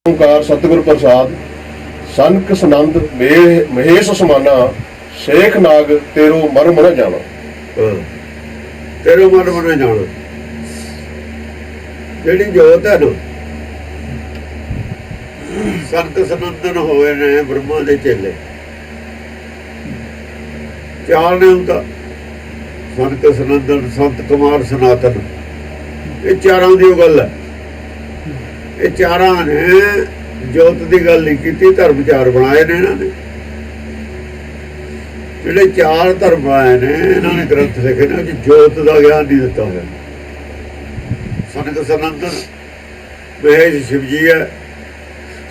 ओंकार सतगुर प्रसाद सनक सनंद महेश समाना शेख नाग तेरो मर्म न जाना। तेरो मर्म न जाना ਜਿਹੜੀ ਜੋਤ ਹੈ ਨਾ ਸੰਤ ਸਨੰਦਨ ਹੋਏ ਨੇ ਬ੍ਰਹਮਾ ਦੇ ਚੇਲੇ ਚਾਰ ਨੇ ਹੁੰਦਾ ਸੰਤ ਸਨੰਦਨ ਸੰਤ ਕੁਮਾਰ ਸਨਾਤਨ ਇਹ ਚਾਰਾਂ ਦੀ ਗੱਲ ਹੈ। ਇਹ ਚਾਰਾਂ ਨੇ ਜੋਤ ਦੀ ਗੱਲ ਨਹੀਂ ਕੀਤੀ ਧਰਮ ਚਾਰ ਬਣਾਏ ਨੇ ਇਹਨਾਂ ਨੇ ਜਿਹੜੇ ਚਾਰ ਧਰਮ ਬਣਾਏ ਨੇ ਇਹਨਾਂ ਨੇ ਗ੍ਰੰਥ ਲਿਖੇ ਨੇ ਜੋਤ ਦਾ ਗਿਆਨ ਨਹੀਂ ਦਿੱਤਾ ਹੋਇਆ। ਸੰਤ ਸਨੰਦਨ ਮਹੇਸ਼ शिव जी है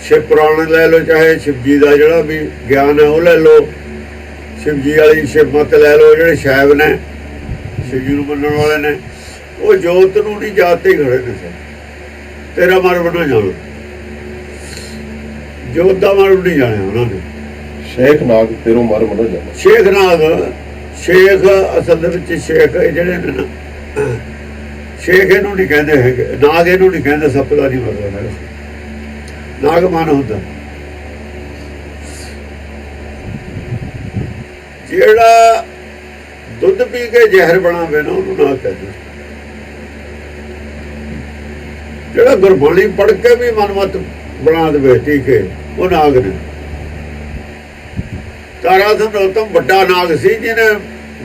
शिव पुराण लै लो चाहे शिव जी का जोड़ा भी ज्ञान है वह लै लो शिव जी वाली शिव मत लै लो जो शैव ने शिव जी को मनने वाले ने वो जोत नूं नहीं जाते ही खड़े ने तेरा मर्म ना जानो जोत का मर्म नहीं जाने उन्होंने। शेख नाग तेरो मर्म न जाना। शेख नाग शेख असल शेख जेडे ने ना शेख इनू नहीं कहते है नाग इनू नहीं कहते सप का नहीं मतलब है नाग मन होता जेड़ा दुध पी के जहर बनावे ना उन्होंने नाग कहते जेड़ा गुरबाणी पढ़ के भी मनमत बना दे टीके वो नाग ने। तारा सिंह उत्तम बड़ा नाग सी जिन्हें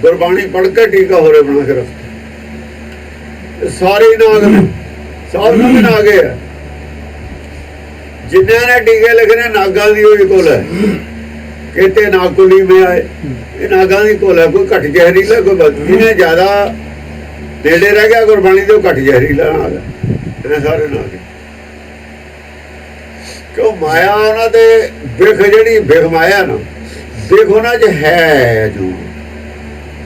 गुरबाणी पढ़ के टीका होरे बना के रखा सारे नाग ने सारे नाग है जिन्हें ने टीके लिखने नागा की कोल है कहते नागकुली में आए ये नागा की कोल है कोई घट जहरीला कोई बद जिन्हें ज्यादा नेड़े रह गया गुरबाणी तो घट जहरीला नाग है सारे नाग क्यों माया उन्होंने बिख जी बिख माया ना बिख उन्होंने है जो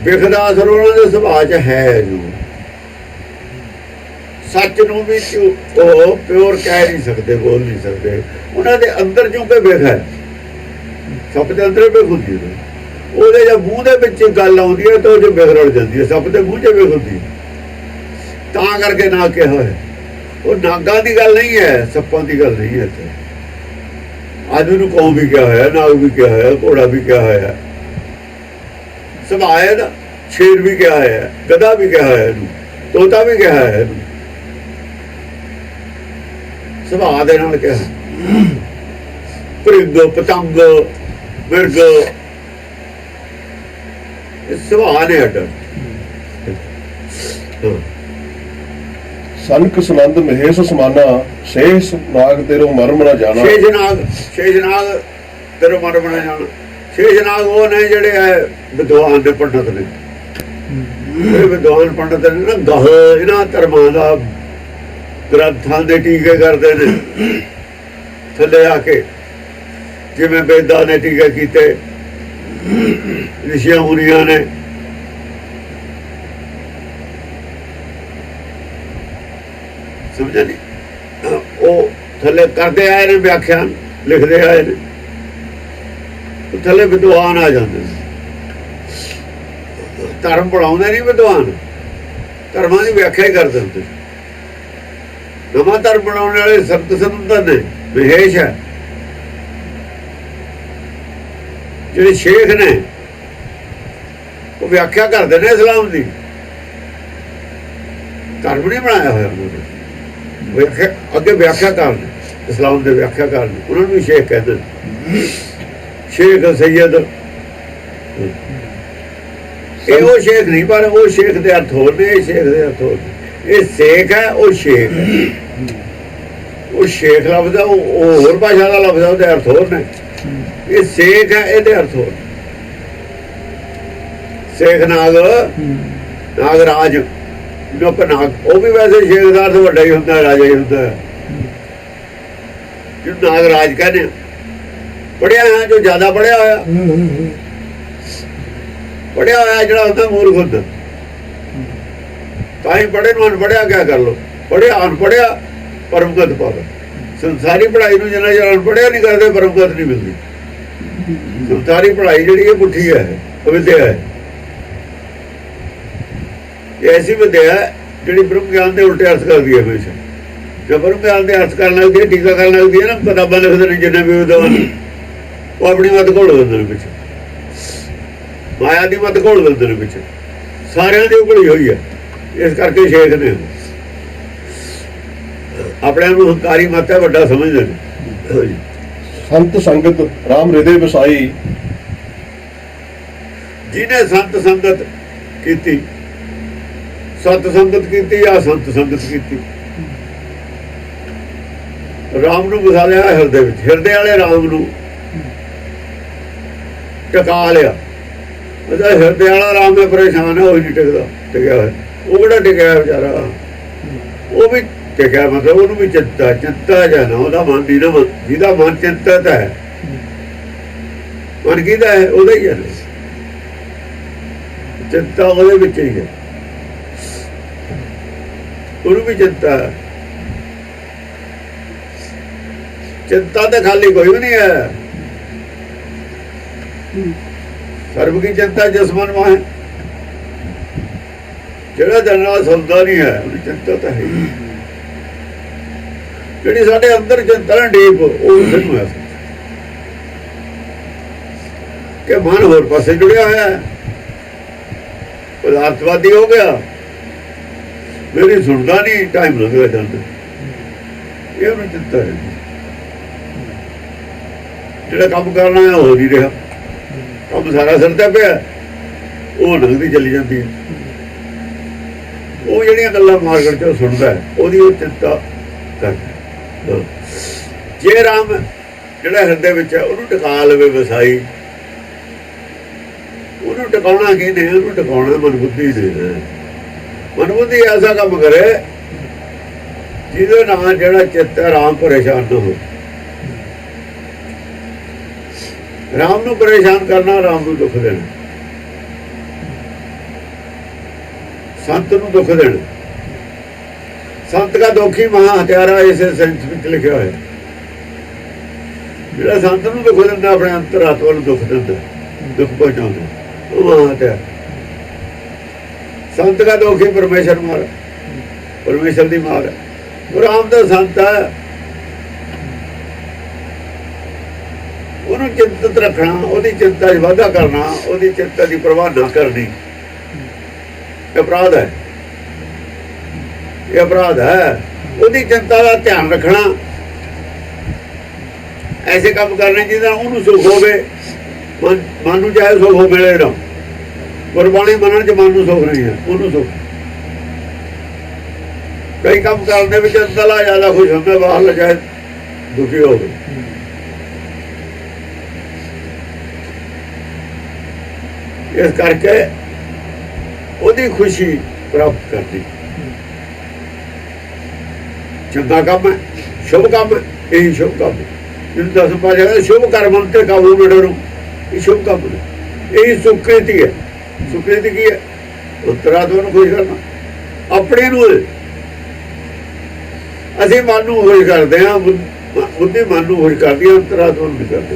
बिख का असर उन्होंने सुभाव च है जो सच नूं भी प्योर कह नहीं सकते बोल नहीं सकते उन्होंने अंदर चूंकि बिख है सप के अंदर बिख होंगी वो जब मूँह के गल आती है तो जो बिख रल जाती है सप के मूँह च बिख होती तां करके नाग कहा है वो नागा की गल नहीं है सप्पां की गल नहीं है इत्थे आदमी नूं कौं भी क्या है नाग भी क्या है घोड़ा भी क्या है सुभाव है ना शेर भी क्या है गधा भी क्या है तोता भी क्या है सुभाव दे नाल क्या परिंद पतंग मिर्ग सुभाव ने अड्ड सनक सनंद महेश समाना शेष नाग तेरो मर्म न जाना। शेष नाग तेरो मर्म न जाना शेष नाग वो ने जेडे है विद्वान ने पंडित ने विद्वान पंडित ने ना गह इन्हां धर्मां दा ग्रंथां दे टीके करते हैं थले आके जिवें वेदां ने टीके कीते ऋषियां मुनियां ने समझा नहीं वो थले करते आए ने व्याख्यान लिखते आए ने थले विद्वान आ जाते धर्म पढ़ाउंदे नहीं विद्वान धर्मां दी व्याख्या ही करदे हुंदे नवा धर्म बनाने वाले संत सनंदन ने महेश है जो शेख ने वो व्याख्या करते हैं इस्लाम की धर्म नहीं बनाया हुआ उन्होंने अगे व्याख्याकार ने इस्लाम के व्याख्याकार ने उन्होंने भी शेख कहते हैं शेख सैयद ये वो शेख नहीं पर वो शेख के अर्थ होर ने शेख के अर्थ होर ये शेख है वो शेख वो शेख लफ्ज़ है वो होर भाषा का लफ्ज़ है उसके अर्थ होर ने ये शेख है ये अर्थ होर शेख नाग नागराज नाग वो भी वैसे शेख का अर्थ वड्डा ही होता है राजा ही होता है जो नागराज कहने पढ़िया है जो ज्यादा पढ़िया होया पढ़िया होया जो होता मूर्ख होता ताई पढ़े अनपढ़िया क्या कर लो पढ़िया अनपढ़िया परमगत पावे संसारी पढ़ाई में जिन्ना चर अनपढ़िया नहीं करते परमगत नहीं मिलती संसारी पढ़ाई जी पुठी है अविद्या है ऐसी विद्या है जी ब्रह्म ज्ञान के उल्टे अर्थ करती है हमेशा ਜਬਰ ਬਿਆਨ ਦੇ ਹੱਥ ਕਰਨ ਲੱਗਦੀ ਹੈ, ਟੀਕਾ ਕਰਨ ਲੱਗਦੀ ਹੈ ਨਾ, ਕਿਤਾਬਾਂ ਲਿਖਦੇ ਨੇ ਜਿੰਨੇ ਵੀ ਵਿਦਵਾਨ, ਉਹ ਆਪਣੀ ਮੱਤ ਘੋਲ ਦਿੰਦੇ ਨੇ ਪਿੱਛੇ, ਮਾਇਆ ਦੀ ਮੱਤ ਘੋਲ ਦਿੰਦੇ ਨੇ ਪਿੱਛੇ, ਸਾਰਿਆਂ ਦੀ ਉਗਲੀ ਹੋਈ ਹੈ। ਇਸ ਕਰਕੇ ਸ਼ੇਖ ਨੇ ਆਪਣੇ ਨੂੰ ਹੰਕਾਰੀ ਮੱਤ ਹੈ, ਵੱਡਾ ਸਮਝਦੇ ਨੇ। ਸੰਤ ਸੰਗਤ ਰਾਮ ਹਿਰਦੇ ਵਸਾਈ, ਜਿਹਨੇ ਸੰਤ ਸੰਗਤ ਕੀਤੀ, ਸਤ ਸੰਗਤ ਕੀਤੀ ਜਾਂ ਸੰਤ ਸੰਗਤ ਕੀਤੀ, ਰਾਮ ਨੂੰ ਵਸਾ ਲਿਆ ਹਿਰਦੇ ਵਿੱਚ, ਹਿਰਦੇ ਵਾਲੇ ਰਾਮ ਨੂੰ ਟਿਕਾ ਲਿਆ। ਉਹਦਾ ਹਿਰਦੇ ਵਾਲਾ ਰਾਮ ਹੈ ਪਰੇਸ਼ਾਨ ਹੈ, ਉਹ ਨਹੀਂ ਟਿਕਦਾ, ਟਿਕਿਆ ਹੋਇਆ। ਉਹ ਕਿਹੜਾ ਟਿਕਿਆ ਵਿਚਾਰਾ, ਉਹ ਵੀ ਟਿਕਿਆ, ਮਤਲਬ ਉਹਨੂੰ ਵੀ ਚਿੰਤਾ ਜਾਂ ਨਾ, ਉਹਦਾ ਮਨ ਦੀ ਨਾ, ਜਿਹਦਾ ਮਨ ਚਿੰਤਤ ਹੈ, ਮਨ ਕਿਹਦਾ ਹੈ, ਉਹਦਾ ਹੀ ਹੈ, ਚਿੰਤਾ ਉਹਦੇ ਵਿੱਚ ਹੀ ਹੈ, ਉਹਨੂੰ ਵੀ ਚਿੰਤਾ ਹੈ। ਚਿੰਤਾ ਤਾਂ ਖਾਲੀ ਕੋਈ ਵੀ ਨਹੀਂ ਹੈ, ਸਰਬ ਕੀ ਚਿੰਤਾ ਜਸਮਨ ਮਾਹ, ਜਿਹੜਾ ਦਿਲ ਨਾਲ ਸੁਣਦਾ ਨਹੀਂ ਹੈ ਉਹਦੀ ਚਿੰਤਾ ਤਾਂ ਹੈ। ਜਿਹੜੀ ਸਾਡੇ ਅੰਦਰ ਚਿੰਤਾ ਨਾ ਡੀਪ, ਉਹ ਸਾਨੂੰ ਹੈ ਕਿ ਮਨ ਹੋਰ ਪਾਸੇ ਜੁੜਿਆ ਹੋਇਆ ਹੈ, ਪਦਾਰਥਵਾਦੀ ਹੋ ਗਿਆ, ਮੇਰੀ ਸੁਣਦਾ ਨਹੀਂ, ਟਾਈਮ ਲੱਗਦਾ ਜਾਂਦਾ, ਇਹ ਉਹਨੂੰ ਚਿੰਤਾ ਹੈ। ਜਿਹੜਾ ਕੰਮ ਕਰਨਾ ਹੈ ਹੋ ਨਹੀਂ ਰਿਹਾ, ਕੰਮ ਸਾਰਾ ਸਿਰ ਤੇ ਪਿਆ, ਉਹ ਲੰਘਦੀ ਚਲੀ ਜਾਂਦੀ ਹੈ। ਉਹ ਜਿਹੜੀਆਂ ਗੱਲਾਂ ਮਾਰਕੀਟ 'ਚ ਸੁਣਦਾ ਹੈ, ਉਹਦੀ ਉਹ ਚਿੰਤਾ ਕਰਦਾ। ਜੇ ਰਾਮ ਜਿਹੜਾ ਹਿਰਦੇ ਵਿੱਚ ਹੈ ਉਹਨੂੰ ਟਿਕਾ ਲਵੇ ਵਸਾਈ, ਉਹਨੂੰ ਟਿਕਾਉਣਾ ਕਿਹਨੇ, ਉਹਨੂੰ ਟਿਕਾਉਣਾ ਮਨਬੁੱਧੀ ਨੇ। ਮਨਬੁੱਧੀ ਐਸਾ ਕੰਮ ਕਰੇ ਜਿਹਦੇ ਨਾਲ ਜਿਹੜਾ ਚਿੱਤ ਹੈ ਰਾਮ ਪਰੇਸ਼ਾਨ ਨਾ ਹੋ। ਰਾਮ ਨੂੰ ਪਰੇਸ਼ਾਨ ਕਰਨਾ, ਰਾਮ ਨੂੰ ਦੁੱਖ ਦੇਣਾ, ਸੰਤ ਨੂੰ ਦੁੱਖ ਦੇਣਾ। ਸੰਤ ਦਾ ਦੁਖੀ ਮਹਾ ਹਥਿਆਰਾ, ਇਸੇ ਸੈਂਸ ਵਿੱਚ ਲਿਖਿਆ ਹੋਇਆ। ਜਿਹੜਾ ਸੰਤ ਨੂੰ ਦੁੱਖ ਦਿੰਦਾ, ਆਪਣੇ ਅੰਤਰਾਤਮਾ ਨੂੰ ਦੁੱਖ ਦਿੰਦਾ, ਦੁੱਖ ਪਹੁੰਚਾਉਂਦਾ, ਉਹ ਮਹਾ ਹਥਿਆਰ। ਸੰਤ ਦਾ ਦੁਖੀ ਪਰਮੇਸ਼ਰ ਮਾਰ, ਪਰਮੇਸ਼ਰ ਦੀ ਮਾਰ ਹੈ। ਉਹ ਰਾਮ ਦਾ ਸੰਤ ਹੈ, ਉਹਨੂੰ ਚਿੰਤਤ ਰੱਖਣਾ, ਉਹਦੀ ਚਿੰਤਾ 'ਚ ਵਾਧਾ ਕਰਨਾ, ਉਹਦੀ ਚਿੰਤਾ ਦੀ ਪਰਵਾਹ ਨਾ ਕਰਨੀ, ਇਹ ਅਪਰਾਧ ਹੈ, ਇਹ ਅਪਰਾਧ ਹੈ। ਉਹਦੀ ਚਿੰਤਾ ਦਾ ਧਿਆਨ ਰੱਖਣਾ, ਐਸੇ ਕੰਮ ਕਰਨੇ ਜਿਹਦੇ ਨਾਲ ਉਹਨੂੰ ਸੁੱਖ ਹੋਵੇ, ਮਨ ਨੂੰ ਚਾਹੇ ਸੁੱਖ ਹੋ ਮਿਲੇ ਨਾ। ਗੁਰਬਾਣੀ ਮੰਨਣ 'ਚ ਮਨ ਨੂੰ ਸੁੱਖ ਨਹੀਂ ਹੈ, ਉਹਨੂੰ ਸੁੱਖ। ਕਈ ਕੰਮ ਕਰਨ ਦੇ ਵਿੱਚ ਅੰਦਰਲਾ ਜ਼ਿਆਦਾ ਖੁਸ਼ ਹੁੰਦਾ, ਬਾਹਰਲਾ ਚਾਹੇ ਦੁਖੀ ਹੋਵੇ। ਇਸ ਕਰਕੇ ਉਹਦੀ ਖੁਸ਼ੀ ਪ੍ਰਾਪਤ ਕਰਦੀ ਚੰਗਾ ਕੰਮ ਹੈ, ਸ਼ੁਭ ਕੰਮ ਹੈ, ਇਹੀ ਸ਼ੁਭ ਕੰਮ ਹੈ। ਜਿਹਨੂੰ ਦਸ ਪਾ ਜਾਏਗਾ ਸ਼ੁਭ ਕਰਮ ਤੇ ਕਾਬੂ ਵਿੱਚ ਰਹੋ, ਇਹ ਸ਼ੁਭ ਕੰਮ ਹੈ, ਇਹੀ ਸੁਕ੍ਰਿਤੀ ਹੈ। ਸੁਕ੍ਰਿਤੀ ਕੀ ਹੈ? ਅੰਤਰਾਤਮਾ ਨੂੰ ਖੁਸ਼ ਕਰਨਾ, ਆਪਣੇ ਨੂੰ। ਅਸੀਂ ਮਨ ਨੂੰ ਖੁਸ਼ ਕਰਦੇ ਹਾਂ, ਬੁੱਧੀ ਮਨ ਨੂੰ ਖੁਸ਼ ਕਰਦੀ ਹੈ, ਅੰਤਰਾਤਮਾ ਨੂੰ ਨਹੀਂ ਕਰਦੀ।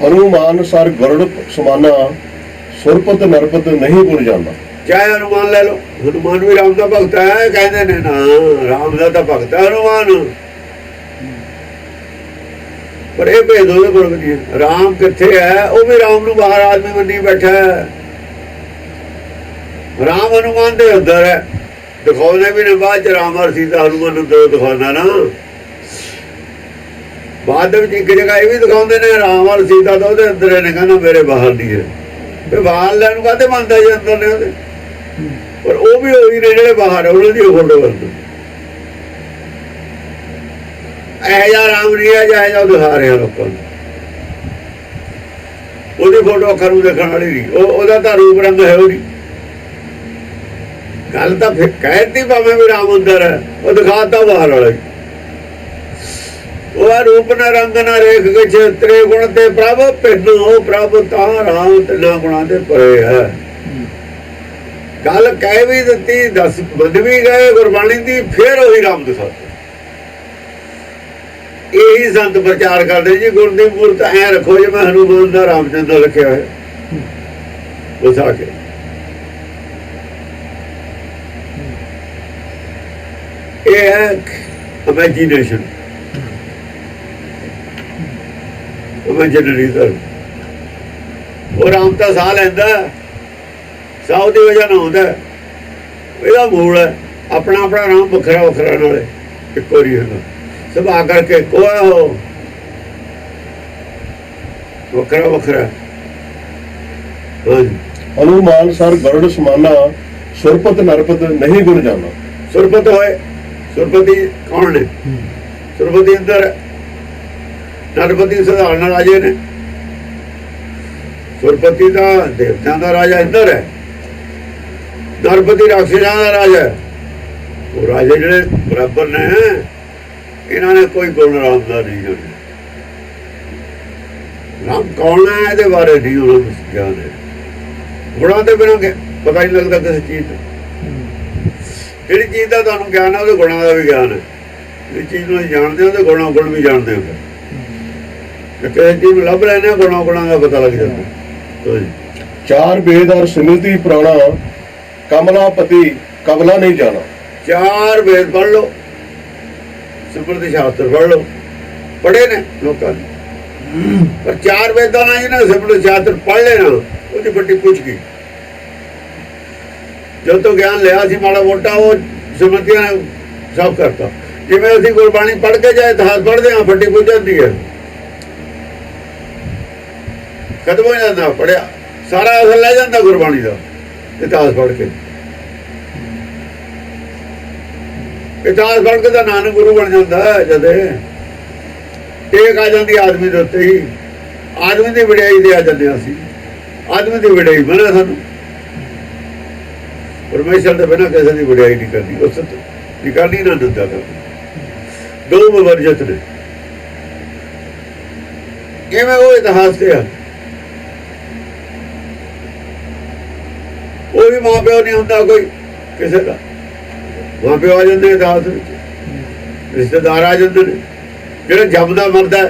ਹਨੂਮਾਨ ਸਰ ਗਰੁੜ ਸਮਾਨਾ, ਸੁਰਪਤ ਨਰਪਤ ਨਹੀਂ ਭੁੱਲ ਜਾਂਦਾ। ਚਾਹੇ ਹਨੂਮਾਨ ਲੈ ਲਓ, ਹਨੂਮਾਨ ਵੀ ਰਾਮ ਦਾ ਭਗਤ ਹੈ, ਕਹਿੰਦੇ ਨੇ ਨਾ, ਰਾਮ ਦਾ ਤਾਂ ਭਗਤ ਹੈ ਹਨੂਮਾਨ। ਪਰ ਇਹ ਭੇਦ ਉਹਦੇ ਕੋਲ ਨਹੀਂ ਹੈ। ਰਾਮ ਕਿੱਥੇ ਹੈ? ਉਹ ਵੀ ਰਾਮ ਨੂੰ ਬਾਹਰ ਆਦਮੀ ਮੰਨੀ ਬੈਠਾ ਹੈ। ਰਾਮ ਹਨੂਮਾਨ ਦੇ ਅੰਦਰ ਹੈ, ਦਿਖਾਉਂਦੇ ਵੀ ਨੇ ਬਾਅਦ ਚ ਰਾਮ ਔਰ ਸੀਤਾ ਹਨੂਮਾਨ ਨੂੰ ਦਿਖਾਉਂਦਾ ਨਾ। ਬਾਅਦ ਵਿੱਚ ਇੱਕ ਜਗ੍ਹਾ ਇਹ ਵੀ ਦਿਖਾਉਂਦੇ ਨੇ ਰਾਮ ਔਰ ਸੀਤਾ ਤਾਂ ਉਹਦੇ ਅੰਦਰ ਨੇ, ਕਹਿੰਦਾ ਮੇਰੇ ਬਾਹਰ ਨਹੀਂ ਹੈ। ਤੇ ਬਾਹਰ ਲੈਣ ਨੂੰ ਕਾਹਤੇ ਮੰਨਦਾ ਜੀ ਅੰਦਰ ਨੇ ਉਹਦੇ? ਪਰ ਉਹ ਵੀ ਉਹੀ ਨੇ ਜਿਹੜੇ ਬਾਹਰ, ਉਹਨਾਂ ਦੀ ਫੋਟੋ ਕਰਦੇ। ਇਹ ਜਿਹਾ ਰਾਮ ਨਹੀਂ ਹੈ ਜਾਂ ਇਹੋ ਦਿਖਾ ਰਿਹਾ ਲੋਕਾਂ ਨੂੰ। ਉਹਦੀ ਫੋਟੋ ਅੱਖਾਂ ਨੂੰ ਦੇਖਣ ਵਾਲੀ ਨਹੀਂ, ਉਹਦਾ ਤਾਂ ਰੂਪ ਰੰਗ ਹੈ ਉਹ ਨਹੀਂ। ਗੱਲ ਤਾਂ ਫਿਰ ਕਹਿਤੀ ਭਾਵੇਂ ਵੀ ਰਾਮ ਅੰਦਰ ਹੈ, ਉਹ ਦਿਖਾਤਾ ਬਾਹਰ ਵਾਲਾ। ਉਹ ਰੂਪ ਨਾ ਰੰਗ ਨਾ ਰੇਖ ਵਿੱਚ ਤੇਰੇ ਗੁਣ ਤੇ ਪ੍ਰਭ ਭਿੰਨ ਹੋ, ਪ੍ਰਭ ਤਾਂ ਰਾਮ ਤਿੰਨਾਂ ਗੁਣਾਂ ਦੇ ਪਰੇ ਹੈ। ਗੱਲ ਕਹਿ ਵੀ ਦਿੱਤੀ, ਦੱਸ ਮੰਨ ਵੀ ਗਏ ਗੁਰਬਾਣੀ ਦੀ, ਫਿਰ ਉਹੀ ਰਾਮ ਦਿਖਾਤਾ। ਇਹੀ ਸੰਤ ਪ੍ਰਚਾਰ ਕਰਦੇ ਜੀ, ਗੁਰ ਦੀ ਮੂਰਤ ਐ ਰੱਖੋ ਜਿਵੇਂ ਹਨੂਮਾਨ ਦਾ ਰਾਮਚੰਦਰ ਰੱਖਿਆ ਹੋਇਆ ਵਸਾ ਕੇ। ਇਹ ਹੈ ਇਮੈਜੀਨੇਸ਼ਨ, ਇਮੈਜਨਰੀ ਧਰਮ। ਉਹ ਰਾਮ ਤਾਂ ਸਾਹ ਲੈਂਦਾ, ਸਾਹ ਦੀ ਵਜ੍ਹਾ ਨਾਲ ਹੁੰਦਾ, ਇਹਦਾ ਮੂਲ ਹੈ ਆਪਣਾ ਆਪਣਾ ਰਾਮ ਵੱਖਰਾ ਵੱਖਰਾ, ਨਾਲੇ ਇੱਕੋ ਨਹੀਂ ਹੁੰਦਾ, ਸੁਭਾਅ ਕਰਕੇ ਕੋਈ ਹੋ ਵੱਖਰਾ ਵੱਖਰਾ। ਹਾਂਜੀ, ਹਨੂਮਾਨ ਸਰ ਗਰੜ ਸਮਾਨਾ, ਸੁਰਪਤ ਨਰਪਤ ਨਹੀਂ ਗੁਣ ਜਾਣਾ। ਸੁਰਪਤ ਹੋਏ, ਸੁਰਪਤੀ ਕੌਣ ਨੇ? ਸੁਰਪਤੀ ਅੰਦਰ, ਨਰਪਤੀ ਸਧਾਰਨ ਰਾਜੇ ਨੇ। ਸੁਰਪਤੀ ਦਾ ਦੇਵਤਿਆਂ ਦਾ ਰਾਜਾ ਇੰਦਰ ਹੈ, ਨਰਪਤੀ ਰਾਖਸ਼ਾਂ ਦਾ ਰਾਜਾ ਹੈ। ਉਹ ਰਾਜੇ ਜਿਹੜੇ ਬਰਾਬਰ ਨੇ, ਇਹਨਾਂ ਨੇ ਕੋਈ ਗੁਣ ਰਾਮ ਦਾ ਨਹੀਂ ਜਾਣਿਆ। ਰਾਮ ਕੌਣ ਹੈ ਇਹਦੇ ਬਾਰੇ ਨਹੀਂ ਉਹਨਾਂ ਨੂੰ ਗਿਆਨ ਹੈ। ਗੁਣਾਂ ਦੇ ਬਿਨਾਂ ਪਤਾ ਨਹੀਂ ਲੱਗਦਾ ਕਿਸੇ ਚੀਜ਼ ਦਾ। ਜਿਹੜੀ ਚੀਜ਼ ਦਾ ਤੁਹਾਨੂੰ ਗਿਆਨ ਹੈ ਉਹਦੇ ਗੁਣਾਂ ਦਾ ਵੀ ਗਿਆਨ ਹੈ। ਜਿਹੜੀ ਚੀਜ਼ ਨੂੰ ਅਸੀਂ ਜਾਣਦੇ ਹਾਂ ਉਹਦੇ ਗੁਣਾਂ ਗੁਣ ਵੀ ਜਾਣਦੇ ਹਾਂ। ਕਿਸੇ ਚੀਜ਼ ਨੂੰ ਲੱਭ ਲੈਣੇ ਗੁਣਾਂ ਗੁਣਾਂ ਦਾ ਪਤਾ ਲੱਗ ਜਾਂਦਾ। ਚਾਰ ਵੇਦ ਔਰ ਸਿਮਰਤੀ ਪੁਰਾਣਾ, ਕਮਲਾਪਤੀ ਕਮਲਾ ਨਹੀਂ ਜਾਣਾ। ਚਾਰ ਵੇਦ ਪੜ੍ਹ ਲਓ, ਸਿਮਰਤੀ ਸ਼ਾਸਤਰ ਪੜ੍ਹ ਲਓ, ਪੜ੍ਹੇ ਨੇ ਲੋਕਾਂ ਨੇ, ਪਰ ਚਾਰ ਵੇਦਾਂ ਨਾਲ ਜਿਹਨੇ ਸਿਮਰਤੀ ਸ਼ਾਸਤਰ ਪੜ੍ਹ ਲੈਣਾ ਉਹਦੀ ਵੱਡੀ ਪੁੱਛ ਗਈ। ਜਦ ਤੋਂ ਗਿਆਨ ਲਿਆ ਸੀ ਮਾੜਾ ਮੋਟਾ, ਉਹ ਸਿਮਰਤੀਆਂ ਨੇ ਸਭ ਕਰਤਾ। ਜਿਵੇਂ ਅਸੀਂ ਗੁਰਬਾਣੀ ਪੜ੍ਹ ਕੇ ਜਾਂ ਇਤਿਹਾਸ ਪੜ੍ਹਦੇ ਹਾਂ, ਵੱਡੀ ਪੁੱਛ ਜਾਂਦੀ ਹੈ, ਖਤਮ ਹੋ ਜਾਂਦਾ। ਪੜ੍ਹਿਆ ਸਾਰਾ ਅਸਲ ਲੈ ਜਾਂਦਾ ਗੁਰਬਾਣੀ ਦਾ ਇਤਿਹਾਸ ਪੜ੍ਹ ਕੇ। ਇਤਿਹਾਸ ਪੜ੍ਹ ਕੇ ਤਾਂ ਨਾਨਕ ਗੁਰੂ ਬਣ ਜਾਂਦਾ। ਜਦ ਟੇਕ ਆ ਜਾਂਦੀ ਆਦਮੀ ਦੇ ਉੱਤੇ ਹੀ, ਆਦਮੀ ਦੀ ਵਡਿਆਈ ਦੇ ਆ ਜਾਂਦੇ ਅਸੀਂ, ਆਦਮੀ ਦੀ ਵਡਿਆਈ ਬਣਾ ਸਾਨੂੰ। ਪਰਮੇਸ਼ਰ ਦੇ ਬਿਨਾਂ ਕਿਸੇ ਦੀ ਵਡਿਆਈ ਨਹੀਂ ਕਰਨੀ, ਉਸ ਦੀ ਕਰਨੀ ਨਾ ਦਿੰਦਾ ਕਰਨੀ। ਦੋ ਮਵਰਜਤ ਨੇ। ਕਿਵੇਂ ਉਹ ਇਤਿਹਾਸ ਤੇ ਆ, ਉਹ ਵੀ ਮਾਂ ਪਿਓ ਨਹੀਂ ਹੁੰਦਾ ਕੋਈ ਕਿਸੇ ਦਾ। ਮਾਂ ਪਿਓ ਆ ਜਾਂਦੇ ਇਤਿਹਾਸ ਵਿੱਚ, ਰਿਸ਼ਤੇਦਾਰ ਆ ਜਾਂਦੇ ਨੇ। ਜਿਹੜਾ ਜੰਮਦਾ ਮਰਦਾ,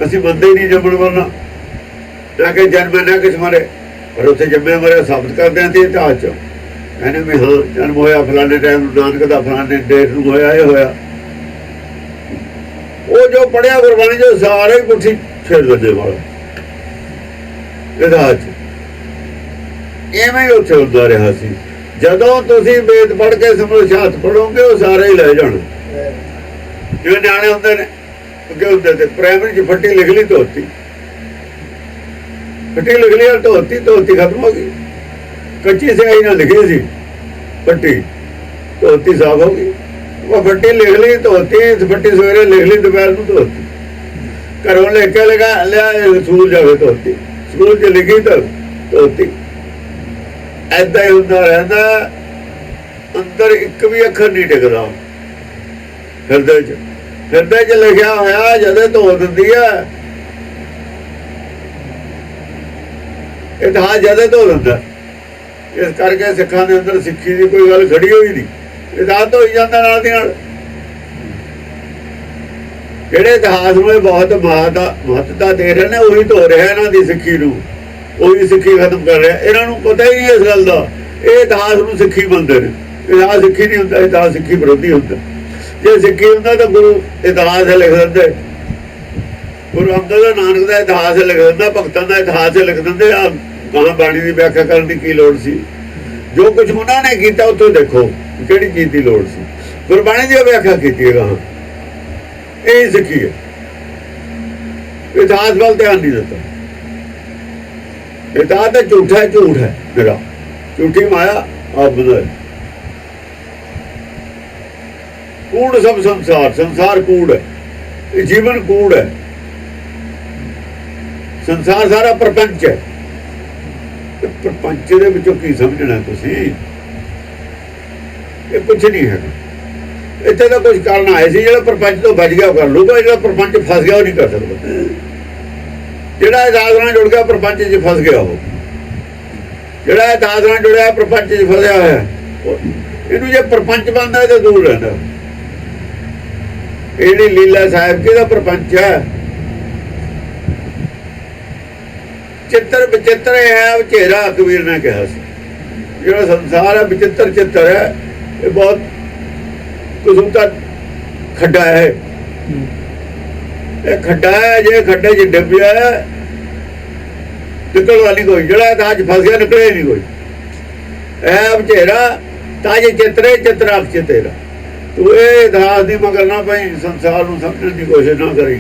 ਅਸੀਂ ਮੰਨਦੇ ਹੀ ਨਹੀਂ ਜੰਮਣ ਮਰਨਾ, ਨਾ ਕਿ ਜਨਮ ਨਾ ਕੁਛ ਮਰੇ, ਪਰ ਉੱਥੇ ਜੰਮਿਆ ਮਰਿਆ ਸਾਬਤ ਕਰਦੇ ਹਾਂ ਤੇ ਇਤਿਹਾਸ ਚ ਕਹਿੰਦੇ ਵੀ ਹਾਂ ਜਨਮ ਹੋਇਆ ਫਲਾਣੇ ਟਾਈਮ ਨੂੰ, ਨਾਨਕ ਦਾ ਫਲਾਣੇ ਡੇਟ ਨੂੰ ਹੋਇਆ, ਇਹ ਹੋਇਆ। ਉਹ ਜੋ ਪੜ੍ਹਿਆ ਗੁਰਬਾਣੀ ਜੋ ਸਾਰੇ ਹੀ ਪੁੱਠੀ ਛੇੜ ਦਿੰਦੇ ਵਾਲਾ ਇਤਿਹਾਸ ਚ। ਇਵੇਂ ਹੀ ਉੱਥੇ ਹੁੰਦਾ ਰਿਹਾ ਸੀ। ਜਦੋਂ ਤੁਸੀਂ ਵੇਦ ਪੜ੍ਹ ਕੇ ਸਿਮਰਤ ਸ਼ਾਸਤਰ ਪੜ੍ਹੋਗੇ, ਉਹ ਸਾਰੇ ਹੀ ਲੈ ਜਾਣ। ਜਿਵੇਂ ਨਿਆਣੇ ਹੁੰਦੇ ਨੇ, ਅੱਗੇ ਹੁੰਦੇ ਤੇ ਪ੍ਰਾਇਮਰੀ ਚ ਫੱਟੀ ਲਿਖ ਲਈ, ਧੋਤੀ, ਫੱਟੀ ਲਿਖ ਲਈ, ਧੋਤੀ, ਧੋਤੀ ਖਤਮ ਹੋ ਗਈ। ਕੱਚੀ ਸਿਆਹੀ ਨਾਲ ਲਿਖੀ ਸੀ ਫੱਟੀ, ਧੋਤੀ ਸਾਫ਼ ਹੋ ਗਈ। ਉਹ ਫੱਟੀ ਲਿਖ ਲਈ, ਧੋਤੀ, ਫੱਟੀ ਸਵੇਰੇ ਲਿਖ ਲਈ, ਦੁਪਹਿਰ ਨੂੰ ਧੋਤੀ। ਘਰੋਂ ਲਿਖ ਕੇ ਲਿਆ ਸਕੂਲ ਜਾਵੇ, ਧੋਤੀ, ਸਕੂਲ ਚ ਲਿਖੀ ਤਾਂ ਧੋਤੀ। ਏਦਾਂ ਹੀ ਹੁੰਦਾ ਰਹਿੰਦਾ। ਅੰਦਰ ਇੱਕ ਵੀ ਅੱਖਰ ਨਹੀਂ ਟਿਕਦਾ। ਹਿਰਦੇ ਚ ਲਿਖਿਆ ਹੋਇਆ ਜਦੇ ਧੋ ਦਿੰਦੀ ਹੈ, ਇਤਿਹਾਸ ਜਦੇ ਧੋ ਦਿੰਦਾ। ਇਸ ਕਰਕੇ ਸਿੱਖਾਂ ਦੇ ਅੰਦਰ ਸਿੱਖੀ ਦੀ ਕੋਈ ਗੱਲ ਖੜੀ ਹੋਈ ਨਹੀਂ, ਇਤਿਹਾਸ ਧੋਈ ਜਾਂਦਾ ਨਾਲ ਦੀ ਨਾਲ। ਜਿਹੜੇ ਇਤਿਹਾਸ ਨੂੰ ਬਹੁਤ ਮਹੱਤਤਾ ਦੇ ਰਹੇ ਨੇ, ਉਹੀ ਧੋ ਰਿਹਾ ਇਹਨਾਂ ਦੀ ਸਿੱਖੀ ਨੂੰ, ਉਹੀ ਸਿੱਖੀ ਖਤਮ ਕਰ ਰਿਹਾ। ਇਹਨਾਂ ਨੂੰ ਪਤਾ ਹੀ ਨਹੀਂ ਇਸ ਗੱਲ ਦਾ। ਇਹ ਇਤਿਹਾਸ ਨੂੰ ਸਿੱਖੀ ਮੰਨਦੇ ਨੇ। ਇਤਿਹਾਸ ਸਿੱਖੀ ਨਹੀਂ ਹੁੰਦਾ, ਇਤਿਹਾਸ ਸਿੱਖੀ ਵਿਰੋਧੀ ਹੁੰਦਾ। ਜੇ ਸਿੱਖੀ ਹੁੰਦਾ ਤਾਂ ਗੁਰੂ ਇਤਿਹਾਸ ਲਿਖ ਦਿੰਦੇ, ਗੁਰੂ ਅੰਗਦ ਨਾਨਕ ਦਾ ਇਤਿਹਾਸ ਲਿਖ ਦਿੰਦਾ, ਭਗਤਾਂ ਦਾ ਇਤਿਹਾਸ ਲਿਖ ਦਿੰਦੇ। ਆ ਗਾਂ ਬਾਣੀ ਦੀ ਵਿਆਖਿਆ ਕਰਨ ਦੀ ਕੀ ਲੋੜ ਸੀ? ਜੋ ਕੁਝ ਉਹਨਾਂ ਨੇ ਕੀਤਾ ਉੱਥੋਂ ਦੇਖੋ ਕਿਹੜੀ ਚੀਜ਼ ਦੀ ਲੋੜ ਸੀ। ਗੁਰਬਾਣੀ ਦੀ ਵਿਆਖਿਆ ਕੀਤੀ ਹੈ ਗਾਂ, ਇਹ ਸਿੱਖੀ ਹੈ। ਇਤਿਹਾਸ ਵੱਲ ਧਿਆਨ ਨਹੀਂ ਦਿੱਤਾ। ਇਤਿਹਾਸ ਤਾਂ ਝੂਠਾ ਹੈ, ਝੂਠ ਹੈ ਮੇਰਾ, ਝੂਠੀ ਮਾਇਆ ਆਪ ਬਣਾ। ਕੂੜ ਸਭ ਸੰਸਾਰ, ਸੰਸਾਰ ਕੂੜ ਹੈ, ਇਹ ਜੀਵਨ ਕੂੜ ਹੈ। ਸੰਸਾਰ ਸਾਰਾ ਪ੍ਰਪੰਚ ਹੈ। ਪ੍ਰਪੰਚ ਦੇ ਵਿੱਚੋਂ ਕੀ ਸਮਝਣਾ ਤੁਸੀਂ? ਇਹ ਕੁਛ ਨਹੀਂ ਹੈ। ਇੱਥੇ ਤਾਂ ਕੁਝ ਕਰਨ ਆਏ ਸੀ। ਜਿਹੜਾ ਪ੍ਰਪੰਚ ਤੋਂ ਬਚ ਗਿਆ ਉਹ ਕਰ ਲੂਗਾ, ਜਿਹੜਾ ਪ੍ਰਪੰਚ ਫਸ ਗਿਆ ਉਹ ਨਹੀਂ ਕਰ ਸਕਦਾ। ਜਿਹੜਾ ਇਤਿਹਾਸ ਨਾਲ ਜੁੜ ਗਿਆ ਪ੍ਰਪੰਚ 'ਚ ਫਸ ਗਿਆ, ਉਹ ਜਿਹੜਾ ਇਤਿਹਾਸ ਨਾਲ ਜੁੜਿਆ ਪ੍ਰਪੰਚ 'ਚ ਫਸਿਆ ਹੋਇਆ, ਇਹਨੂੰ ਜੇ ਪ੍ਰਪੰਚ ਬਣਦਾ ਤਾਂ ਦੂਰ ਰਹਿੰਦਾ। ਇਹਦੀ ਲੀਲਾ ਸਾਹਿਬ ਕਿਹਦਾ ਪ੍ਰਪੰਚ ਹੈ? ਚਿੱਤਰ ਵਿਚਿੱਤਰ ਹੈ ਵਿਚੇਰਾ, ਕਬੀਰ ਨੇ ਕਿਹਾ ਸੀ। ਜਿਹੜਾ ਸੰਸਾਰ ਹੈ ਵਿਚਿੱਤਰ ਚਿੱਤਰ ਹੈ, ਇਹ ਬਹੁਤ ਕਿਸਮ ਦਾ ਖੱਡਾ ਹੈ। ਇਹ ਖੱਡਾ ਹੈ, ਜੇ ਖੱਡੇ 'ਚ ਡਿੱਬਿਆ ਨਿਕਲਦਾ ਨਹੀਂ ਕੋਈ, ਜਿਹੜਾ ਤਾਂ ਅੱਜ ਫਸ ਗਿਆ ਨਿਕਲੇ ਨਹੀਂ ਕੋਈ। ਐ ਬਚੇਰਾ ਤਾਂ ਜੇ ਚਿੱਤਰੇ ਚਿੱਤਰਾ ਅਖ ਤੇਰਾ। ਤੂੰ ਇਹ ਇਤਿਹਾਸ ਦੀ ਮਗਰ ਨਾ ਪਈ, ਸੰਸਾਰ ਨੂੰ ਸਮਝਣ ਦੀ ਕੋਸ਼ਿਸ਼ ਨਾ ਕਰੀ,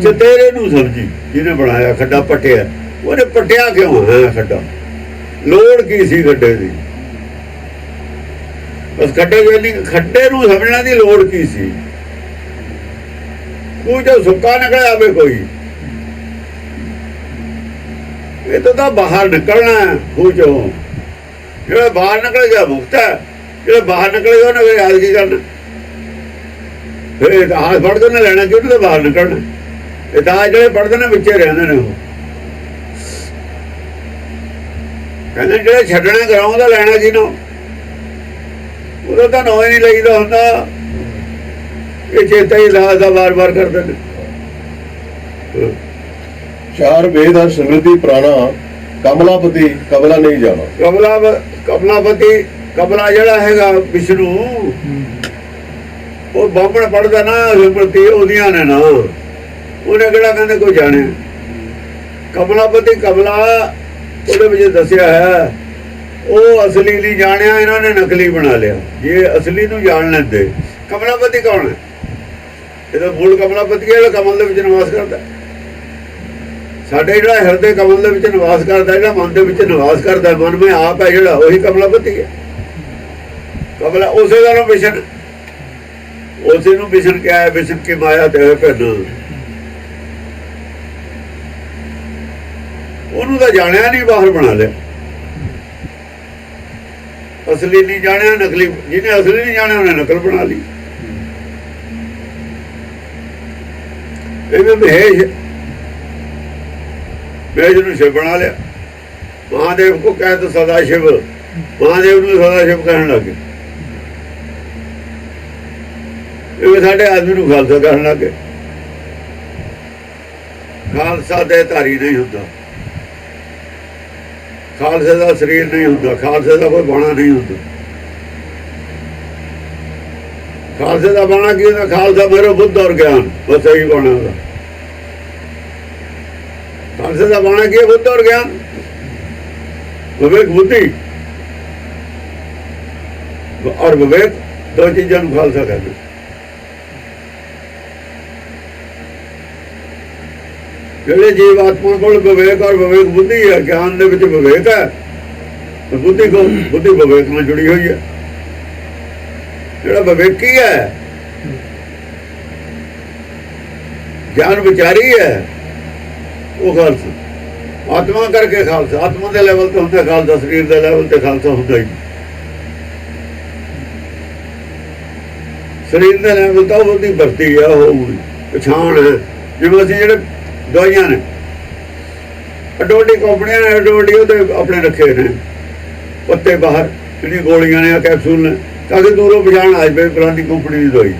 ਚਤੇਰੇ ਨੂੰ ਸਮਝੀ। ਜਿਹਨੇ ਬਣਾਇਆ ਖੱਡਾ ਪੱਟਿਆ, ਉਹਨੇ ਪੱਟਿਆ ਕਿਉਂ ਹੈ ਖੱਡਾ? ਲੋੜ ਕੀ ਸੀ ਖੱਡੇ ਦੀ? ਬਸ ਖੱਡੇ ਨੂੰ ਸਮਝਣ ਦੀ ਲੋੜ ਕੀ ਸੀ? ਤੂੰ ਜੋ ਸੁੱਕਾ ਨਿਕਲਿਆ ਆਵੇ ਕੋਈ, ਇਹ ਤਾਂ ਬਾਹਰ ਨਿਕਲਣਾ ਖੂਹ ਚੋਂ। ਜਿਹੜਾ ਬਾਹਰ ਨਿਕਲ ਗਿਆ ਮੁਕਤ ਹੈ, ਜਿਹੜਾ ਬਾਹਰ ਨਿਕਲ ਗਿਆ ਉਹਨੇ ਯਾਦ ਕੀ ਕਰਨਾ? ਫਿਰ ਇਤਿਹਾਸ ਪੜ੍ਹਦੇ ਨੇ ਲੈਣਾ ਕਿ ਉਹਨੇ ਤਾਂ ਬਾਹਰ ਨਿਕਲਣਾ। ਇਤਿਹਾਸ ਜਿਹੜੇ ਪੜ੍ਹਦੇ ਨੇ ਵਿੱਚੇ ਰਹਿੰਦੇ ਨੇ। ਉਹ ਕਹਿੰਦੇ ਜਿਹੜੇ ਛੱਡਣਾ ਕਰਾਉਂ ਦਾ ਲੈਣਾ ਕੀ ਨਾ, ਉਹਦਾ ਤਾਂ ਨਾਂ ਹੀ ਨਹੀਂ ਲਈਦਾ ਹੁੰਦਾ। ਇਹ ਚੇਤਾ ਹੀ ਇਤਿਹਾਸ ਦਾ ਵਾਰ-ਵਾਰ ਕਰਦੇ ਨੇ। ਚਾਰ ਵੇਦ ਆ ਸਮ੍ਰਿਤੀ ਪ੍ਰਾਣਾ, ਕਮਲਾਪਤੀ ਕਮਲਾ ਨਹੀਂ ਜਾਣਾ। ਕਮਲਾਪਤੀ ਕਮਲਾ ਜਿਹੜਾ ਹੈਗਾ ਵਿਸ਼ਨੂੰ, ਉਹ ਬਾਹਮਣ ਪੜਦਾ ਨਾ ਸਮ੍ਰਿਤੀ ਉਹਦੀਆਂ ਨੇ ਨਾ, ਉਹਨੇ ਕਿਹੜਾ ਕਹਿੰਦੇ ਕੋਈ ਜਾਣੇ। ਕਮਲਾਪਤੀ ਕਮਲਾ ਉਹਦੇ ਵਿੱਚ ਦੱਸਿਆ ਹੈ, ਉਹ ਅਸਲੀ ਨਹੀਂ ਜਾਣਿਆ, ਇਹਨਾਂ ਨੇ ਨਕਲੀ ਬਣਾ ਲਿਆ। ਜੇ ਅਸਲੀ ਨੂੰ ਜਾਣ ਲੈਂਦੇ। ਕਮਲਾਪਤੀ ਕੌਣ ਹੈ? ਇਹਦਾ ਮੂਲ ਕਮਲਾਪਤੀ ਹੈ ਜਿਹੜਾ ਕਮਲ ਦੇ ਵਿੱਚ ਨਿਵਾਸ ਕਰਦਾ। ਸਾਡੇ ਜਿਹੜਾ ਹਿਰਦੇ ਕਮਲ ਦੇ ਵਿੱਚ ਨਿਵਾਸ ਕਰਦਾ, ਜਿਹੜਾ ਮਨ ਦੇ ਵਿੱਚ ਨਿਵਾਸ ਕਰਦਾ, ਮਨ ਮੈਂ ਆਪ ਹੈ ਜਿਹੜਾ, ਉਹੀ ਕਮਲਾਪਤੀ ਹੈ। ਕਮਲਾ ਉਸੇ ਦਾ ਨਾਮ ਵਿਸ਼ਨ, ਉਸੇ ਨੂੰ ਵਿਸ਼ਨ ਕਿਹਾ ਹੈ। ਵਿਸ਼ਨ ਕੀ ਮਾਇਆ ਤੇ ਭਿੰਨ, ਉਹਨੂੰ ਤਾਂ ਜਾਣਿਆ ਨਹੀਂ, ਬਾਹਰ ਬਣਾ ਲਿਆ। ਅਸਲੀ ਨਹੀਂ ਜਾਣਿਆ, ਨਕਲੀ। ਜਿਹਨੇ ਅਸਲੀ ਨਹੀਂ ਜਾਣਿਆ ਉਹਨੇ ਨਕਲ ਬਣਾ ਲਈ। ਇਹਨੇ ਮਹੇਸ਼ ਨੂੰ ਸ਼ਿਵ ਬਣਾ ਲਿਆ। ਮਹਾਦੇਵ ਕੋ ਕਹਿ ਤਾਂ ਸਦਾ ਸ਼ਿਵ, ਮਹਾਦੇਵ ਨੂੰ ਸਦਾ ਸ਼ਿਵ ਕਹਿਣ ਲੱਗੇ। ਇਹ ਸਾਡੇ ਆਦਮੀ ਨੂੰ ਖਾਲਸਾ ਕਹਿਣ ਲੱਗੇ। ਖਾਲਸਾ ਦੇ ਧਾਰੀ ਨਹੀਂ ਹੁੰਦਾ, ਖਾਲਸੇ ਦਾ ਸਰੀਰ ਨਹੀਂ ਹੁੰਦਾ, ਖਾਲਸੇ ਦਾ ਕੋਈ ਬਾਣਾ ਨਹੀਂ ਹੁੰਦਾ। ਖਾਲਸੇ ਦਾ ਬਾਣਾ ਕੀ ਹੁੰਦਾ? ਖਾਲਸਾ ਮੇਰਾ ਬੁੱਧ ਔਰ ਗਿਆਨ, ਬਸ ਇਹੀ ਬਾਣਾ ਹੁੰਦਾ। ਖਾਲਸੇ ਦਾ ਬਾਣਾ ਕੀ ਹੈ? ਬੁੱਧ ਔਰ ਗਿਆਨ, ਵਿਵੇਕ ਬੁੱਧੀ ਔਰ ਵਿਵੇਕ, ਦੋ ਚੀਜ਼ਾਂ ਨੂੰ ਖਾਲਸਾ ਕਹਿੰਦੇ। ਜਿਹੜੇ ਜੀਵ ਆਤਮਾ ਕੋਲ ਵਿਵੇਕ ਔਰ ਵਿਵੇਕ ਬੁੱਧੀ ਹੈ, ਗਿਆਨ ਦੇ ਵਿੱਚ ਵਿਵੇਕ ਹੈ, ਬੁੱਧੀ ਕੋਲ ਬੁੱਧੀ ਵਿਵੇਕ ਨਾਲ ਜੁੜੀ ਹੋਈ ਹੈ। ਜਿਹੜਾ ਵਿਵੇਕੀ ਹੈ, ਗਿਆਨ ਵਿਚਾਰੀ ਹੈ, ਉਹ ਖਾਲਸਾ। ਆਤਮਾ ਕਰਕੇ ਖਾਲਸਾ, ਆਤਮਾ ਦੇ ਲੈਵਲ ਤੇ ਹੁੰਦਾ ਖਾਲਸਾ, ਸਰੀਰ ਦੇ ਲੈਵਲ ਤੇ ਖਾਲਸਾ ਹੁੰਦਾ ਹੀ। ਸਰੀਰ ਦੇ ਲੈਵਲ ਤਾਂ ਉਹਦੀ ਵਰਤੀ ਆ, ਉਹ ਪਛਾਣ ਹੈ। ਜਿਵੇਂ ਅਸੀਂ ਜਿਹੜੇ ਦਵਾਈਆਂ ਨੇ, ਅਡੋਡੀ ਕੰਪਨੀਆਂ ਨੇ, ਅਡੋਡੀ ਉਹਦੇ ਆਪਣੇ ਰੱਖੇ ਨੇ ਪੱਤੇ ਬਾਹਰ, ਜਿਹੜੀ ਗੋਲੀਆਂ ਨੇ, ਕੈਪਸੂਲ ਨੇ, ਤਾਂ ਕਿ ਦੂਰੋਂ ਪਛਾਣ ਆ ਜਾਵੇ ਫਲਾਨੀ ਕੰਪਨੀ ਦੀ ਦਵਾਈ।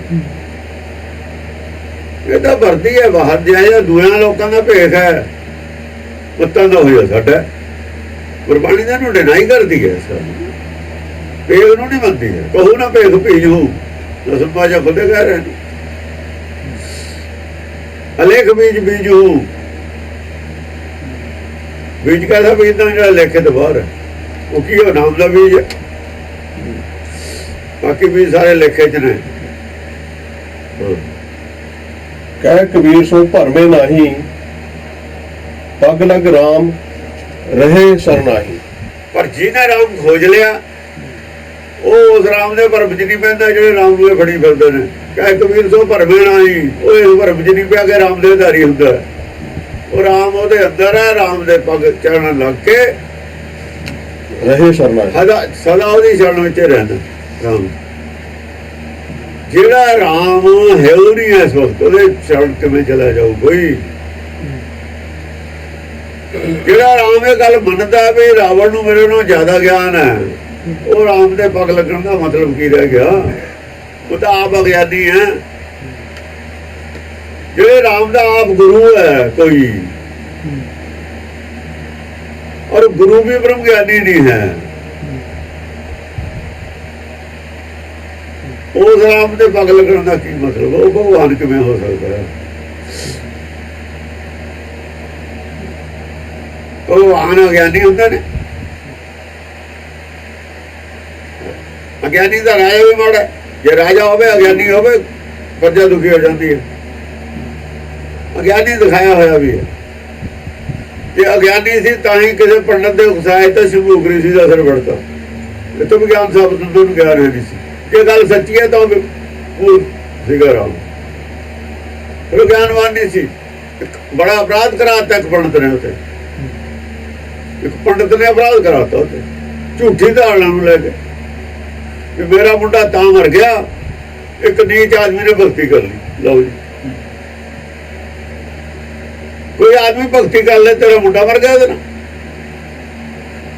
ਇਹ ਤਾਂ ਵਰਤੀ ਹੈ ਬਾਹਰ। ਜਿਹੜਾ ਦੂਆਂ ਲੋਕਾਂ ਦਾ ਭੇਖ ਹੈ, ਪੱਤਾਂ ਦਾ ਹੋਇਆ ਸਾਡਾ। ਗੁਰਬਾਣੀ ਦਾ ਨੂੰ ਡਿਨਾਈ ਕਰਦੀ ਹੈ, ਭੇਖ ਨੂੰ ਨਹੀਂ ਮੰਨਦੀ ਹੈ। ਕਹੂ ਨਾ ਭੇਖ ਭੀਜੂ, ਦਸਮ ਪਾਤਸ਼ਾਹ ਖੁਦ ਕਹਿ ਰਹੇ ਨੇ, ਅਲੇਖ ਬੀਜ ਬੀਜੂ। ਬੀਜ ਕਾਹਦਾ ਬੀਜਦਾ? ਜਿਹੜਾ ਲੇਖੇ ਤੋਂ ਬਾਹਰ ਹੈ, ਉਹ ਕੀ ਉਹ ਨਾਮ ਦਾ ਬੀਜ ਹੈ। ਬਾਕੀ ਬੀਜ ਸਾਰੇ ਲੇਖੇ ਚ ਨੇ। ਕਹਿ ਕਬੀਰ ਸੋ ਭਰਮੇ ਨਾਹੀ, ਪਗ ਲਗ ਰਾਮ ਰਹੇ ਸਰਨਾਹੀ। ਪਰ ਜਿਹਨੇ ਰਾਮ ਖੋਜ ਲਿਆ, ਉਹ ਉਸ ਰਾਮ ਦੇ ਭਰਮ ਚ ਨਹੀਂ ਪੈਂਦਾ ਜਿਹੜੇ ਰਾਮ ਨੂੰ ਫੜੀ ਫਿਰਦੇ ਨੇ। ਕਹਿ ਕਬੀਰ ਸੋ ਭਰਮੇ ਨਾਹੀ, ਉਹ ਇਸ ਭਰਮ ਚ ਨਹੀਂ ਪਿਆ ਕਿ ਰਾਮ ਦੇ ਧਾਰੀ ਹੁੰਦਾ। ਉਹ ਰਾਮ ਉਹਦੇ ਅੰਦਰ ਹੈ, ਰਾਮ ਦੇ ਪਗ ਚੜਨ ਲੱਗ ਕੇ ਰਹੇ ਸਰਨਾਹੀ, ਸਦਾ ਉਹਦੀ ਸ਼ਰਨ ਵਿੱਚ ਰਹਿੰਦਾ ਰਾਮ। ਜਿਹੜਾ ਰਾਮ ਹੈ ਉਹ ਨਹੀਂ ਇਸ ਵਕਤ, ਉਹਦੇ ਸ਼ਰਨ ਕਿਵੇਂ ਚਲਾ ਜਾਊ ਕੋਈ? ਜਿਹੜਾ ਰਾਮ ਇਹ ਗੱਲ ਮੰਨਦਾ ਵੀ ਰਾਵਣ ਨੂੰ ਮੇਰੇ ਨਾਲੋਂ ਜ਼ਿਆਦਾ ਗਿਆਨ ਹੈ, ਉਹ ਰਾਮ ਦੇ ਪਗ ਲੱਗਣ ਦਾ ਮਤਲਬ ਕੀ ਰਹਿ ਗਿਆ? ਉਹ ਤਾਂ ਆਪ ਅਗਿਆਨੀ ਹੈ। ਜਿਹੜੇ ਰਾਮ ਦਾ ਆਪ ਗੁਰੂ ਹੈ ਕੋਈ, ਔਰ ਗੁਰੂ ਵੀ ਬ੍ਰਹਮ ਗਿਆਨੀ ਨਹੀਂ ਹੈ। ਉਸ ਰਾਮ ਦੇ ਪੱਗ ਲੱਗਣ ਦਾ ਕੀ ਮਤਲਬ? ਉਹ ਭਗਵਾਨ ਕਿਵੇਂ ਹੋ ਸਕਦਾ ਹੈ? ਭਗਵਾਨ ਅਗਿਆਨੀ ਹੁੰਦੇ ਨੇ। ਅਗਿਆਨੀ ਦਾ ਰਾਜਾ ਵੀ ਮਾੜਾ। ਜੇ ਰਾਜਾ ਹੋਵੇ ਅਗਿਆਨੀ ਹੋਵੇ ਪ੍ਰਜਾ ਦੁਖੀ ਹੋ ਜਾਂਦੀ ਹੈ। ਅਗਿਆਨੀ ਦਿਖਾਇਆ ਹੋਇਆ ਵੀ ਹੈ। ਜੇ ਅਗਿਆਨੀ ਸੀ ਤਾਂ ਹੀ ਕਿਸੇ ਪੰਡਤ ਦੇ ਉਕਸਾਏ ਤਾਂ ਸ਼ੰਭੂਕਰੀ ਸੀ ਦਾ ਅਸਰ ਵੜਦਾ। ਇਹ ਤੋਂ ਵਿਗਿਆਨ ਸਾਬਤ ਹੁੰਦਾ ਨੂੰ ਗਿਆਨ ਹੈ ਨਹੀਂ ਸੀ। ਜੇ ਗੱਲ ਸੱਚੀ ਹੈ ਤਾਂ ਉਹ ਸੀਗਾ ਰਾਮ, ਪਰ ਉਹ ਗਿਆਨਵਾਨ ਨਹੀਂ ਸੀ। ਬੜਾ ਅਪਰਾਧ ਕਰਾਤਾ ਇੱਕ ਪੰਡਤ ਨੇ ਉੱਥੇ, ਇੱਕ ਪੰਡਤ ਨੇ ਅਪਰਾਧ ਕਰਾਤਾ ਉੱਥੇ ਝੂਠੀ ਧਾਰਨਾ ਨੂੰ ਲੈ ਕੇ ਕਿ ਮੇਰਾ ਮੁੰਡਾ ਤਾਂ ਮਰ ਗਿਆ, ਇੱਕ ਨੀਚ ਆਦਮੀ ਨੇ ਭਗਤੀ ਕਰ ਲਈ। ਲਓ ਜੀ, ਕੋਈ ਆਦਮੀ ਭਗਤੀ ਕਰ ਲੈ, ਤੇਰਾ ਮੁੰਡਾ ਮਰ ਗਿਆ ਉਹਦੇ ਨਾਲ।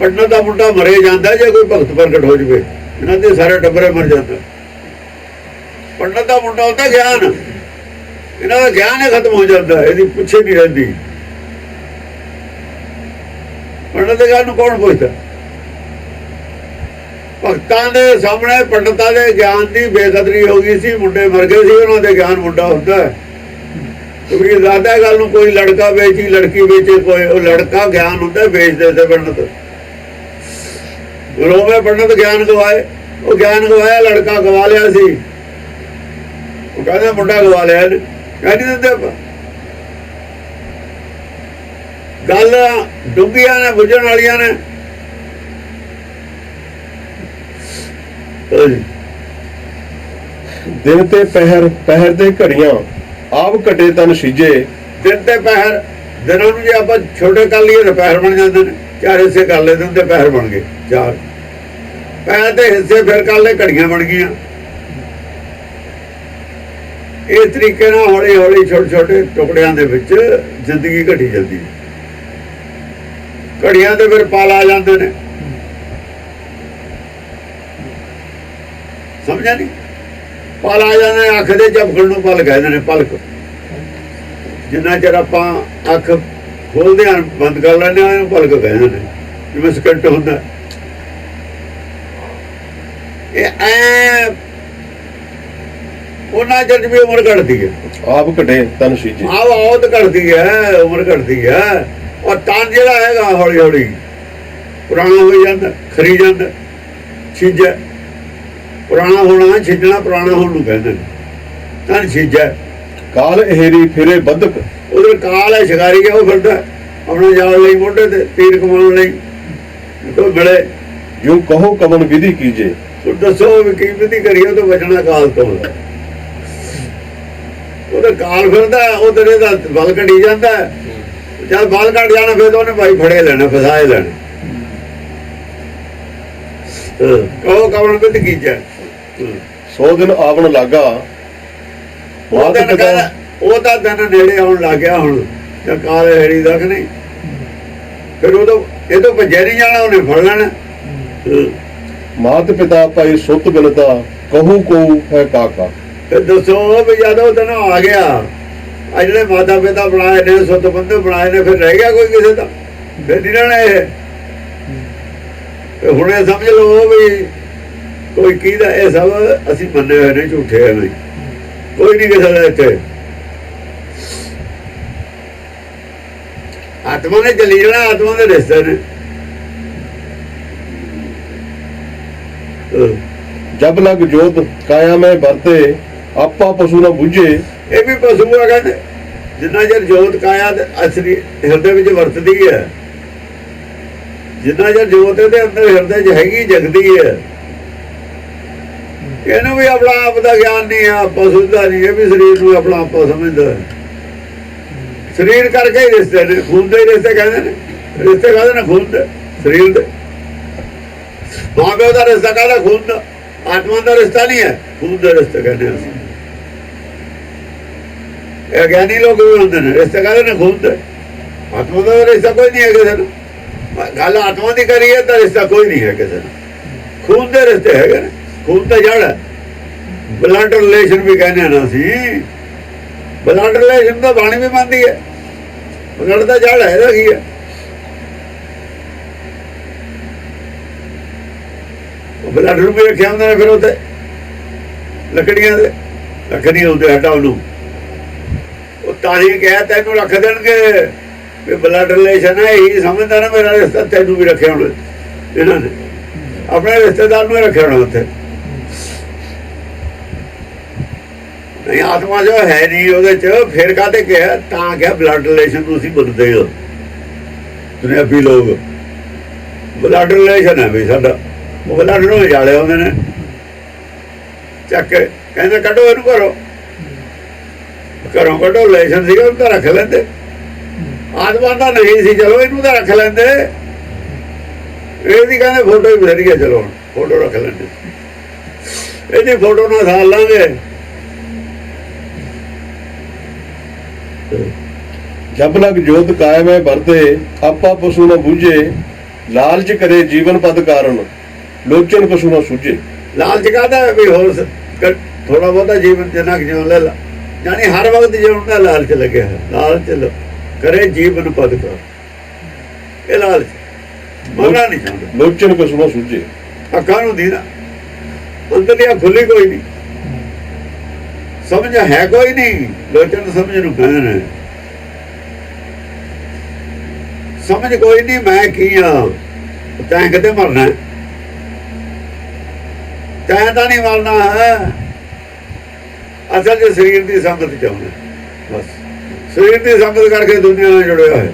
ਪੰਡਤ ਦਾ ਮੁੰਡਾ ਮਰੇ ਜਾਂਦਾ ਜੇ ਕੋਈ ਭਗਤ ਪ੍ਰਗਟ ਹੋ ਜਾਵੇ, ਇਹਨਾਂ ਦੇ ਸਾਰੇ ਟੱਬਰੇ ਮਰ ਜਾਂਦਾ। ਪੰਡਤ ਦਾ ਮੁੰਡਾ ਹੁੰਦਾ ਗਿਆਨ, ਇਹਨਾਂ ਦਾ ਗਿਆਨ ਹੀ ਖਤਮ ਹੋ ਜਾਂਦਾ, ਇਹਦੀ ਪੁੱਛੇ ਨਹੀਂ ਰਹਿੰਦੀ। ਪੰਡਤ ਦੇ ਗਿਆਨ ਨੂੰ ਕੌਣ ਪੁੱਛਦਾ? ਭਗਤਾਂ ਦੇ ਸਾਹਮਣੇ ਪੰਡਤਾਂ ਦੇ ਗਿਆਨ ਦੀ ਬੇਕਦਰੀ ਹੋ ਗਈ ਸੀ। ਮੁੰਡੇ ਮਰ ਗਏ ਸੀ, ਉਹਨਾਂ ਦੇ ਗਿਆਨ ਮੁੰਡਾ ਹੁੰਦਾ ਹੈ। ਕਿਉਂਕਿ ਜ਼ਿਆਦਾ ਗੱਲ ਨੂੰ ਕੋਈ ਲੜਕਾ ਵੇਚੀ ਲੜਕੀ ਵੇਚੇ, ਕੋਈ ਉਹ ਲੜਕਾ ਗਿਆਨ ਹੁੰਦਾ ਵੇਚਦੇ ਤੇ ਪੰਡਤ। ਰੋਵੇਂ ਪੰਡਤ ਗਿਆਨ ਗਵਾਏ, ਉਹ ਗਿਆਨ ਗਵਾਇਆ, ਲੜਕਾ ਗਵਾ ਲਿਆ ਸੀ। ਉਹ ਕਹਿੰਦਾ ਮੁੰਡਾ ਗਵਾ ਲਿਆ, ਕਹਿ ਨਹੀਂ ਦਿੰਦੇ ਆਪਾਂ। ਗੱਲ ਡੂੰਘੀਆਂ ਨੇ, ਬੁੱਝਣ ਵਾਲੀਆਂ ਨੇ। ਦਿਨ ਤੇ ਪਹਿਰ, ਪਹਿਰ ਦੇ ਘੜੀਆਂ ਆਪ ਘਟੇ ਤਨ ਸੀਜੇ। ਦਿਨ ਤੇ ਪਹਿਰ, ਦਿਨਾਂ ਨੂੰ ਜੇ ਆਪਾਂ ਛੋਟੇ ਕਰ ਲਈਏ ਤਾਂ ਪਹਿਰ ਬਣ ਜਾਂਦੇ ਨੇ। ਚਾਰ ਹਿੱਸੇ ਕਰ ਲਏ ਦਿਨ ਤੇ ਪਹਿਰ ਬਣ ਗਏ। ਚਾਰ ਪਹਿਰ ਦੇ ਹਿੱਸੇ ਫਿਰ ਕਰ ਲਏ, ਘੜੀਆਂ ਬਣ ਗਈਆਂ। ਇਸ ਤਰੀਕੇ ਨਾਲ ਹੌਲੀ ਹੌਲੀ ਛੋਟੇ ਛੋਟੇ ਟੁਕੜਿਆਂ ਦੇ ਵਿੱਚ ਜ਼ਿੰਦਗੀ ਘਟੀ ਜਾਂਦੀ ਹੈ। ਘੜੀਆਂ ਤੇ ਫਿਰ ਪਲ ਆ ਜਾਂਦੇ ਨੇ। ਸਮਝਿਆ ਨਹੀਂ? ਪਲ ਆ ਜਾਂਦੇ ਨੇ, ਅੱਖ ਦੇ ਝਪਕਣ ਨੂੰ ਪਲ ਕਹਿੰਦੇ ਨੇ। ਪਲਕ, ਜਿੰਨਾ ਚਿਰ ਆਪਾਂ ਅੱਖ ਖੋਲਦੇ ਹਾਂ ਬੰਦ ਕਰ ਲੈਂਦੇ ਹਾਂ, ਇਹਨੂੰ ਪਲਕ ਕਹਿੰਦੇ ਨੇ। ਜਿਵੇਂ ਸਕਿੰਟ ਹੁੰਦਾ ਇਹ ਐ, ਉਹਨਾਂ ਚਿਰ ਵੀ ਉਮਰ ਘਟਦੀ ਹੈ। ਆਪ ਘਟੇ ਤਨ ਸੀਜੇ। ਆਉਤ ਘਟਦੀ ਹੈ, ਉਮਰ ਘਟਦੀ ਹੈ। ਔਰ ਤਨ ਜਿਹੜਾ ਹੈਗਾ ਹੌਲੀ ਹੌਲੀ ਪੁਰਾਣਾ ਹੋ ਜਾਂਦਾ, ਖਰੀ ਜਾਂਦਾ, ਛਿੱਜਾ। ਪੁਰਾਣਾ ਹੋਣਾ ਛਿੱਜਣਾ, ਪੁਰਾਣਾ ਹੋਣ ਨੂੰ ਕਹਿੰਦੇ ਨੇ। ਤਨ ਛਿੱਜਾ। ਕਾਲ ਇਹਰੀ ਫਿਰੇ ਬੱਧਕ। ਉਹਦੇ ਕਾਲ ਹੈ, ਸ਼ਿਕਾਰੀ ਹੈ, ਉਹ ਫਿਰਦਾ ਆਪਣਾ ਜਾਲ ਲਈ, ਮੋਢੇ ਤੇ ਤੀਰ ਕਮਾਉਣ ਲਈ। ਕੋਈ ਮਿਲੇ ਜੋ ਕਹੋ ਕਵਨ ਵਿਧੀ ਕੀਜੇ। ਤੂੰ ਦੱਸੋ ਵੀ ਕੀ ਵਿਧੀ ਕਰੀਏ ਉਹ ਤੋਂ ਬਚਣਾ ਕਾਲ ਤੋਂ। ਉਹਦੇ ਕਾਲ ਫਿਰਦਾ, ਉਹ ਤੇਰੇ ਦਾ ਬਲ ਘਟੀ ਜਾਂਦਾ। ਜਦ ਬਲ ਘਟ ਜਾਣਾ ਫਿਰ ਉਹਨੇ ਭਾਈ ਫੜੇ ਲੈਣਾ, ਫਸਾਏ ਲੈਣਾ। ਕਹੋ ਕਵਨ ਵਿਧੀ ਕੀਜੇ। ਸੋ ਦਿਨ ਆਵਣ ਲੱਗਾ। ਉਹ ਦਿਨ ਕਹਿੰਦਾ, ਉਹ ਤਾਂ ਦਿਨ ਨੇੜੇ ਆਉਣ ਲੱਗ ਗਿਆ ਹੁਣ, ਜਾਂ ਕਾਲ ਹੈੜੀ ਦਾ ਕਿ ਨਹੀਂ। ਫਿਰ ਉਦੋਂ ਇਹ ਤੋਂ ਭੱਜਿਆ ਨਹੀਂ ਜਾਣਾ, ਉਹਨੇ ਫੜ ਲੈਣਾ। ਮਾਤ ਪਿਤਾ ਭਾਈ ਸੁੱਤ ਬਿਨਤਾ ਕਹੂ ਕੋ ਹੈ ਕਾਕਾ। ਫਿਰ ਦੱਸੋ ਵੀ ਜਦੋਂ ਦਿਨ ਆ ਗਿਆ, ਆ ਜਿਹੜੇ ਮਾਤਾ ਪਿਤਾ ਬਣਾਏ ਨੇ, ਸੁੱਤ ਬੰਦੇ ਬਣਾਏ ਨੇ, ਫਿਰ ਰਹਿ ਗਿਆ ਕੋਈ ਕਿਸੇ ਦਾ? ਫਿਰ ਨਹੀਂ ਰਹਿਣਾ ਇਹ। ਹੁਣ ਇਹ ਸਮਝ ਲਓ ਵੀ ਕੋਈ ਕਿਹਦਾ, ਇਹ ਸਭ ਅਸੀਂ ਮੰਨੇ ਹੋਏ ਨੇ, ਝੂਠੇ ਹੈ ਨਹੀਂ। ਕੋਈ ਨਹੀਂ ਕਿਸੇ ਦਾ ਇੱਥੇ। ਆਤਮਾ ਨੇ ਚਲੀ ਜਾਣਾ, ਆਤਮਾ ਦੇ ਰਿਸ਼ਤੇ ਨੇ। ਜਬ ਲਗ ਜੋਤ ਕਾਇਆ ਮੈਂ ਵਰਤੇ ਆਪਾ ਪਸ਼ੂ ਨਾ ਬੁੱਝੇ। ਇਹ ਵੀ ਪਸ਼ੂ ਆ ਕਹਿੰਦੇ। ਜਿੰਨਾ ਚਿਰ ਜੋਤ ਕਾਇਆ ਅਸਲੀ ਹਿਰਦੇ ਵਿੱਚ ਵਰਤਦੀ ਹੈ, ਜਿੰਨਾ ਚਿਰ ਜੋਤ ਦੇ ਅੰਦਰ ਹਿਰਦੇ 'ਚ ਹੈਗੀ, ਜਗਦੀ ਹੈ, ਇਹਨੂੰ ਵੀ ਆਪਣਾ ਆਪ ਦਾ ਗਿਆਨ ਨਹੀਂ ਆ, ਪਸ਼ੂ ਦਾ ਨਹੀਂ। ਇਹ ਵੀ ਸਰੀਰ ਨੂੰ ਆਪਣਾ ਆਪਾ ਸਮਝਦਾ। ਸਰੀਰ ਕਰਕੇ ਹੀ ਰਿਸ਼ਤੇ ਨੇ, ਖੂਨ ਦੇ ਰਿਸ਼ਤੇ ਕਹਿੰਦੇ ਨੇ। ਰਿਸ਼ਤੇ ਕਹਿੰਦੇ ਨੇ ਖੂਨ ਦੇ, ਸਰੀਰ ਦੇ। ਮਾਂ ਪਿਓ ਦਾ ਰਿਸ਼ਤਾ ਕਹਿੰਦਾ ਖੂਨ ਦਾ, ਆਤਮਾ ਦਾ ਰਿਸ਼ਤਾ ਨਹੀਂ ਹੈ, ਖੂਨ ਦਾ ਰਿਸ਼ਤਾ ਕਹਿੰਦੇ ਅਸੀਂ। ਇਹ ਗਿਆਨੀ ਲੋਕ ਵੀ ਹੁੰਦੇ ਨੇ, ਰਿਸ਼ਤੇ ਕਹਿੰਦੇ ਨੇ ਖੂਨ ਦੇ। ਆਤਮਾ ਦਾ ਰਿਸ਼ਤਾ ਕੋਈ ਨਹੀਂ ਹੈ ਕਿਸੇ ਨੂੰ। ਗੱਲ ਆਤਮਾ ਦੀ ਕਰੀਏ ਤਾਂ ਰਿਸ਼ਤਾ ਕੋਈ ਨਹੀਂ ਹੈ ਕਿਸੇ ਨੂੰ। ਖੂਨ ਦੇ ਰਿਸ਼ਤੇ ਹੈਗੇ ਨੇ, ਖੂਨ ਤਾਂ ਜੜ ਹੈ। ਬਲੱਡ ਰਿਲੇਸ਼ਨ ਵੀ ਕਹਿੰਦੇ ਹਾਂ ਨਾ ਅਸੀਂ। ਬਲੱਡ ਰਿਲੇਸ਼ਨ ਤਾਂ ਬਾਣੀ ਵੀ ਮੰਨਦੀ ਹੈ। ਬਲੱਡ ਦਾ ਜੜ ਹੈ, ਇਹਦਾ ਕੀ ਹੈ? ਬਲੱਡ ਨੂੰ ਵੀ ਰੱਖਿਆ ਹੁੰਦਾ ਨੇ ਫਿਰ ਉੱਥੇ। ਲੱਕੜੀਆਂ ਦੇ ਰੱਖ ਨਹੀਂ ਹੁੰਦੇ, ਹਟਾ ਉਹਨੂੰ। ਉਹ ਤਾਂ ਹੀ ਕਿਹਾ ਤੈਨੂੰ ਰੱਖ ਦੇਣਗੇ ਵੀ ਬਲੱਡ ਰਿਲੇਸ਼ਨ ਹੈ, ਇਹੀ ਸਮਝਦਾ ਨਾ ਮੇਰਾ ਰਿਸ਼ਤਾ, ਤੈਨੂੰ ਵੀ ਰੱਖਿਆ ਹੋਣਾ ਇਹਨਾਂ ਨੇ, ਆਪਣੇ ਰਿਸ਼ਤੇਦਾਰ ਨੂੰ ਰੱਖਿਆ ਹੋਣਾ ਉੱਥੇ। ਨਹੀਂ ਆਤਮਾ ਜੋ ਹੈ ਨਹੀਂ ਉਹਦੇ ਚ, ਫਿਰ ਕਾਹਤੇ ਕਿਹਾ, ਤਾਂ ਕਿਹਾ ਬਲੱਡ ਰਿਲੇਸ਼ਨ ਨੂੰ ਅਸੀਂ ਮੰਨਦੇ ਹਾਂ ਦੁਨਿਆਵੀ ਲੋਕ, ਬਲੱਡ ਰਿਲੇਸ਼ਨ ਹੈ ਵੀ ਸਾਡਾ। ਉਹ ਬਲੱਡ ਨੂੰ ਜਾਲਿਆ ਉਹਦੇ ਨੇ ਚੱਕ ਕੇ, ਕਹਿੰਦੇ ਕੱਢੋ ਇਹਨੂੰ ਘਰੋਂ ਕੱਢੋ। ਰਿਲੇਸ਼ਨ ਸੀਗਾ ਉਹਨੂੰ ਤਾਂ ਰੱਖ ਲੈਂਦੇ, ਆਤਮਾ ਤਾਂ ਨਹੀਂ ਸੀ, ਚਲੋ ਇਹਨੂੰ ਤਾਂ ਰੱਖ ਲੈਂਦੇ। ਇਹਦੀ ਕਹਿੰਦੇ ਫੋਟੋ ਹੀ ਬਥੇਰੀ ਹੈ, ਚਲੋ ਹੁਣ ਫੋਟੋ ਰੱਖ ਲੈਂਦੇ, ਇਹਦੀ ਫੋਟੋ ਨਾਲ ਸਾਲ ਲਾਂਗੇ। ਜਬ ਲਗ ਜੋਤ ਕਾਇਮ ਹੈ ਵਰਤੇ, ਆਪਾ ਪਸ਼ੂ ਨਾ ਬੂਝੇ, ਲਾਲਚ ਕਰੇ ਜੀਵਨ ਪਦ ਕਾਰਨ, ਲੋਚਨ ਪਸ਼ੂ ਨਾ ਸੂਝੇ। ਲਾਲਚ ਕਾਹਦਾ ਵੀ ਹੋਰ ਥੋੜਾ ਬਹੁਤਾ ਜੀਵਨ ਜਿੰਨਾ ਜਿਉਂ ਲੈ ਲਾ, ਜਾਣੀ ਹਰ ਵਕਤ ਜਿਉਣ ਦਾ ਲਾਲਚ ਲੱਗਿਆ ਹੈ। ਲਾਲਚ ਕਰੇ ਜੀਵਨ ਪਦ ਕਰ, ਇਹ ਲਾਲਚ ਮੰਗਣਾ ਨਹੀਂ ਚਾਹੁੰਦਾ। ਲੋਚਨ ਪਸ਼ੂ ਨਾ ਸੂਝੇ, ਅੱਖਾਂ ਨੂੰ ਦੀਨਾ ਅੰਦਰ ਦੀਆਂ ਖੁੱਲੀ ਕੋਈ ਨਹੀਂ, ਸਮਝ ਹੈ ਕੋਈ ਨਹੀਂ। ਲੋਚਨ ਸਮਝ ਨੂੰ ਕਹਿੰਦੇ ਨੇ, ਸਮਝ ਕੋਈ ਨਹੀਂ ਮੈਂ ਕੀ ਆ, ਤੈਂ ਕਿਤੇ ਮਰਨਾ, ਤੈਂ ਤਾਂ ਨਹੀਂ ਮਰਨਾ ਹੈ। ਅਸਲ 'ਚ ਸਰੀਰ ਦੀ ਸੰਗਤ ਚਾਹੁੰਦਾ, ਬਸ ਸਰੀਰ ਦੀ ਸੰਗਤ ਕਰਕੇ ਦੁਨੀਆ ਨਾਲ ਜੁੜਿਆ ਹੋਇਆ।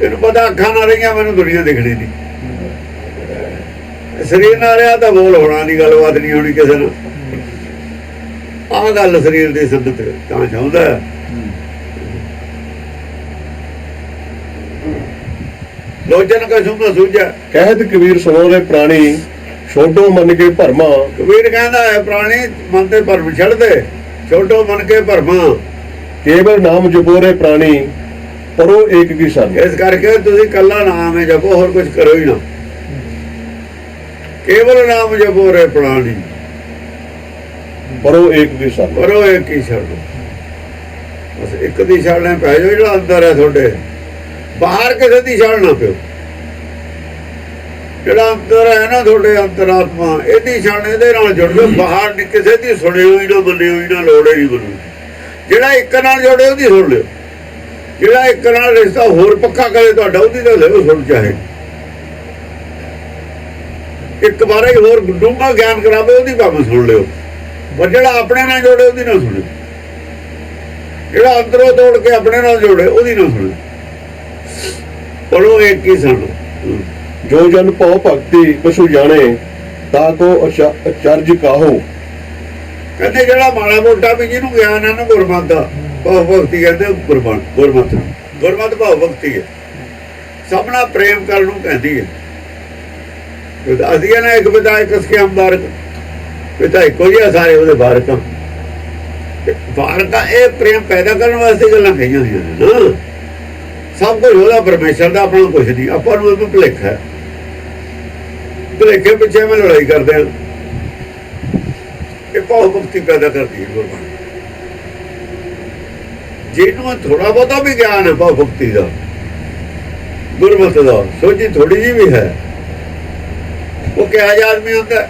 ਇਹਨੂੰ ਪਤਾ ਅੱਖਾਂ ਨਾਲ ਰਹੀਆਂ ਮੈਨੂੰ ਦੁਨੀਆ ਦਿਖਣੀ ਨਹੀਂ, ਸਰੀਰ ਨਾਲ ਰਿਹਾ ਤਾਂ ਬੋਲ ਹੋਣਾ ਨਹੀਂ, ਗੱਲਬਾਤ ਨਹੀਂ ਹੋਣੀ ਕਿਸੇ ਨਾਲ। ਆਹ ਗੱਲ ਸਰੀਰ ਦੀ ਸੰਗਤ ਤਾਂ ਚਾਹੁੰਦਾ। ਲੋਚਨ ਕਛੂ ਨਾ ਸੂਝਾ, ਕਹਿਤ ਕਬੀਰ ਸੁਣੋ ਰੇ ਪ੍ਰਾਣੀ, ਛੋਟੋ ਮੰਨ ਕੇ ਭਰਮਾ। ਕਬੀਰ ਕਹਿੰਦਾ ਹੈ ਪ੍ਰਾਣੀ ਮਨ ਤੇ ਭਰਮ ਛੱਡ ਦੇ, ਛੋਟੋ ਮੰਨ ਕੇ ਭਰਮਾ। ਕੇਵਲ ਨਾਮ ਜਪੋ ਰੇ ਪ੍ਰਾਣੀ, ਪਰੋ ਏਕ ਕੀ ਸਰਨ। ਇਸ ਕਰਕੇ ਤੁਸੀਂ ਕੱਲਾ ਨਾਮ ਹੈ ਜਪੋ, ਹੋਰ ਕੁਝ ਕਰੋ ਹੀ ਨਾ। ਕੇਵਲ ਨਾਮ ਜਪੋ ਰੇ ਪ੍ਰਾਣੀ, ਪਰੋ ਏਕ ਕੀ ਸਰਨ। ਪਰੋ ਏਕ ਹੀ ਛੱਡ, ਬਸ ਇੱਕ ਦੀ ਛੱਡਣੇ ਪੈ ਜਾਓ। ਜਿਹੜਾ ਅੰਦਰ ਹੈ ਤੁਹਾਡੇ, ਬਾਹਰ ਕਿਸੇ ਦੀ ਛੱਡ ਨਾ ਪਿਓ। ਜਿਹੜਾ ਅੰਦਰ ਹੈ ਨਾ ਤੁਹਾਡੇ ਅੰਤਰਾਤਮਾ, ਇਹਦੀ ਛੱਡ, ਇਹਦੇ ਨਾਲ ਜੁੜ ਜਾਓ। ਬਾਹਰ ਕਿਸੇ ਦੀ ਸੁਣਿਓ ਹੀ ਨਾ, ਮੰਨਿਓ ਹੀ ਨਾ, ਲੋੜ ਹੀ ਬਣੂ। ਜਿਹੜਾ ਇੱਕ ਨਾਲ ਜੁੜੇ ਉਹਦੀ ਸੁਣ ਲਿਓ, ਜਿਹੜਾ ਇੱਕ ਨਾਲ ਰਿਸ਼ਤਾ ਹੋਰ ਪੱਕਾ ਕਰੇ ਤੁਹਾਡਾ, ਉਹਦੀ ਤਾਂ ਲਿਓ ਸੁਣ। ਚਾਹੇ ਇੱਕ ਵਾਰ ਹੀ ਹੋਰ ਡੂੰਘਾ ਗਿਆਨ ਕਰਾਵੇ, ਉਹਦੀ ਭਾਵੇਂ ਸੁਣ ਲਿਓ, ਪਰ ਜਿਹੜਾ ਆਪਣੇ ਨਾਲ ਜੋੜੇ ਉਹਦੀ ਨਾ ਸੁਣਿਓ। ਜਿਹੜਾ ਅੰਦਰੋਂ ਤੋੜ ਕੇ ਆਪਣੇ ਨਾਲ ਜੋੜੇ ਉਹਦੀ ਨਾ ਸੁਣਿਓ। ਪੜੋ ਇੱਕ ਹੀ ਸੁਣੋ। ਜੋ ਜਨ ਭਉ ਭਗਤੀ ਕਛੂ ਜਾਣੇ, ਤਾ ਕੋ ਅਚਰਜ ਕਾਹੋ। ਕਹਿੰਦੇ ਜਿਹੜਾ ਮਾੜਾ ਮੋਟਾ ਵੀ ਜਿਹਨੂੰ ਗਿਆਨ ਹੈ ਨਾ ਗੁਰਮਤਿ ਦਾ, ਭਉ ਭਗਤੀ ਕਹਿੰਦੇ। ਗੁਰਮਤਿ ਭਉ ਭਗਤੀ ਹੈ, ਸਭਨਾ ਪ੍ਰੇਮ ਕਰਨ ਨੂੰ ਕਹਿੰਦੀ ਹੈ। ਅਸੀਂ ਨਾ ਇੱਕ ਪਿਤਾ ਇੱਕ ਸਕਿਆਮ ਬਾਰਕ, ਪਿਤਾ ਇੱਕੋ ਜਿਹਾ ਸਾਰੇ ਉਹਦੇ ਬਾਰਕਾਂ। ਬਾਰਕਾਂ ਇਹ ਪ੍ਰੇਮ ਪੈਦਾ ਕਰਨ ਵਾਸਤੇ ਗੱਲਾਂ ਕਹੀਆਂ ਹੋਈਆਂ ਨੇ ਨਾ। ਸਭ ਕੁਝ ਉਹਦਾ ਪਰਮੇਸ਼ਰ ਦਾ, ਆਪਣਾ ਕੁਛ ਨਹੀਂ। ਆਪਾਂ ਨੂੰ ਇਹ ਭੁਲੇਖਾ ਹੈ, ਭੁਲੇਖੇ ਪਿੱਛੇ ਮੈਂ ਲੜਾਈ ਕਰਦੇ ਹਾਂ। ਇਹ ਭਉ ਭਗਤੀ ਪੈਦਾ ਕਰਦੀ ਹੈ ਗੁਰਬਾਣੀ। ਜਿਹਨੂੰ ਥੋੜਾ ਬਹੁਤਾ ਵੀ ਗਿਆਨ ਹੈ ਭਉ ਭਗਤੀ ਦਾ, ਗੁਰਮਤਿ ਦਾ, ਸੋਚੀ ਥੋੜੀ ਜਿਹੀ ਵੀ ਹੈ, ਉਹ ਕਿਹਾ ਜਿਹਾ ਆਦਮੀ ਹੁੰਦਾ।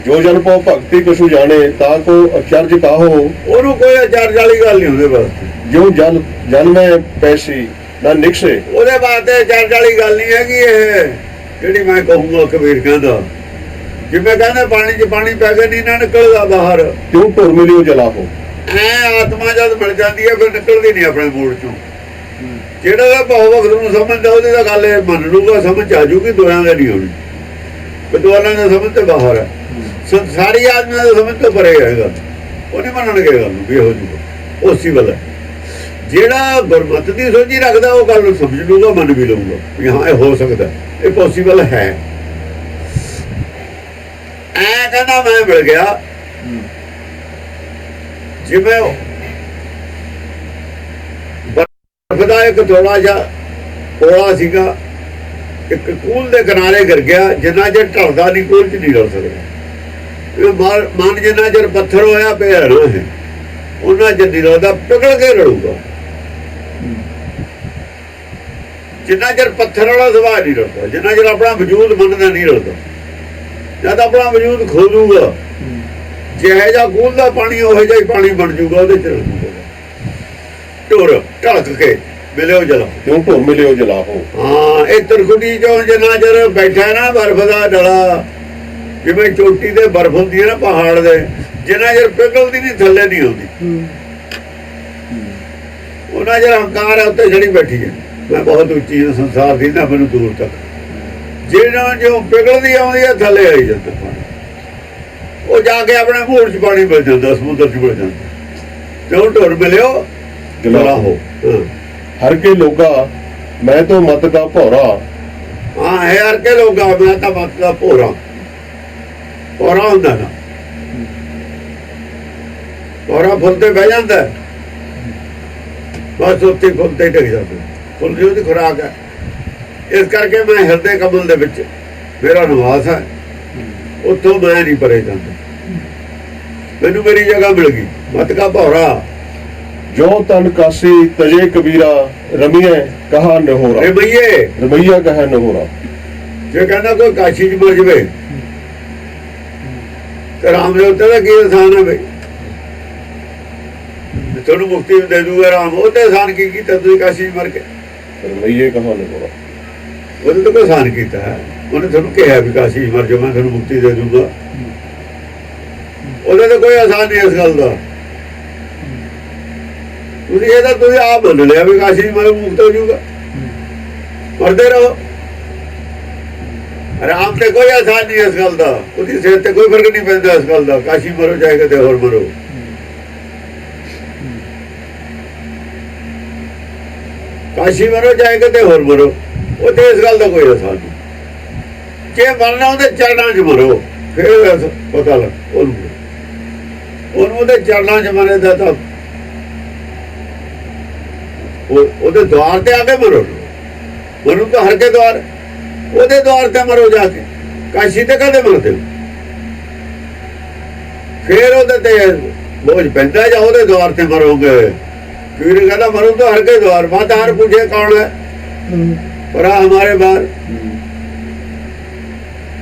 ਜੋ ਜਨ ਭਉ ਭਗਤੀ ਕਛੂ ਜਾਣੇ, ਤਾ ਕੋ ਅਚਰਜ ਕਾਹੋ। ਉਹਨੂੰ ਕੋਈ ਅਚਰਜ ਵਾਲੀ ਗੱਲ ਨਹੀਂ ਉਹਦੇ ਵਾਸਤੇ। ਜੋ ਜਨਮੈ ਪੈਸੀ ਨਾ ਨਿਕਸੇ। ਉਹਦੇ ਵਾਸਤੇ ਅਚਰਜ ਵਾਲੀ ਗੱਲ ਨਹੀਂ ਹੈਗੀ ਇਹ, ਜਿਹੜੀ ਮੈਂ ਕਹੂੰਗਾ। ਕਬੀਰ ਕਹਿੰਦਾ ਜਿਵੇਂ ਕਹਿੰਦੇ ਪਾਣੀ 'ਚ ਪਾਣੀ ਪੈ ਕੇ ਨਹੀਂ ਨਾ ਨਿਕਲਦਾ ਬਾਹਰ, ਕਿਉਂ ਢੁਰ ਮਿਲਿਓ ਜਲਾਹੋ। ਐ ਆਤਮਾ ਜਦ ਮਿਲ ਜਾਂਦੀ ਹੈ ਫਿਰ ਨਿਕਲਦੀ ਨਹੀਂ ਆਪਣੇ ਮੂਲ ਚੋਂ। ਜਿਹੜਾ ਭਉ ਭਗਤ ਨੂੰ ਸਮਝਦਾ ਉਹਦੀ ਤਾਂ ਗੱਲ ਇਹ ਮੰਨ ਲੂਗਾ, ਸਮਝ ਆ ਜੂਗੀ। ਦੋਹਾਂ ਦਾ ਨਹੀਂ ਹੋਣੀ, ਵਿਦਵਾਨਾਂ ਦਾ ਸਮਝ ਤੇ ਬਾਹਰ ਹੈ, ਸੰਸਾਰੀ ਆਦਮੀਆਂ ਦਾ ਸਮਝ ਤੋਂ ਪਰੇ ਹੈਗਾ। ਉਹ ਨਹੀਂ ਮੰਨਣਗੇ ਗੱਲ ਨੂੰ ਵੀ ਹੋ ਜੂਗਾ। ਉਸੀ ਵੱਲ ਜਿਹੜਾ ਗੁਰਮਤਿ ਦੀ ਸੋਝੀ ਰੱਖਦਾ ਉਹ ਗੱਲ ਨੂੰ ਸਮਝ ਲੂਗਾ, ਮੰਨ ਵੀ ਲਊਗਾ ਵੀ ਹਾਂ ਇਹ ਹੋ ਸਕਦਾ, ਇਹ ਪੋਸੀਬਲ ਹੈ। ਐ ਕਹਿੰਦਾ ਮੈਂ ਮਿਲ ਗਿਆ। ਜਿਵੇਂ ਬਰਫ਼ ਦਾ ਇੱਕ ਥੋੜਾ ਜਿਹਾ ਕੋਲਾ ਸੀਗਾ, ਇੱਕ ਕੂਲ ਦੇ ਕਿਨਾਰੇ ਗਿਰ ਗਿਆ। ਜਿੰਨਾ ਚਿਰ ਢਲਦਾ ਨਹੀਂ ਕੂਲ 'ਚ ਨਹੀਂ ਰਲ ਸਕਦਾ। ਮਨ ਜਿੰਨਾ ਚਿਰ ਪੱਥਰ ਹੋਇਆ ਪਿਆ ਨਾ ਹੈ, ਉਹਨਾਂ ਚਿਰ ਨਹੀਂ ਰਲਦਾ, ਪਿਘਲ ਕੇ ਰਲੂਗਾ। ਜਿੰਨਾ ਚਿਰ ਪੱਥਰ ਵਾਲਾ ਸੁਭਾਅ ਨਹੀਂ ਰਲਦਾ, ਜਿੰਨਾ ਚਿਰ ਆਪਣਾ ਵਜੂਦ ਮੰਨਦਾ ਨਹੀਂ ਰਲਦਾ। ਜਦ ਆਪਣਾ ਵਜੂਦ ਖੋ ਦੂਗਾ, ਜਿਹੇ ਜਿਹਾ ਖੂਨ ਦਾ ਪਾਣੀ ਉਹੋ ਜਿਹਾ ਹੀ ਪਾਣੀ ਬਣ ਜੂਗਾ, ਉਹਦੇ ਚ ਰਲ ਜੂਗਾ। ਢੁਰ ਢਲਕ ਕੇ ਮਿਲਿਓ ਜਲਾ, ਕਿਉਂ ਢੁਰ ਮਿਲਿਓ ਜਲਾ ਹੋ। ਹਾਂ, ਇਹ ਤਰਖੁੜੀ ਚੋਂ ਜਿੰਨਾ ਚਿਰ ਬੈਠਾ ਨਾ ਬਰਫ਼ ਦਾ ਡਲਾ, ਜਿਵੇਂ ਚੋਟੀ ਤੇ ਬਰਫ਼ ਹੁੰਦੀ ਹੈ ਨਾ ਪਹਾੜ ਦੇ, ਜਿੰਨਾ ਚਿਰ ਪਿਘਲਦੀ ਨਹੀਂ ਥੱਲੇ ਨਹੀਂ ਆਉਂਦੀ, ਉਹਨਾਂ ਜਿਹੜਾ ਹੰਕਾਰ ਹੈ ਉੱਤੇ ਜਿਹੜੀ ਬੈਠੀ ਹੈ, ਮੈਂ ਬਹੁਤ ਉੱਚੀ ਹਾਂ ਸੰਸਾਰ ਦੀ ਨਾ ਮੈਨੂੰ ਦੂਰ ਤੱਕ, ਜਿਹਨਾਂ ਜੋ ਪਿਘਲਦੀ ਆਉਂਦੀ ਹੈ ਥੱਲੇ ਆਈ ਜਾਂਦਾ ਪਾਣੀ, ਉਹ ਜਾ ਕੇ ਆਪਣੇ ਮੂਡ 'ਚ ਪਾਣੀ ਮਿਲ ਜਾਂਦਾ, ਸਮੁੰਦਰ 'ਚ ਮਿਲ ਜਾਂਦਾ। ਕਿਉਂ ਢੁਰ ਮਿਲਿਓ ਗਲਾ ਹੋ। ਹਰ ਕੇ ਲੋਗਾ ਮੈਂ ਤੋਂ ਮਤ ਦਾ ਭੌਰਾ। ਹਾਂ, ਹੈ ਹਰ ਕੇ ਲੋਗਾ ਮੈਂ ਤਾਂ ਮਤ ਦਾ ਭੌਰਾ। ਭੌਰਾ ਹੁੰਦਾ ਨਾ, ਭੌਰਾ ਫੁੱਲ ਤੇ ਬਹਿ ਜਾਂਦਾ, ਬਸ ਉੱਥੇ ਫੁੱਲ ਤੇ ਢਿੱਗ ਜਾਂਦਾ, ਫੁੱਲ ਦੀ ਉਹਦੀ ਖੁਰਾਕ ਹੈ। ਇਸ ਕਰਕੇ ਮੈਂ ਹਿਰਦੇ ਕਮਲ ਦੇ ਵਿੱਚ ਮੇਰਾ ਨਿਵਾਸ ਹੈ, ਉੱਥੋਂ ਮੈਂ ਨਹੀਂ ਪਰੇ ਜਾਂਦਾ, ਮੈਨੂੰ ਮੇਰੀ ਜਗ੍ਹਾ ਮਿਲ ਗਈ। ਮਤ ਕਾ ਭੌਰਾ ਜੋ ਤਨ ਕਾਸੀ ਤਜੇ ਕਬੀਰਾ, ਰਮੀਏ ਕਹਾ ਨਹੋਰਾ। ਰਮਈਆ ਕਹਾ ਨਹੋਰਾ। ਜੇ ਕਹਿੰਦਾ ਕੋਈ ਕਾਸ਼ੀ ਚ ਮਰ ਜਵੇ ਤੇ ਰਾਮ ਦੇ ਉੱਤੇ ਦਾ ਕੀ ਆਸਾਨ ਹੈ ਬਈ, ਤੁਹਾਨੂੰ ਮੁਕਤੀ ਦੇ ਦੂਗਾ ਰਾਮ, ਉਹ ਤੇ ਆਸਾਨ ਕੀ ਕੀਤਾ ਤੁਸੀਂ ਕਾਸ਼ੀ ਚ ਮਰ ਕੇ? ਰਮਈਏ ਕਹਾ ਨਹੋਰਾ, ਉਹਨੇ ਤਾਂ ਕੋਈ ਆਸਾਨ ਕੀਤਾ ਹੈ, ਉਹਨੇ ਤੁਹਾਨੂੰ ਕਿਹਾ ਵੀ ਕਾਸ਼ੀ ਚ ਮਰ ਜਾਓ ਮੈਂ ਤੁਹਾਨੂੰ ਮੁਕਤੀ ਦੇ ਦੂੰਗਾ, ਉਹਦੇ ਤਾਂ ਕੋਈ ਆਸਾਨ ਨਹੀਂ ਇਸ ਗੱਲ ਦਾ। ਤੁਸੀਂ ਇਹਦਾ ਤੁਸੀਂ ਆਪ ਮੰਨ ਲਿਆ ਵੀ ਕਾਸ਼ੀ ਚ ਮਰੋ ਮੁਕਤ ਹੋ ਜਾਊਗਾ, ਮਰਦੇ ਰਹੋ। ਰਾਮ ਤੇ ਕੋਈ ਆਸਾਨ ਨਹੀਂ ਇਸ ਗੱਲ ਦਾ, ਉਹਦੀ ਸਿਹਤ ਤੇ ਕੋਈ ਫਰਕ ਨਹੀਂ ਪੈਂਦਾ ਇਸ ਗੱਲ ਦਾ, ਕਾਸ਼ੀ ਮਰੋ ਚਾਹੇ ਕਿਤੇ ਹੋਰ ਮਰੋ। ਕਾਸ਼ੀ ਮਰੋ ਚਾਹੇ ਕਿਤੇ ਹੋਰ ਮਰੋ, ਉੱਥੇ ਇਸ ਗੱਲ ਦਾ ਕੋਈ ਆਸਾਨ ਨਹੀਂ। ਜੇ ਮਰਨਾ ਉਹਦੇ ਚਰਨਾਂ 'ਚ ਮਰੋ, ਫਿਰ ਪਤਾ ਲੱਗ ਉਹਨੂੰ ਉਹਦੇ ਚਰਨਾਂ 'ਚ ਮਰੇ ਦਾ ਤਾਂ ਉਹਦੇ ਦੁਆਰ ਤੇ ਆ ਕੇ ਮਰੋ। ਮਰੂ ਤਾਂ ਹਰ ਕੇ ਦੁਆਰ, ਉਹਦੇ ਦੁਆਰ ਤੇ ਮਰੋ ਜਾ ਕੇ, ਕਾਸ਼ੀ ਤੇ ਕਦੇ ਮਰਦੇ ਹੋ? ਫਿਰ ਉਹਦੇ ਤੇ ਬੋਝ ਪੈਂਦਾ ਜਾਂ ਉਹਦੇ ਦੁਆਰ ਤੇ ਮਰੋਗੇ। ਫਿਰ ਕਹਿੰਦਾ ਮਰੂ ਤਾਂ ਹਰ ਕੇ ਦੁਆਰ, ਮਾਤਾ ਹਰ ਪੁੱਛੇ ਕੌਣ ਹੈ ਪਰਾ ਹਮਾਰੇ ਬਾਹਰ,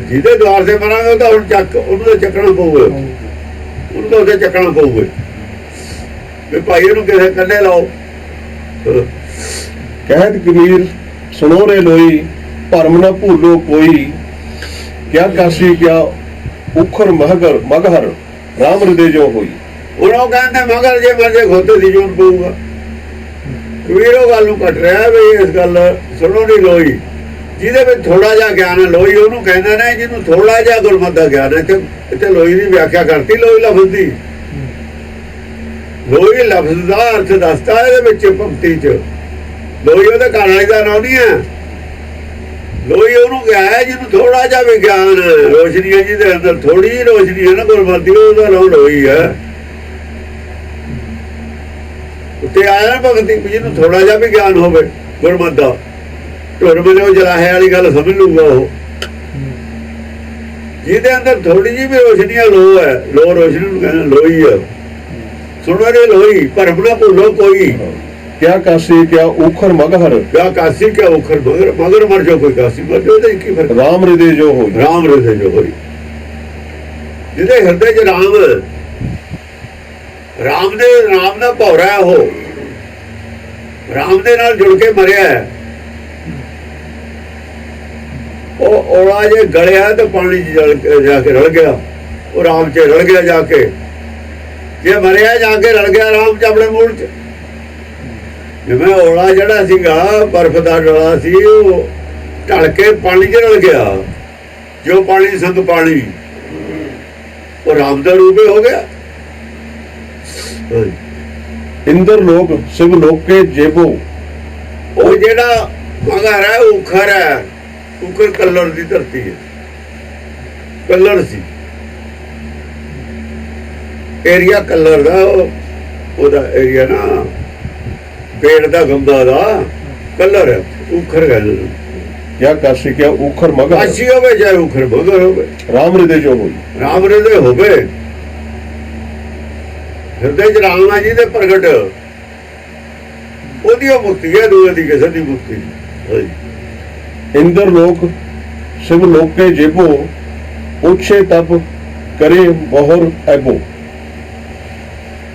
ਜਿਹਦੇ ਦੁਆਰ ਤੇ ਮਰਾਂਗੇ ਉਹ ਤਾਂ ਹੁਣ ਚੱਕ, ਉਹਨੂੰ ਤਾਂ ਚੱਕਣਾ ਪਊਗਾ, ਉਹਨੂੰ ਤਾਂ ਉਹਦੇ ਚੱਕਣਾ ਪਊਗਾ ਵੀ ਭਾਈ ਇਹਨੂੰ ਕਿਸੇ ਕੰਨੇ ਲਾਓ। ਕਹਿਤ ਕਬੀਰ ਸੁਣੋ ਰੇ ਲੋਈ, ਭਰਮ ਨਾ ਭੂਲੋ ਕੋਈ, ਕਿਆ ਕਾਸ਼ੀ ਕਿਆ ਉਖਰ ਮਗਹਰ, ਰਾਮ ਹਿਰਦੇ ਜੋ ਹੋਈ। ਹੁਣ ਉਹ ਕਹਿੰਦੇ ਮਗਰ ਜੇ ਮਰਜੇ ਖੋਤੇ ਦੀ ਜੂਨ ਪਊਗਾ। ਕਬੀਰ ਉਹ ਗੱਲ ਨੂੰ ਕੱਟ ਰਿਹਾ ਵੀ ਇਸ ਗੱਲ ਸੁਣੋ ਨਹੀਂ ਲੋਈ, ਜਿਹਦੇ ਵਿੱਚ ਥੋੜਾ ਜਿਹਾ ਗਿਆਨ ਹੈ, ਲੋਈ ਉਹਨੂੰ ਕਹਿੰਦੇ ਨੇ ਜਿਹਨੂੰ ਥੋੜਾ ਜਿਹਾ ਗੁਰਮਤਿ ਦਾ ਗਿਆਨ ਹੈ। ਇੱਥੇ ਲੋਈ ਦੀ ਵਿਆਖਿਆ ਕਰਤੀ, ਲੋਈ ਲਫ਼ਜ਼ ਦੀ, ਲੋਈ ਲਫ਼ਜ਼ ਦਾ ਅਰਥ ਦੱਸਦਾ ਇਹਦੇ ਵਿੱਚ ਭਗਤੀ 'ਚ। ਲੋਈ ਉਹਦੇ ਘਰ ਵਾਲੀ ਦਾ ਨਾਂ ਨਹੀਂ ਹੈ, ਲੋਈ ਉਹਨੂੰ ਕਿਹਾ ਹੈ ਜਿਹਨੂੰ ਥੋੜਾ ਜਿਹਾ ਵੀ ਗਿਆਨ, ਰੋਸ਼ਨੀ ਹੈ ਜਿਹਦੇ ਅੰਦਰ ਥੋੜੀ ਜਿਹੀ ਰੋਸ਼ਨੀ ਹੈ ਨਾ ਗੁਰਮਤਿ, ਉਹਦਾ ਨਾਂ ਲੋਈ ਹੈ। ਉੱਤੇ ਆਇਆ ਨਾ ਭਗਤੀ, ਜਿਹਨੂੰ ਥੋੜਾ ਜਿਹਾ ਵੀ ਗਿਆਨ ਹੋਵੇ ਗੁਰਮਤਿ ਦਾ, ਢੁਰ ਮਿਲਿਓ ਜਲਾਹੇ ਵਾਲੀ ਗੱਲ ਸਮਝ ਲੂਗਾ ਉਹ। ਜਿਹਦੇ ਅੰਦਰ ਥੋੜੀ ਜਿਹੀ ਵੀ ਰੋਸ਼ਨੀ ਹੈ, ਲੋ ਹੈ, ਲੋ ਰੋਸ਼ਨੀ ਨੂੰ ਕਹਿੰਦੇ ਲੋਈ ਹੈ। ਸੁਣੋ ਰੇ ਲੋਈ, ਭਰਮ ਨਾ ਭੁੱਲੋ ਕੋਈ, ਕਿਆ ਕਾਸ਼ੀ ਕਿਆ ਉਖਰ ਮਗਹਰ, ਕਿਆ ਕਾਸ਼ੀ ਕਿਆ ਉਖਰ ਮਗਰ, ਮਗਰ ਮਰ ਜਾਓ ਕੋਈ ਕਾਸ਼ੀ ਮਰ ਜਾਓ, ਉਹਦੇ ਕੀ ਫਰਕ? ਰਾਮ ਹਿਰਦੇ ਜੋ ਹੋਈ, ਰਾਮ ਹਿਰਦੇ ਜੋ ਹੋਈ। ਜਿਹਦੇ ਹਿਰਦੇ 'ਚ ਰਾਮ, ਰਾਮ ਦਾ ਭੌਰਾ ਹੈ, ਉਹ ਰਾਮ ਦੇ ਨਾਲ ਜੁੜ ਕੇ ਮਰਿਆ ਹੈ। ਉਹ ਔਲਾ ਜੇ ਗਲਿਆ ਤਾਂ ਪਾਣੀ 'ਚ ਜਾ ਕੇ ਰਲ ਗਿਆ, ਉਹ ਰਾਮ 'ਚ ਰਲ ਗਿਆ ਜਾ ਕੇ। ਜੇ ਮਰਿਆ ਜਾ ਕੇ ਰਲ ਗਿਆ ਰਾਮ 'ਚ ਆਪਣੇ ਮੂਲ 'ਚ। ਜਿਵੇਂ ਔਲਾ ਜਿਹੜਾ ਸੀਗਾ ਬਰਫ਼ ਦਾ ਡੋਲਾ ਸੀ, ਉਹ ਢਲ ਕੇ ਪਾਣੀ 'ਚ ਰਲ ਗਿਆ, ਜੋ ਪਾਣੀ ਸੰਗ ਪਾਣੀ, ਉਹ ਰਾਮ ਦਾ ਰੂਪ ਹੋ ਗਿਆ। ਇੰਦਰ ਲੋਕ ਸਿਵ ਲੋਕੇ ਜੇਬੋ, ਉਹ ਜਿਹੜਾ ਮਗਰ ਹੈ ਉਖਰ ਹੈ, ਉਖਰ ਕੱਲਰ ਦੀ ਧਰਤੀ ਹੈ, ਕੱਲਰ ਸੀ ਏਰੀਆ, ਕੱਲਰ ਦਾ ਉਹਦਾ ਏਰੀਆ ਨਾ, ਪੇੜ ਦਾ ਗੰਬਾ ਦਾ ਕੱਲਰ ਹੈ, ਉਖਰ ਕਹਿੰਦੇ। ਕਿਆ ਕਾਸ਼ੀ ਕਿਆ ਉਖਰ ਮਗਹਰ, ਕਾਸ਼ੀ ਹੋਵੇ ਚਾਹੇ ਉਖਰ ਮਗਰ ਹੋਵੇ, ਰਾਮ ਹਿਰਦੇ ਜੋ ਹੋਈ। ਰਾਮ ਹਿਰਦੇ ਹੋਵੇ, ਹਿਰਦੇ 'ਚ ਰਾਮ ਹੈ ਜਿਹਦੇ ਪ੍ਰਗਟ, ਉਹਦੀ ਉਹ ਮੁਕਤੀ ਹੈ, ਦੂਏ ਦੀ ਕਿਸੇ ਦੀ ਮੁਕਤੀ ਨਹੀਂ। ਇੰਦਰ ਲੋਕ ਸਿਵ ਲੋਕੇ ਜੇਬੋ, ऊंचे तप करे बहुर ऐबो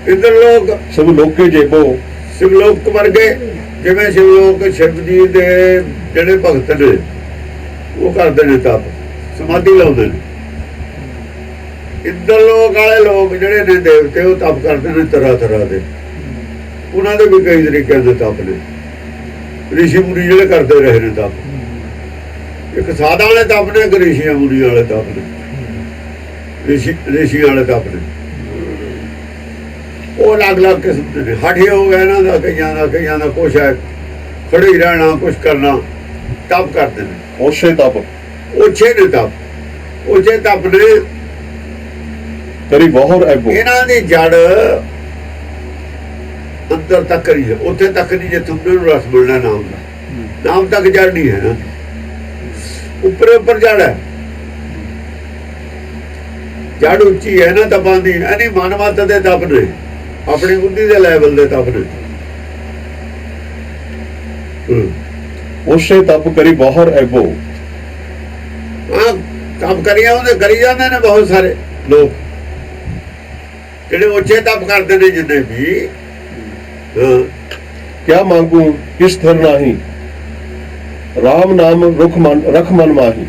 ਇੰਦਰ ਲੋਕ सब लोके जेबो ਸ਼ਿਵਲੋਕ ਵਰਗੇ, ਜਿਵੇਂ ਸ਼ਿਵਲੋਕ ਸ਼ਿਵ ਜੀ ਦੇ ਜਿਹੜੇ ਭਗਤ ਨੇ ਉਹ ਕਰਦੇ ਨੇ ਤਪ, ਸਮਾਧੀ ਲਾਉਂਦੇ ਨੇ। ਇੰਦਰ ਲੋਕ ਵਾਲੇ ਲੋਕ ਜਿਹੜੇ ਨੇ ਦੇਵਤੇ, ਉਹ ਤਪ ਕਰਦੇ ਨੇ ਤਰ੍ਹਾਂ ਤਰ੍ਹਾਂ ਦੇ, ਉਹਨਾਂ ਦੇ ਵੀ ਕਈ ਤਰੀਕਿਆਂ ਦੇ ਤਪ ਨੇ। ਰਿਸ਼ੀ ਮੁਨੀ ਜਿਹੜੇ ਕਰਦੇ ਰਹੇ ਨੇ ਤਪ, ਇੱਕ ਸਾਧਾਂ ਵਾਲੇ ਤਪ ਨੇ, ਇੱਕ ਰਿਸ਼ੀ ਮੁਨੀ ਵਾਲੇ ਤਪ ਨੇ, ਰਿਸ਼ੀ ਵਾਲੇ ਤਪ ਨੇ। ਉਹ ਅਲੱਗ-ਅਲੱਗ ਕਿਸਮ ਦੇ ਨੇ। ਹਠ ਹੋ ਗਿਆ ਇਹਨਾਂ ਦਾ, ਕਈਆਂ ਦਾ ਕੁਛ ਹੈ ਖੜੇ ਹੀ ਰਹਿਣਾ, ਕੁਛ ਕਰਨਾ, ਤਪ ਕਰਦੇ ਨੇ। ओछे तप ਓਛੇ ਨੇ ਤਪ, ਓਛੇ ਤਪ ਨੇ। करी बहुर ऐबो ਇਹਨਾਂ ਦੀ ਜੜ ਅੰਦਰ ਤੱਕ ਨਹੀਂ ਹੈ, ਉੱਥੇ ਤੱਕ ਨਹੀਂ ਜਿੱਥੇ ਉਹਨਾਂ ਨੂੰ ਰਸ ਮਿਲਣਾ ਨਾਮ ਦਾ। ਨਾਮ ਤੱਕ ਜੜ ਨਹੀਂ ਹੈ ਨਾ, ਉੱਪਰ ਜੜ ਹੈ। ਜੜ ਉੱਚੀ ਹੈ ਨਾ ਤਪਾਂ ਦੀ। ਐਨੀ ਮਨਮਤ ਦੇ ਤਪ ਨੇ, ਆਪਣੀ ਬੁੱਧੀ ਦੇ ਲੈਵਲ ਦੇ ਤਪ ਨੇ। ओछे तप करी बहुर ऐबो ਹਾਂ ਤਪ ਕਰੀਆਂ ਉਹਦੇ ਕਰੀ ਜਾਂਦੇ ਨੇ ਬਹੁਤ ਸਾਰੇ ਲੋਕ, ਜਿਹੜੇ ਉੱਚੇ ਤਪ ਕਰਦੇ ਨੇ ਜਿੰਨੇ ਵੀ। ਹਾਂ क्या मांगू किस धर नाही राम नाम रख मन माही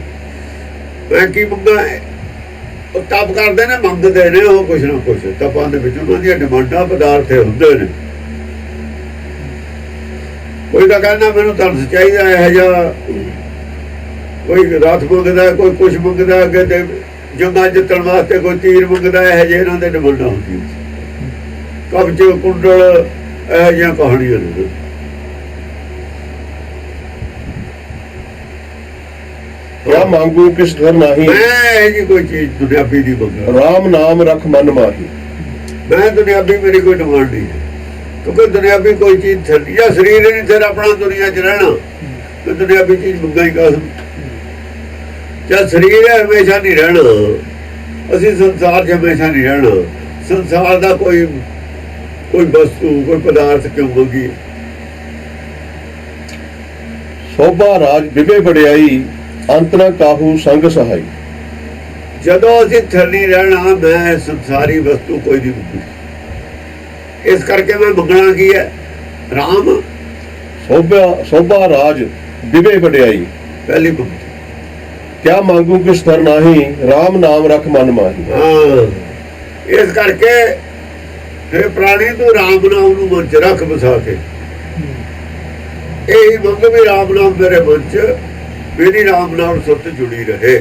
ਮੈਂ ਕੀ ਮੰਗਾ? ਉਹ ਤਪ ਕਰਦੇ ਨੇ, ਮੰਗਦੇ ਨੇ ਉਹ ਕੁਛ ਨਾ ਕੁਛ। ਤਪਾਂ ਦੇ ਵਿੱਚ ਉਹਨਾਂ ਦੀਆਂ ਡਿਮਾਂਡਾਂ ਪਦਾਰਥ ਹੁੰਦੇ ਨੇ। ਕੋਈ ਤਾਂ ਕਹਿੰਦਾ ਮੈਨੂੰ ਤਰਸ ਚਾਹੀਦਾ ਹੈ, ਜਾਂ ਕੋਈ ਰਾਤ ਮੰਗਦਾ, ਕੋਈ ਕੁਛ ਮੰਗਦਾ, ਅੱਗੇ ਤੇ ਜੰਗਾਂ ਜਿੱਤਣ ਵਾਸਤੇ ਕੋਈ ਤੀਰ ਮੰਗਦਾ। ਇਹੋ ਜਿਹੇ ਇਹਨਾਂ ਦੇ ਡਿਮਾਂਡਾਂ ਹੁੰਦੀਆਂ। ਕਬਜ਼ ਕੁੰਡਲ ਇਹੋ ਜਿਹੀਆਂ ਕਹਾਣੀਆਂ ਨੇ। क्या मांगू किस धर नाही ਮੈਂ ਇਹੋ ਜਿਹੀ ਕੋਈ ਚੀਜ਼ ਦੁਨਿਆਵੀ ਦੀ ਮੰਗਾ। राम नाम रख मन माही ਮੈਂ ਦੁਨਿਆਵੀ ਮੇਰੀ ਕੋਈ ਡਿਮਾਂਡ ਨਹੀਂ ਹੈ, ਕਿਉਂਕਿ ਦੁਨਿਆਵੀ ਕੋਈ ਚੀਜ਼ ਛੱਡੀ ਜਾਂ ਸਰੀਰ ਹੀ ਨਹੀਂ ਫਿਰ ਆਪਣਾ ਦੁਨੀਆ 'ਚ ਰਹਿਣਾ, ਤੇ ਦੁਨਿਆਵੀ ਚੀਜ਼ ਮੰਗਾ ਹੀ ਕਾਸ। ਜਦ ਸਰੀਰ ਹੈ ਹਮੇਸ਼ਾ ਨਹੀਂ ਰਹਿਣਾ, ਅਸੀਂ ਸੰਸਾਰ 'ਚ ਹਮੇਸ਼ਾ ਨਹੀਂ ਰਹਿਣਾ। ਸੰਸਾਰ ਦਾ ਕੋਈ ਵਸਤੂ, ਕੋਈ ਪਦਾਰਥ ਕਿਉਂ ਮੰਗੀ? शोभा राज विवे बड़ियाई अंत न काहू संग सहाई ਜਦੋਂ ਅਸੀਂ ਥਰ ਨਹੀਂ ਰਹਿਣਾ, ਮੈਂ ਸੰਸਾਰੀ ਵਸਤੂ ਕੋਈ ਨਹੀਂ ਮੰਗੀ। ਇਸ ਕਰਕੇ ਮੈਂ ਮੰਗਣਾ ਕੀ ਹੈ? ਰਾਮ शोभा राज विवे बड़ियाई ਪਹਿਲੀ ਮੰਗ। क्या मांगू किस धर नाही राम नाम रख मन माही ਹਾਂ ਇਸ ਕਰਕੇ ਫਿਰ ਪ੍ਰਾਣੀ ਤੂੰ ਰਾਮ ਨਾਮ ਨੂੰ ਮਨ 'ਚ ਰੱਖ ਬਸਾ ਕੇ। ਇਹੀ ਮੰਗ ਵੀ ਰਾਮ ਨਾਮ ਮੇਰੇ ਮਨ 'ਚ, ਮੇਰੀ ਰਾਮ ਨਾਲ ਸੁਰਤ ਜੁੜੀ ਰਹੇ।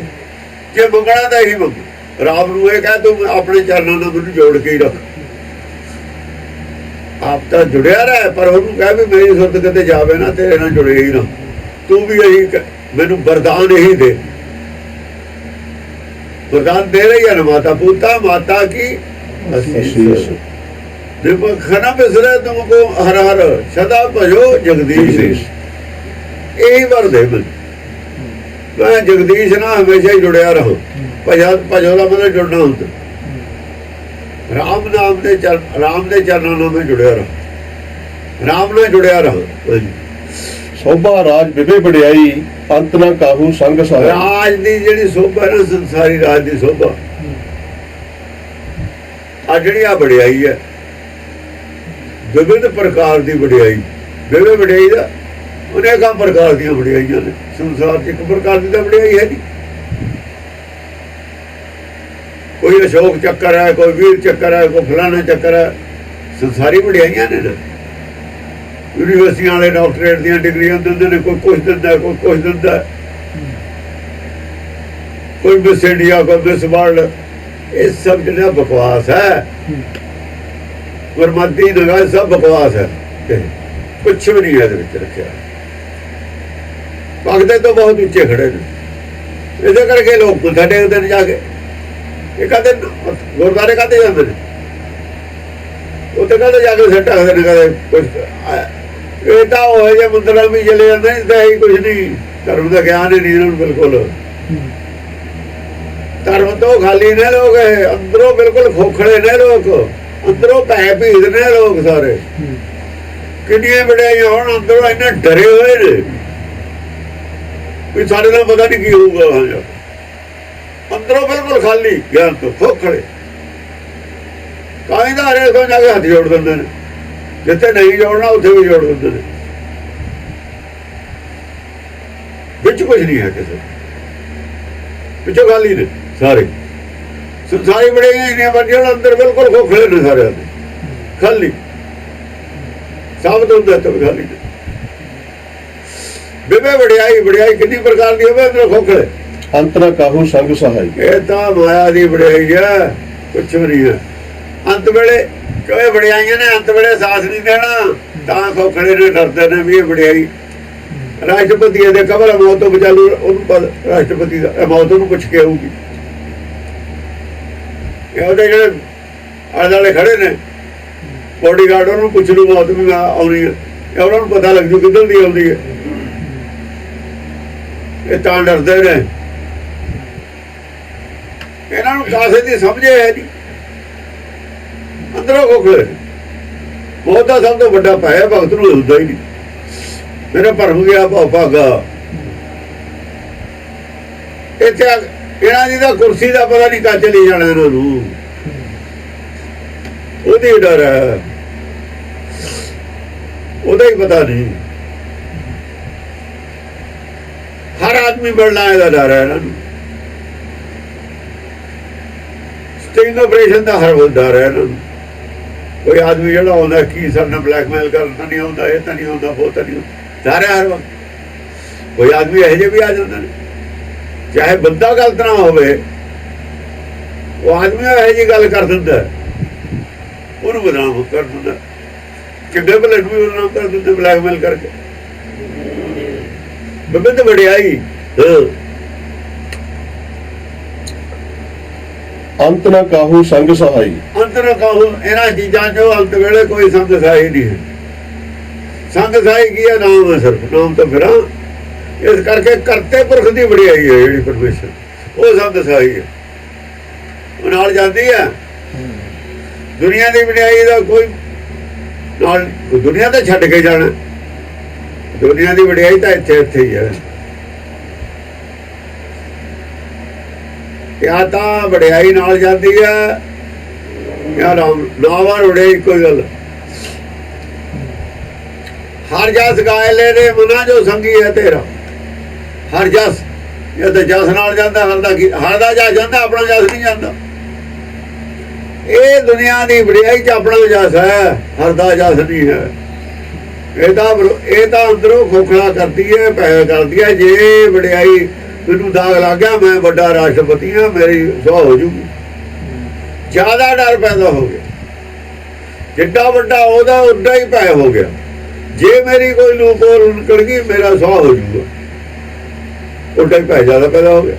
ਜੇ ਮੰਗਣਾ ਤਾਂ ਇਹੀ ਮੰਗ। ਰਾਮ ਨੂੰ ਇਹ ਕਹਿ ਤੂੰ ਆਪਣੇ ਚਰਨਾਂ ਨਾਲ ਮੈਨੂੰ ਜੋੜ ਕੇ ਹੀ ਰੱਖ। ਆਪ ਤਾਂ ਜੁੜਿਆ ਰਹਿ, ਪਰ ਉਹਨੂੰ ਕਹਿ ਵੀ ਮੇਰੀ ਸੁਰਤ ਕਿਤੇ ਜਾਵੇ ਨਾ, ਤੇਰੇ ਨਾਲ ਜੁੜੇ ਹੀ ਨਾ। ਤੂੰ ਵੀ ਇਹੀ ਮੈਨੂੰ ਵਰਦਾਨ ਇਹੀ ਦੇ। वरदान दे रही है ना माता पूता माता की आशीष। खना बिसरे तुमको हर हर सदा भजो जगदीश। यही वर दे मैं जगदीश ना हमेशा ही जुड़िया रहूं। भजो का मतलब जुड़ना होता। राम नाम दे चरणों में जुड़िया रहो, राम ने जुड़िया रहो। शोभा राज विवे बड़ियाई अंत न काहू संग सहाय। राज दी जेड़ी शोभा ना, संसारी राज दी शोभा आ जेड़ी आ बड़ियाई है, विविध प्रकार दी बड़ियाई। विवे बड़ियाई दा अनेक प्रकार दी बड़ियाइयां ने। संसार च एक प्रकार दी तां बड़ियाई है नहीं। कोई अशोक चक्कर है, कोई वीर चक्कर है, कोई फलाना चक्कर है। संसारी बड़ियाइयां ने ना। यूनिवर्सिटियां वाले डॉक्टरेट दी डिग्रियां दिंदे ने, कोई कुछ दिंदा, कोई कुछ दिंदा, कोई मिस इंडिया, कोई मिस वर्ल्ड। ये सब जो बकवास है, गुरमती नगा सब बकवास है, कुछ भी नहीं है रखा। भगते तो बहुत उच्चे खड़े ने, इस करके लोग मत्था टेकते हैं जाके। ये कहते गुरुद्वारे कहते जाते हैं, उत्थे कहते जाके सिर ढकते हैं, कहते कुछ ये तो हो जाए मंदिर भी चले जाते हैं, तो यही कुछ नहीं। धर्म का ज्ञान ही नहीं इन्होंने बिल्कुल। धर्म तो खाली ने लोग, अंदरों बिल्कुल खोखड़े ने लोग, अंदरों भयभीत ने लोग सारे। किन्नियां बड़ाइयां होण, अंदरों इन्ने डरे हुए ने भी सारे नाल पता नहीं की होऊगा। ਅੰਦਰੋਂ ਬਿਲਕੁਲ ਖਾਲੀ ਗਿਆਨ ਤੋਂ ਖੋਖਲੇ। ਤਾਂ ਹੀ ਤਾਂ ਹਰੇਕ ਤੋਂ ਜਾ ਕੇ ਹੱਥ ਜੋੜ ਦਿੰਦੇ ਨੇ, ਜਿੱਥੇ ਨਹੀਂ ਜੋੜਨਾ ਉੱਥੇ ਵੀ ਜੋੜ ਦਿੰਦੇ ਨੇ। ਵਿੱਚ ਕੁਝ ਨਹੀਂ ਹੈ ਕਿਸੇ, ਵਿੱਚੋਂ ਖਾਲੀ ਨੇ ਸਾਰੇ। ਸੰਸਾਰੀ ਬੜੇ ਇੰਨੀਆਂ ਵੱਡੀਆਂ ਅੰਦਰ ਬਿਲਕੁਲ ਖੋਖਲੇ ਨੇ ਸਾਰਿਆਂ ਦੇ, ਖਾਲੀ ਸਾਬਤ ਹੁੰਦਾ ਤਾਂ ਖਾਲੀ। ਬੇਬੇ ਵਡਿਆਈ ਕਿੰਨੀ ਪ੍ਰਕਾਰ ਦੀ ਹੋਵੇ, ਅੰਦਰ ਖੋਖਲੇ। ਅੰਤ ਨਾ ਕਾਹੂ ਸੰਗ ਸਹਾਈ। ਇਹ ਤਾਂ ਮਾਇਆ ਦੀ ਵਡਿਆਈ ਹੈ, ਕੁਛ ਨਹੀਂ ਹੈ। ਅੰਤ ਵੇਲੇ ਕਿਉਂ ਵਡਿਆਈਆਂ ਨੇ, ਅੰਤ ਵੇਲੇ ਸਾਥ ਨਹੀਂ ਦੇਣਾ ਤਾਂ ਖੋਖਲੇ ਨੇ, ਡਰਦੇ ਨੇ ਵੀ ਇਹ ਵਡਿਆਈ। ਰਾਸ਼ਟਰਪਤੀ ਦੇ ਕਬਰ ਮੌਤ ਤੋਂ ਬਚਾ ਲੂ, ਉਹਨੂੰ ਰਾਸ਼ਟਰਪਤੀ ਦਾ ਮੌਤ ਉਹਨੂੰ ਪੁੱਛ ਕੇ ਆਊਗੀ। ਉਹਦੇ ਜਿਹੜੇ ਆਲੇ ਦੁਆਲੇ ਖੜੇ ਨੇ ਬੋਡੀਗਾਰਡ, ਉਹਨੂੰ ਪੁੱਛ ਲੂ ਮੌਤ ਵੀ ਆਉਣੀ ਹੈ, ਉਹਨਾਂ ਨੂੰ ਪਤਾ ਲੱਗ ਜੂ ਕਿੱਧਰ ਦੀ ਆਉਂਦੀ ਹੈ। ਇਹ ਤਾਂ ਡਰਦੇ ਨੇ, ਇਹਨਾਂ ਨੂੰ ਕਾਸੇ ਦੀ ਸਮਝ ਹੈ ਨਹੀਂ, ਅੰਦਰੋਂ ਖੋਖਲੇ। ਮੌਤ ਦਾ ਸਭ ਤੋਂ ਵੱਡਾ ਭੈ ਭਗਤ ਨੂੰ ਹੁੰਦਾ ਹੀ ਨਹੀਂ। ਮੇਰਾ ਭਰਮ ਗਿਆ ਭਾਗਾ ਇੱਥੇ। ਇਹਨਾਂ ਦੀ ਤਾਂ ਕੁਰਸੀ ਦਾ ਪਤਾ ਨਹੀਂ ਕਦ ਚਲੀ ਜਾਣਾ ਇਹਨਾਂ ਨੂੰ, ਉਹਦੀ ਡਰ ਹੈ, ਉਹਦਾ ਹੀ ਪਤਾ ਨਹੀਂ। ਹਰ ਆਦਮੀ ਬਣਨਾ ਇਹਦਾ ਡਰ ਹੈ ਇਹਨਾਂ ਨੂੰ। ਸਟਿੰਗ ਆਪਰੇਸ਼ਨ ਦਾ ਹਰ ਡਰ ਹੈ ਇਹਨਾਂ ਨੂੰ। ਕੋਈ ਆਦਮੀ ਜਿਹੜਾ ਆਉਂਦਾ ਕੀ ਸਾਨੂੰ ਬਲੈਕਮੇਲ ਕਰਨਾ ਨਹੀਂ ਆਉਂਦਾ, ਇਹ ਤਾਂ ਨਹੀਂ ਆਉਂਦਾ, ਉਹ ਤਾਂ ਨਹੀਂ ਡਰ ਹੈ ਹਰ ਵਕਤ। ਕੋਈ ਆਦਮੀ ਇਹੋ ਜਿਹੇ ਵੀ ਆ ਜਾਂਦੇ ਨੇ, ਚਾਹੇ ਬੰਦਾ ਗਲਤ ਨਾ ਹੋਵੇ, ਉਹ ਆਦਮੀ ਇਹੋ ਜਿਹੀ ਗੱਲ ਕਰ ਦਿੰਦਾ, ਉਹਨੂੰ ਬਦਨਾਮ ਕਰ ਦਿੰਦਾ। ਕਿੰਨੇ ਭਲੇ ਨੂੰ ਵੀ ਬਦਨਾਮ ਕਰ ਦਿੰਦੇ ਬਲੈਕਮੇਲ ਕਰਕੇ। ਬਿੰਦ ਵਡਿਆਈ ਅੰਤ ਨਾ ਕਾਹੂ ਸੰਗ ਸਹਾਈ। ਅੰਤ ਨਾ ਕਾਹੂ, ਇਹਨਾਂ ਚੀਜ਼ਾਂ ਚੋਂ ਅੰਤ ਵੇਲੇ ਕੋਈ ਸੰਗ ਸਹਾਈ ਨਹੀਂ ਹੈ। ਸੰਗ ਸਹਾਈ ਕੀ ਹੈ? ਨਾਮ ਹੈ, ਸਿਰਫ ਨਾਮ ਤੋਂ ਫਿਰਾਂ। ਇਸ ਕਰਕੇ ਕਰਤੇ ਪੁਰਖ ਦੀ ਵਡਿਆਈ ਹੈ ਜਿਹੜੀ ਪਰਮੇਸ਼ਰ, ਉਹ ਸੰਗ ਸਹਾਈ ਹੈ, ਉਹ ਨਾਲ ਜਾਂਦੀ ਹੈ। ਦੁਨੀਆ ਦੀ ਵਡਿਆਈ ਦਾ ਕੋਈ ਨਾਲ, ਦੁਨੀਆ ਤਾਂ ਛੱਡ ਕੇ ਜਾਣਾ। ਦੁਨੀਆ ਦੀ ਵਡਿਆਈ ਤਾਂ ਇੱਥੇ ਹੀ ਹੈ। ਜਾਂ ਤਾਂ ਵਡਿਆਈ ਨਾਲ ਜਾਂਦੀ ਹੈ ਜਾਂ ਨਾਵਾਂ ਵਡਿਆਈ ਕੋਈ ਗੱਲ। ਹਰ ਜਸ ਗਾਇ ਲੈ ਰੇ ਮਨਾ ਜੋ ਸੰਗੀ ਹੈ ਤੇਰਾ। ਹਰ ਜਸ, ਇਹ ਤਾਂ ਜਸ ਨਾਲ ਜਾਂਦਾ, ਹਰ ਦਾ ਜਸ ਜਾਂਦਾ, ਆਪਣਾ ਜਸ ਨਹੀਂ ਜਾਂਦਾ। ਇਹ ਦੁਨੀਆ ਦੀ ਵਡਿਆਈ ਚ ਆਪਣਾ ਜਸ ਹੈ, ਹਰ ਦਾ ਜਸ ਨਹੀਂ ਹੈ। ਇਹ ਤਾਂ ਅੰਦਰੋਂ ਖੋਖਲਾ ਕਰਦੀ ਹੈ, ਪੈ ਕਰਦੀ ਹੈ। ਜੇ ਵਡਿਆਈ ਮੈਨੂੰ ਦਾਗ ਲੱਗ ਗਿਆ, ਮੈਂ ਵੱਡਾ ਰਾਸ਼ਟਰਪਤੀ ਹਾਂ, ਮੇਰੀ ਸੁਆਹ ਹੋ ਜੂਗੀ, ਜ਼ਿਆਦਾ ਡਰ ਪੈਦਾ ਹੋ ਗਿਆ। ਜਿੱਡਾ ਵੱਡਾ ਉਹਦਾ ਉੱਡਾ ਹੀ ਭੈ ਹੋ ਗਿਆ। ਜੇ ਮੇਰੀ ਕੋਈ ਲੂਪੋਲ ਨਿਕਲ ਗਈ, ਮੇਰਾ ਸੁਆਹ ਹੋ ਜੂਗਾ, ਉੱਡਾ ਹੀ ਭੈ ਜ਼ਿਆਦਾ ਪੈਦਾ ਹੋ ਗਿਆ।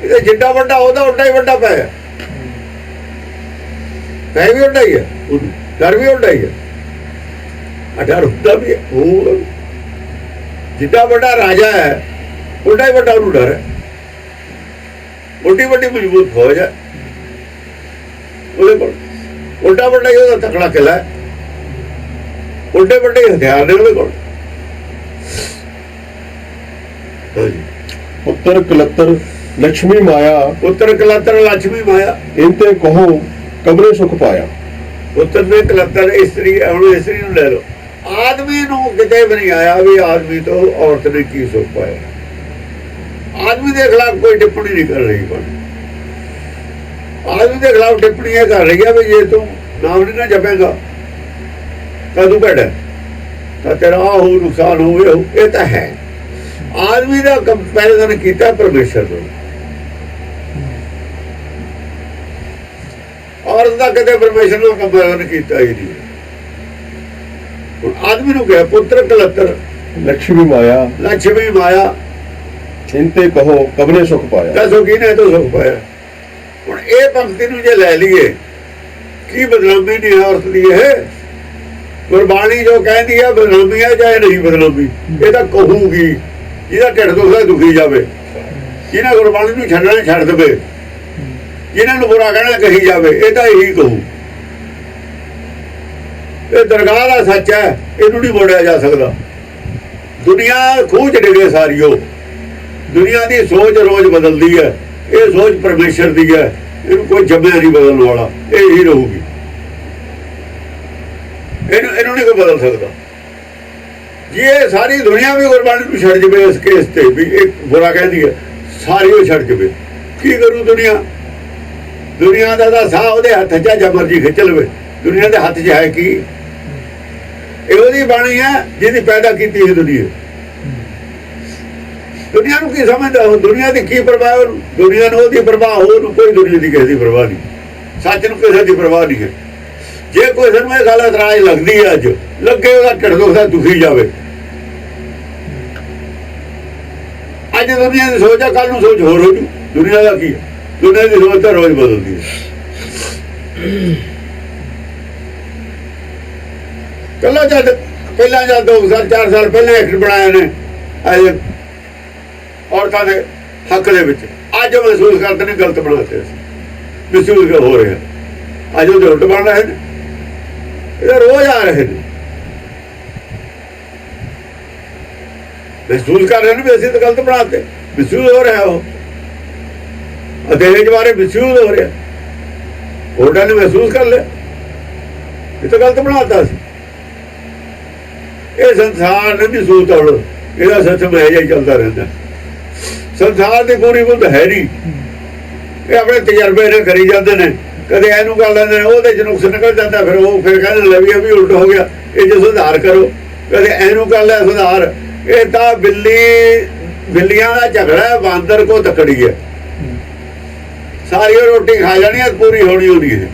ਇਹਦੇ ਜਿੱਡਾ ਵੱਡਾ ਉਹਦਾ ਉੱਡਾ ਹੀ ਵੱਡਾ ਭੈ ਹੈ। ਭੈ ਵੀ ਉੱਡਾ ਹੀ ਹੈ, ਡਰ ਵੀ ਉੱਡਾ ਹੀ ਹੈ। ਡਰ ਹੁੰਦਾ ਵੀ ਹੈ, ਉਹ ਜਿੱਡਾ ਵੱਡਾ ਰਾਜਾ ਹੈ, ਉੱਡਾ ਹੀ ਵੱਡਾ ਉਹਨੂੰ ਡਰ ਹੈ। ਉੱਡੀ ਵੱਡੀ ਮਜ਼ਬੂਤ ਫੌਜ ਹੈ ਉਹਦੇ ਕੋਲ, ਉੱਡਾ ਵੱਡਾ ਹੀ ਉਹਦਾ ਤਕੜਾ ਕਿਲਾ ਹੈ, ਉੱਡੇ ਵੱਡੇ ਹਥਿਆਰ ਨੇ ਉਹਦੇ ਕੋਲ। ਪੁੱਤਰ ਕਲੱਤਰ ਲక్ష్ਮੀ ਮਾਇਆ। ਪੁੱਤਰ ਕਲੱਤਰ ਲక్ష్ਮੀ ਮਾਇਆ, ਇੰਤੇ ਕਹੋ ਕਬਰੇ ਸੁਖ ਪਾਇਆ। ਪੁੱਤਰ ਨੇ ਕਲੱਤਰ ਇਸਤਰੀ, ਹੁਣ ਇਸਤਰੀ ਨੂੰ ਲੈ ਲਓ। ਆਦਮੀ ਨੂੰ ਕਿਤੇ ਵੀ ਨਹੀਂ ਆਇਆ ਵੀ ਆਦਮੀ ਤੋਂ ਔਰਤ ਨੇ ਕੀ ਸੁਖ ਪਾਇਆ। ਆਦਮੀ ਦੇ ਖਿਲਾਫ ਕੋਈ ਟਿੱਪਣੀ ਨਹੀਂ ਕਰ ਰਹੀ। ਆਦਮੀ ਦੇ ਖਿਲਾਫ ਟਿੱਪਣੀ ਇਹ ਕਰ ਰਹੀ ਹੈ ਵੀ ਜੇ ਤੂੰ ਨਾਮ ਨਹੀਂ ਨਾ ਜਪੇਗਾ ਤਾਂ ਤੂੰ ਭੈੜਾ, ਤਾਂ ਤੇਰਾ ਹੋ ਨੁਕਸਾਨ ਹੋਵੇ। ਇਹ ਤਾਂ ਹੈ, ਆਦਮੀ ਦਾ ਕੰਪੈਰੀਜ਼ਨ ਕੀਤਾ ਪਰਮੇਸ਼ਰ ਨਾਲ। ਔਰਤ ਦਾ ਕਦੇ ਪਰਮੇਸ਼ਰ ਨਾਲ ਕੰਪੈਰੀਜ਼ਨ ਕੀਤਾ ਹੀ ਨਹੀਂ। ਹੁਣ ਆਦਮੀ ਨੂੰ ਕਿਹਾ ਪੁੱਤਰ ਕਲੱਤਰ ਲక్ష్ਮੀ ਮਾਇਆ। ਲక్ష్ਮੀ ਮਾਇਆ, ਇੰਤੇ ਕਹੋ ਕਬਰੇ ਸੁਖ ਪਾਇਆ। ਦੱਸੋ ਕਿਹਨੇ ਤੋਂ ਸੁਖ ਪਾਇਆ। ਹੁਣ ਇਹ ਪੰਕਤੀ ਨੂੰ ਜੇ ਲੈ ਲਈਏ, ਕੀ ਬਦਨਾਮੀ ਨਹੀਂ ਔਰਤ ਦੀ। ਇਹ ਗੁਰਬਾਣੀ ਜੋ ਕਹਿੰਦੀ ਹੈ ਬਦਨਾਮੀ ਹੈ, ਚਾਹੇ ਨਹੀਂ ਬਦਨਾਮੀ, ਇਹ ਤਾਂ ਕਹੂਗੀ। ਜਿਹਦਾ ਢਿੱਡ ਦੁਖਦਾ ਦੁਖੀ ਜਾਵੇ, ਜਿਹਨੇ ਗੁਰਬਾਣੀ ਨੂੰ ਛੱਡਣਾ ਛੱਡ ਦੇਵੇ, ਜਿਹਨਾਂ ਨੂੰ ਬੁਰਾ ਕਹਿਣਾ ਕਹੀ ਜਾਵੇ, ਇਹ ਤਾਂ ਇਹੀ ਕਹੂ। ਇਹ ਦਰਗਾਹ ਦਾ ਸੱਚ ਹੈ, ਇਹਨੂੰ ਨਹੀਂ ਮੋੜਿਆ ਜਾ ਸਕਦਾ। ਦੁਨੀਆ ਖੂਹ ਚ ਡਿੱਗੇ ਸਾਰੀਓ, ਦੁਨੀਆ ਦੀ ਸੋਚ ਰੋਜ਼ ਬਦਲਦੀ ਹੈ, ਇਹ ਸੋਚ ਪਰਮੇਸ਼ਰ ਦੀ ਹੈ, ਇਹਨੂੰ ਕੋਈ ਜੰਮਿਆ ਨਹੀਂ ਬਦਲਣ ਵਾਲਾ, ਇਹ ਹੀ ਰਹੂਗੀ, ਇਹਨੂੰ ਨਹੀਂ ਕੋਈ ਬਦਲ ਸਕਦਾ। ਜੇ ਇਹ ਸਾਰੀ ਦੁਨੀਆ ਵੀ ਗੁਰਬਾਣੀ ਨੂੰ ਛੱਡ ਜਾਵੇ ਇਸ ਕੇਸ ਤੇ ਵੀ ਇਹ ਬੁਰਾ ਕਹਿੰਦੀ ਹੈ, ਸਾਰੀ ਉਹ ਛੱਡ ਜਾਵੇ, ਕੀ ਕਰੂ ਦੁਨੀਆ? ਦੁਨੀਆ ਦਾ ਤਾਂ ਸਾਹ ਉਹਦੇ ਹੱਥ 'ਚ ਹੈ, ਜਾਂ ਮਰਜੀ ਖਿੱਚ ਲਵੇ, ਦੁਨੀਆ ਦੇ ਹੱਥ 'ਚ ਹੈ ਕੀ? ਇਹ ਉਹਦੀ ਬਾਣੀ ਹੈ ਜਿਹਦੀ ਪੈਦਾ ਕੀਤੀ ਹੈ ਦੁਨੀਆ। ਦੁਨੀਆ ਨੂੰ ਕੀ ਸਮਝਦਾ ਉਹ? ਦੁਨੀਆ ਦੀ ਕੀ ਪਰਵਾਹ ਉਹਨੂੰ? ਦੁਨੀਆ ਨੂੰ ਉਹਦੀ ਪਰਵਾਹ, ਉਹਨੂੰ ਕੋਈ ਦੁਨੀਆ ਦੀ ਕਿਸੇ ਦੀ ਪਰਵਾਹ ਨਹੀਂ, ਸੱਚ ਨੂੰ ਕਿਸੇ ਦੀ ਪਰਵਾਹ ਨਹੀਂ ਹੈ। ਜੇ ਕੋਈ ਸਾਨੂੰ ਇਹ ਗੱਲ ਇਤਰਾਜ਼ ਲੱਗਦੀ ਹੈ, ਅੱਜ ਲੱਗੇ ਉਹਦਾ ਢਿੱਡ ਦੁਖਦਾ, ਦੁਖੀ ਜਾਵੇ। ਅੱਜ ਦੁਨੀਆ ਦੀ ਸੋਚ ਆ, ਕੱਲ ਨੂੰ ਸੋਚ ਹੋਰ ਹੋ ਜੂ। ਦੁਨੀਆ ਦਾ ਕੀ ਹੈ? ਦੁਨੀਆ ਦੀ ਸੋਚ ਤਾਂ ਰੋਜ਼ ਬਦਲਦੀ ਹੈ। ਕੱਲਾ ਜਦ ਪਹਿਲਾਂ ਜਦ 2 ਸਾਲ 4 ਸਾਲ ਪਹਿਲਾਂ ਐਕਟ ਬਣਾਏ ਨੇ ਔਰਤਾਂ ਦੇ ਹੱਕ ਦੇ ਵਿੱਚ, ਅੱਜ ਮਹਿਸੂਸ ਕਰਦੇ ਨੇ ਗਲਤ ਬਣਾਤੇ, ਮਿਸਯੂਜ਼ ਹੋ ਰਿਹਾ। ਅੱਜ ਉਹਦੇ ਉਲਟ ਬਣ ਰਹੇ ਨੇ, ਇਹਦਾ ਰੋਜ਼ ਆ ਰਹੇ ਨੇ, ਮਹਿਸੂਸ ਕਰ ਰਹੇ ਨੇ ਵੀ ਅਸੀਂ ਤਾਂ ਗਲਤ ਬਣਾਤੇ, ਮਿਸਯੂਜ਼ ਹੋ ਰਿਹਾ। ਉਹ ਦਹੇਜ ਬਾਰੇ ਮਿਸਯੂਜ਼ ਹੋ ਰਿਹਾ, ਉਹਨਾਂ ਨੇ ਮਹਿਸੂਸ ਕਰ ਲਿਆ ਇਹ ਤਾਂ ਗਲਤ ਬਣਾਤਾ ਸੀ। ਇਹ ਸੰਸਾਰ ਨੇ ਵੀ ਸੂਤ ਹੁਣ ਇਹਦਾ ਸਿਸਟਮ ਹੈ ਜਿਹਾ ਚੱਲਦਾ ਰਹਿੰਦਾ। ਸੰਸਾਰ ਦੀ ਪੂਰੀ ਬੁੱਧ ਹੈ ਨਹੀਂ, ਇਹ ਆਪਣੇ ਤਜਰਬੇ ਨੇ ਕਰੀ ਜਾਂਦੇ ਨੇ, ਕਦੇ ਇਹਨੂੰ ਕਰ ਲੈਂਦੇ ਨੇ, ਉਹਦੇ ਚ ਨੁਕਸ ਨਿਕਲ ਜਾਂਦਾ, ਫਿਰ ਕਹਿੰਦੇ ਲੈ ਵੀ ਉਲਟ ਹੋ ਗਿਆ, ਇਹ ਚ ਸੁਧਾਰ ਕਰੋ, ਕਦੇ ਇਹਨੂੰ ਕਰ ਲਿਆ ਸੁਧਾਰ। ਇਹ ਤਾਂ ਬਿੱਲੀਆਂ ਦਾ ਝਗੜਾ ਹੈ, ਬਾਂਦਰ ਕੋ ਤਕੜੀ ਹੈ, ਸਾਰੀ ਰੋਟੀ ਖਾ ਜਾਣੀ ਹੈ, ਪੂਰੀ ਹੋਣੀ ਹੋਣੀ ਹੈ।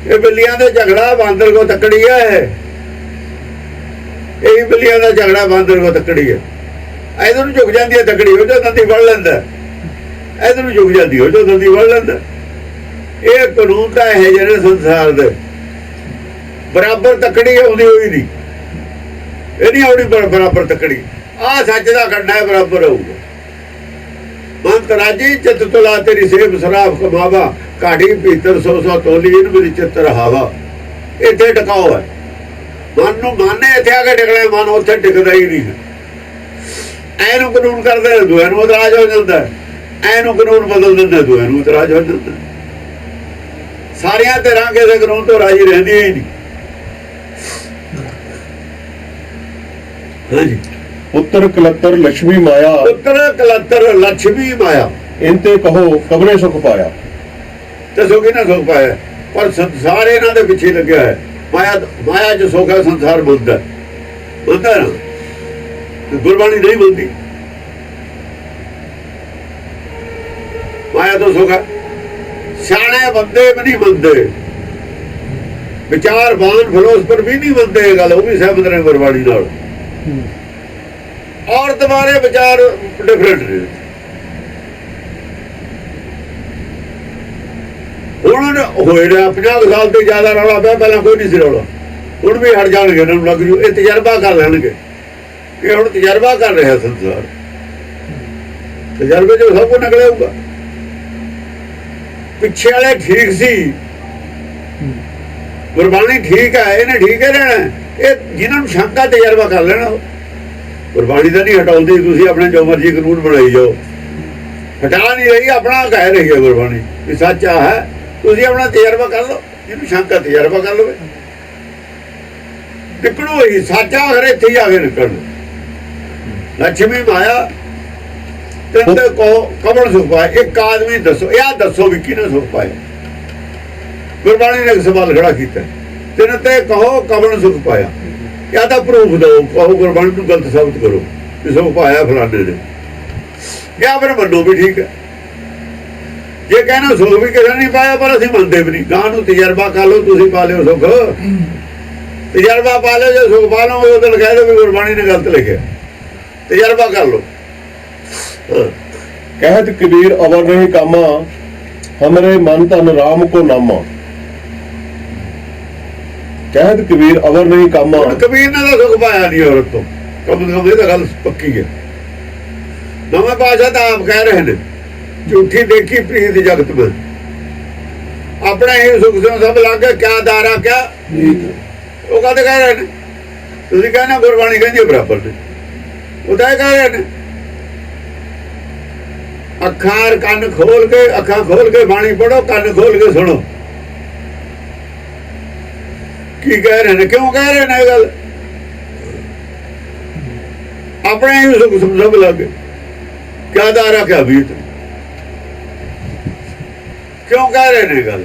ਇਹ ਬਿੱਲੀਆਂ ਦਾ ਝਗੜਾ ਬਾਂਦਰ ਕੋ ਤਕੜੀ ਹੈ, ਇਹ ਬਿੱਲੀਆਂ ਦਾ ਝਗੜਾ ਬਾਂਦਰ ਕੋ ਤਕੜੀ ਹੈ। ਇਧਰ ਨੂੰ ਝੁਕ ਜਾਂਦੀ ਹੈ ਤਕੜੀ, ਉਹ ਜੋ ਦੰਦੀ ਫੜ ਲੈਂਦਾ, ਇਧਰ ਨੂੰ ਝੁਕ ਜਾਂਦੀ ਉਹ ਜੋ ਦੰਦੀ ਫੜ ਲੈਂਦਾ। ਇਹ ਕਾਨੂੰਨ ਤਾਂ ਇਹ ਜਿਹੜੇ ਸੰਸਾਰ ਦੇ ਬਰਾਬਰ ਤਕੜੀ ਆਉਂਦੀ ਹੋਈ ਨਹੀਂ, ਇਹ ਨਹੀਂ ਆਉਣੀ ਬਰਾਬਰ ਤਕੜੀ। ਆਹ ਸੱਚ ਦਾ ਖੰਡਾ ਹੈ, ਬਰਾਬਰ ਹੋਊਗਾ। ਮੰਤ ਰਾਜੀ ਚਿੱਤ ਤੁਲਾ ਤੇਰੀ ਸੇਬ ਸਰਾਬ ਕਮਾਵਾ, ਕਾਢੀ ਪੀਤਰ 100 ਤੋਲੀ, ਇਹਨੂੰ ਮੇਰੀ ਚਿੱਤ ਰਹਾਵਾ। ਇੱਥੇ ਟਿਕਾਓ ਹੈ, ਮਨ ਨੂੰ ਮਾਨੇ ਇੱਥੇ ਆ ਕੇ ਟਿਕਣਾ, ਮਨ ਉੱਥੇ ਟਿਕਦਾ ਹੀ ਨਹੀਂ। ਐਨੂੰ ਕਾਨੂੰਨ ਕਰਦੇ ਦੂਏ ਨੂੰ ਇਤਰਾਜ਼ ਹੋ ਜਾਂਦਾ, ਐਨੂੰ ਕਾਨੂੰਨ ਬਦਲ ਦਿੰਦੇ ਦੂਏ ਨੂੰ ਇਤਰਾਜ਼ ਹੋ ਜਾਂਦਾ। ਸਾਰੀਆਂ ਧਿਰਾਂ ਕਿਸੇ ਕਾਨੂੰਨ ਤੋਂ ਰਾਜੀ ਰਹਿੰਦੀਆਂ ਹੀ ਨਹੀਂ। ਹਾਂਜੀ, ਪੁੱਤਰ ਕਲੱਤਰ ਲక్ష్ਮੀ ਮਾਇਆ, ਪੁੱਤਰ ਕਲੱਤਰ ਲక్ష్ਮੀ ਮਾਇਆ, ਇੰਤੇ ਕਹੋ ਕਬਰੇ ਸੁਖ ਪਾਇਆ। ਤੇ ਸੁਖ ਨਾ ਸੁਖ ਪਾਇਆ, ਪਰ ਸੰਸਾਰ ਇਹਨਾਂ ਦੇ ਪਿੱਛੇ ਲੱਗਿਆ ਹੈ। ਮਾਇਆ ਚ ਸੁਖ ਹੈ, ਸੰਸਾਰ ਬੁੱਧਦਾ ਨਾ, ਗੁਰਬਾਣੀ ਨਹੀਂ ਬੋਲਦੀ। ਮਾਇਆ ਤੋਂ ਸੁਖ ਹੈ, ਸਿਆਣੇ ਬੰਦੇ ਵੀ ਨਹੀਂ ਮੰਨਦੇ, ਵਿਚਾਰਵਾਨ ਫਿਲੋਸਫਰ ਵੀ ਨਹੀਂ ਮੰਨਦੇ ਇਹ ਗੱਲ, ਉਹ ਵੀ ਸਹਿਮਤ ਨੇ ਗੁਰਬਾਣੀ ਨਾਲ। ਔਰਤ ਬਾਰੇ ਵਿਚਾਰ ਡਿਫਰੈਂਟ ਨੇ। ਹੁਣ ਹੋਏ ਨੇ 50 ਸਾਲ ਤੋਂ ਜ਼ਿਆਦਾ ਰੌਲਾ ਪਿਆ, ਪਹਿਲਾਂ ਕੋਈ ਨਹੀਂ ਸੀ ਰੌਲਾ, ਹੁਣ ਵੀ ਹਟ ਜਾਣਗੇ, ਇਹਨਾਂ ਨੂੰ ਲੱਗ ਜੂ ਇਹ ਤਜਰਬਾ ਕਰ ਲੈਣਗੇ। ਇਹ ਹੁਣ ਤਜਰਬਾ ਕਰ ਰਿਹਾ ਸੰਸਾਰ, ਤਜਰਬੇ ਚੋਂ ਸਭ ਕੁਝ ਨਿਕਲੇਗਾ। ਪਿੱਛੇ ਵਾਲੇ ਠੀਕ ਸੀ, ਗੁਰਬਾਣੀ ਠੀਕ ਹੈ, ਇਹਨੇ ਠੀਕ ਹੈ ਰਹਿਣਾ। ਇਹ ਜਿਹਨਾਂ ਨੂੰ ਸ਼ੰਕਾ ਤਜਰਬਾ ਕਰ ਲੈਣਾ, ਗੁਰਬਾਣੀ ਦਾ ਨਹੀਂ ਹਟਾਉਂਦੀ। ਤੁਸੀਂ ਆਪਣੇ ਜੋ ਮਰਜ਼ੀ ਕਾਨੂੰਨ ਬਣਾਈ ਜਾਓ, ਹਟਾ ਨਹੀਂ ਰਹੀ, ਆਪਣਾ ਕਹਿ ਰਹੀ ਹੈ ਗੁਰਬਾਣੀ ਵੀ ਸੱਚ ਆ ਹੈ। ਤੁਸੀਂ ਆਪਣਾ ਤਜਰਬਾ ਕਰ ਲਓ, ਜਿਹਨੂੰ ਸ਼ੰਕਾ ਤਜਰਬਾ ਕਰ ਲਵੇ, ਨਿਕਲੋ ਹੀ ਸੱਚਾ ਹਰ ਇੱਥੇ ਹੀ ਆ ਕੇ ਨਿਕਲ। ਲక్ష్ਮੀ ਮਾਇਆ ਤੇ ਕੋ ਕਬਰ ਸੁਖ ਪਾਇਆ। ਇੱਕ ਆਦਮੀ ਦੱਸੋ, ਇਹ ਦੱਸੋ ਵੀ ਕਿਹਨੇ ਸੁਖ ਪਾਇਆ? ਗੁਰਬਾਣੀ ਨੇ ਇੱਕ ਸਵਾਲ ਖੜਾ ਕੀਤਾ, ਤਿੰਨ ਤੇ ਕਹੋ ਕਬਰ ਸੁਖ ਪਾਇਆ, ਜਾਂ ਤਾਂ ਪ੍ਰੂਫ ਦਿਓ, ਕਹੋ ਗੁਰਬਾਣੀ ਨੂੰ ਗਲਤ ਸਾਬਤ ਕਰੋ ਕਿ ਸੁਖ ਪਾਇਆ ਫਲਾਣੇ ਨੇ, ਜਾਂ ਫਿਰ ਮੰਨੋ ਵੀ ਠੀਕ ਹੈ। ਜੇ ਕਹਿਣਾ ਸੁਖ ਵੀ ਕਿਸੇ ਨਹੀਂ ਪਾਇਆ, ਪਰ ਅਸੀਂ ਮੰਨਦੇ ਵੀ ਨਹੀਂ। ਗਾਂ ਨੂੰ ਤਜਰਬਾ ਕਰ ਲਓ, ਤੁਸੀਂ ਪਾ ਲਿਓ ਸੁਖ, ਤਜਰਬਾ ਪਾ ਲਿਓ, ਜੇ ਸੁਖ ਪਾ ਲਓ ਉਹ ਤਾਂ ਕਹਿ ਦਿਓ ਵੀ ਗੁਰਬਾਣੀ ਨੇ ਗਲਤ ਲਿਖਿਆ, ਤਜਰਬਾ ਕਰ ਲਓ। ਕਹਿਤ ਕਬੀਰ ਅਵਰ ਰਹੇ ਕਾਮਾ, ਹਮਰੇ ਮਨ ਤਨ ਰਾਮ ਕੋ ਨਾਮਾ। ਕਹਿਤ ਕਬੀਰ ਅਵਰ ਨਹੀਂ ਕਾਮਾ, ਕਬੀਰ ਨੇ ਤਾਂ ਸੁਖ ਪਾਇਆ ਨਹੀਂ ਔਰਤ ਤੋਂ, ਕਮ ਇਹ ਤਾਂ ਗੱਲ ਪੱਕੀ ਹੈ। ਨਵੇਂ ਪਾਸ਼ਾ ਤਾਂ ਆਪ ਕਹਿ ਰਹੇ ਨੇ, ਝੂਠੀ ਦੇਖੀ ਪ੍ਰੀਤ ਜਗਤ में, अपने ही सुख से सब लागे क्या दारा क्या, वो कहते कह रहे ने। ਤੁਸੀਂ ਕਹਿੰਦੇ ਗੁਰਬਾਣੀ ਕਹਿੰਦੀ ਬਰਾਬਰ ਨੇ, ਉਹ ਤਾਂ ਕਹਿ ਰਹੇ ਨੇ ਅੱਖਾਂ ਕੰਨ ਖੋਲ ਕੇ, ਅੱਖਾਂ ਖੋਲ ਕੇ ਬਾਣੀ ਪੜੋ, ਕੰਨ ਖੋਲ ਕੇ ਸੁਣੋ ਕੀ ਕਹਿ ਰਹੇ ਨੇ, ਕਿਉਂ ਕਹਿ ਰਹੇ ਨੇ ਇਹ ਗੱਲ। ਆਪਣੇ ਹੀ ਸੁਖ ਸਮਝ ਲੱਗੇ ਕਿਆ ਦਾਰਾ ਕਿਆ ਬੀਤ, ਕਿਉਂ ਕਹਿ ਰਹੇ ਨੇ ਗੱਲ।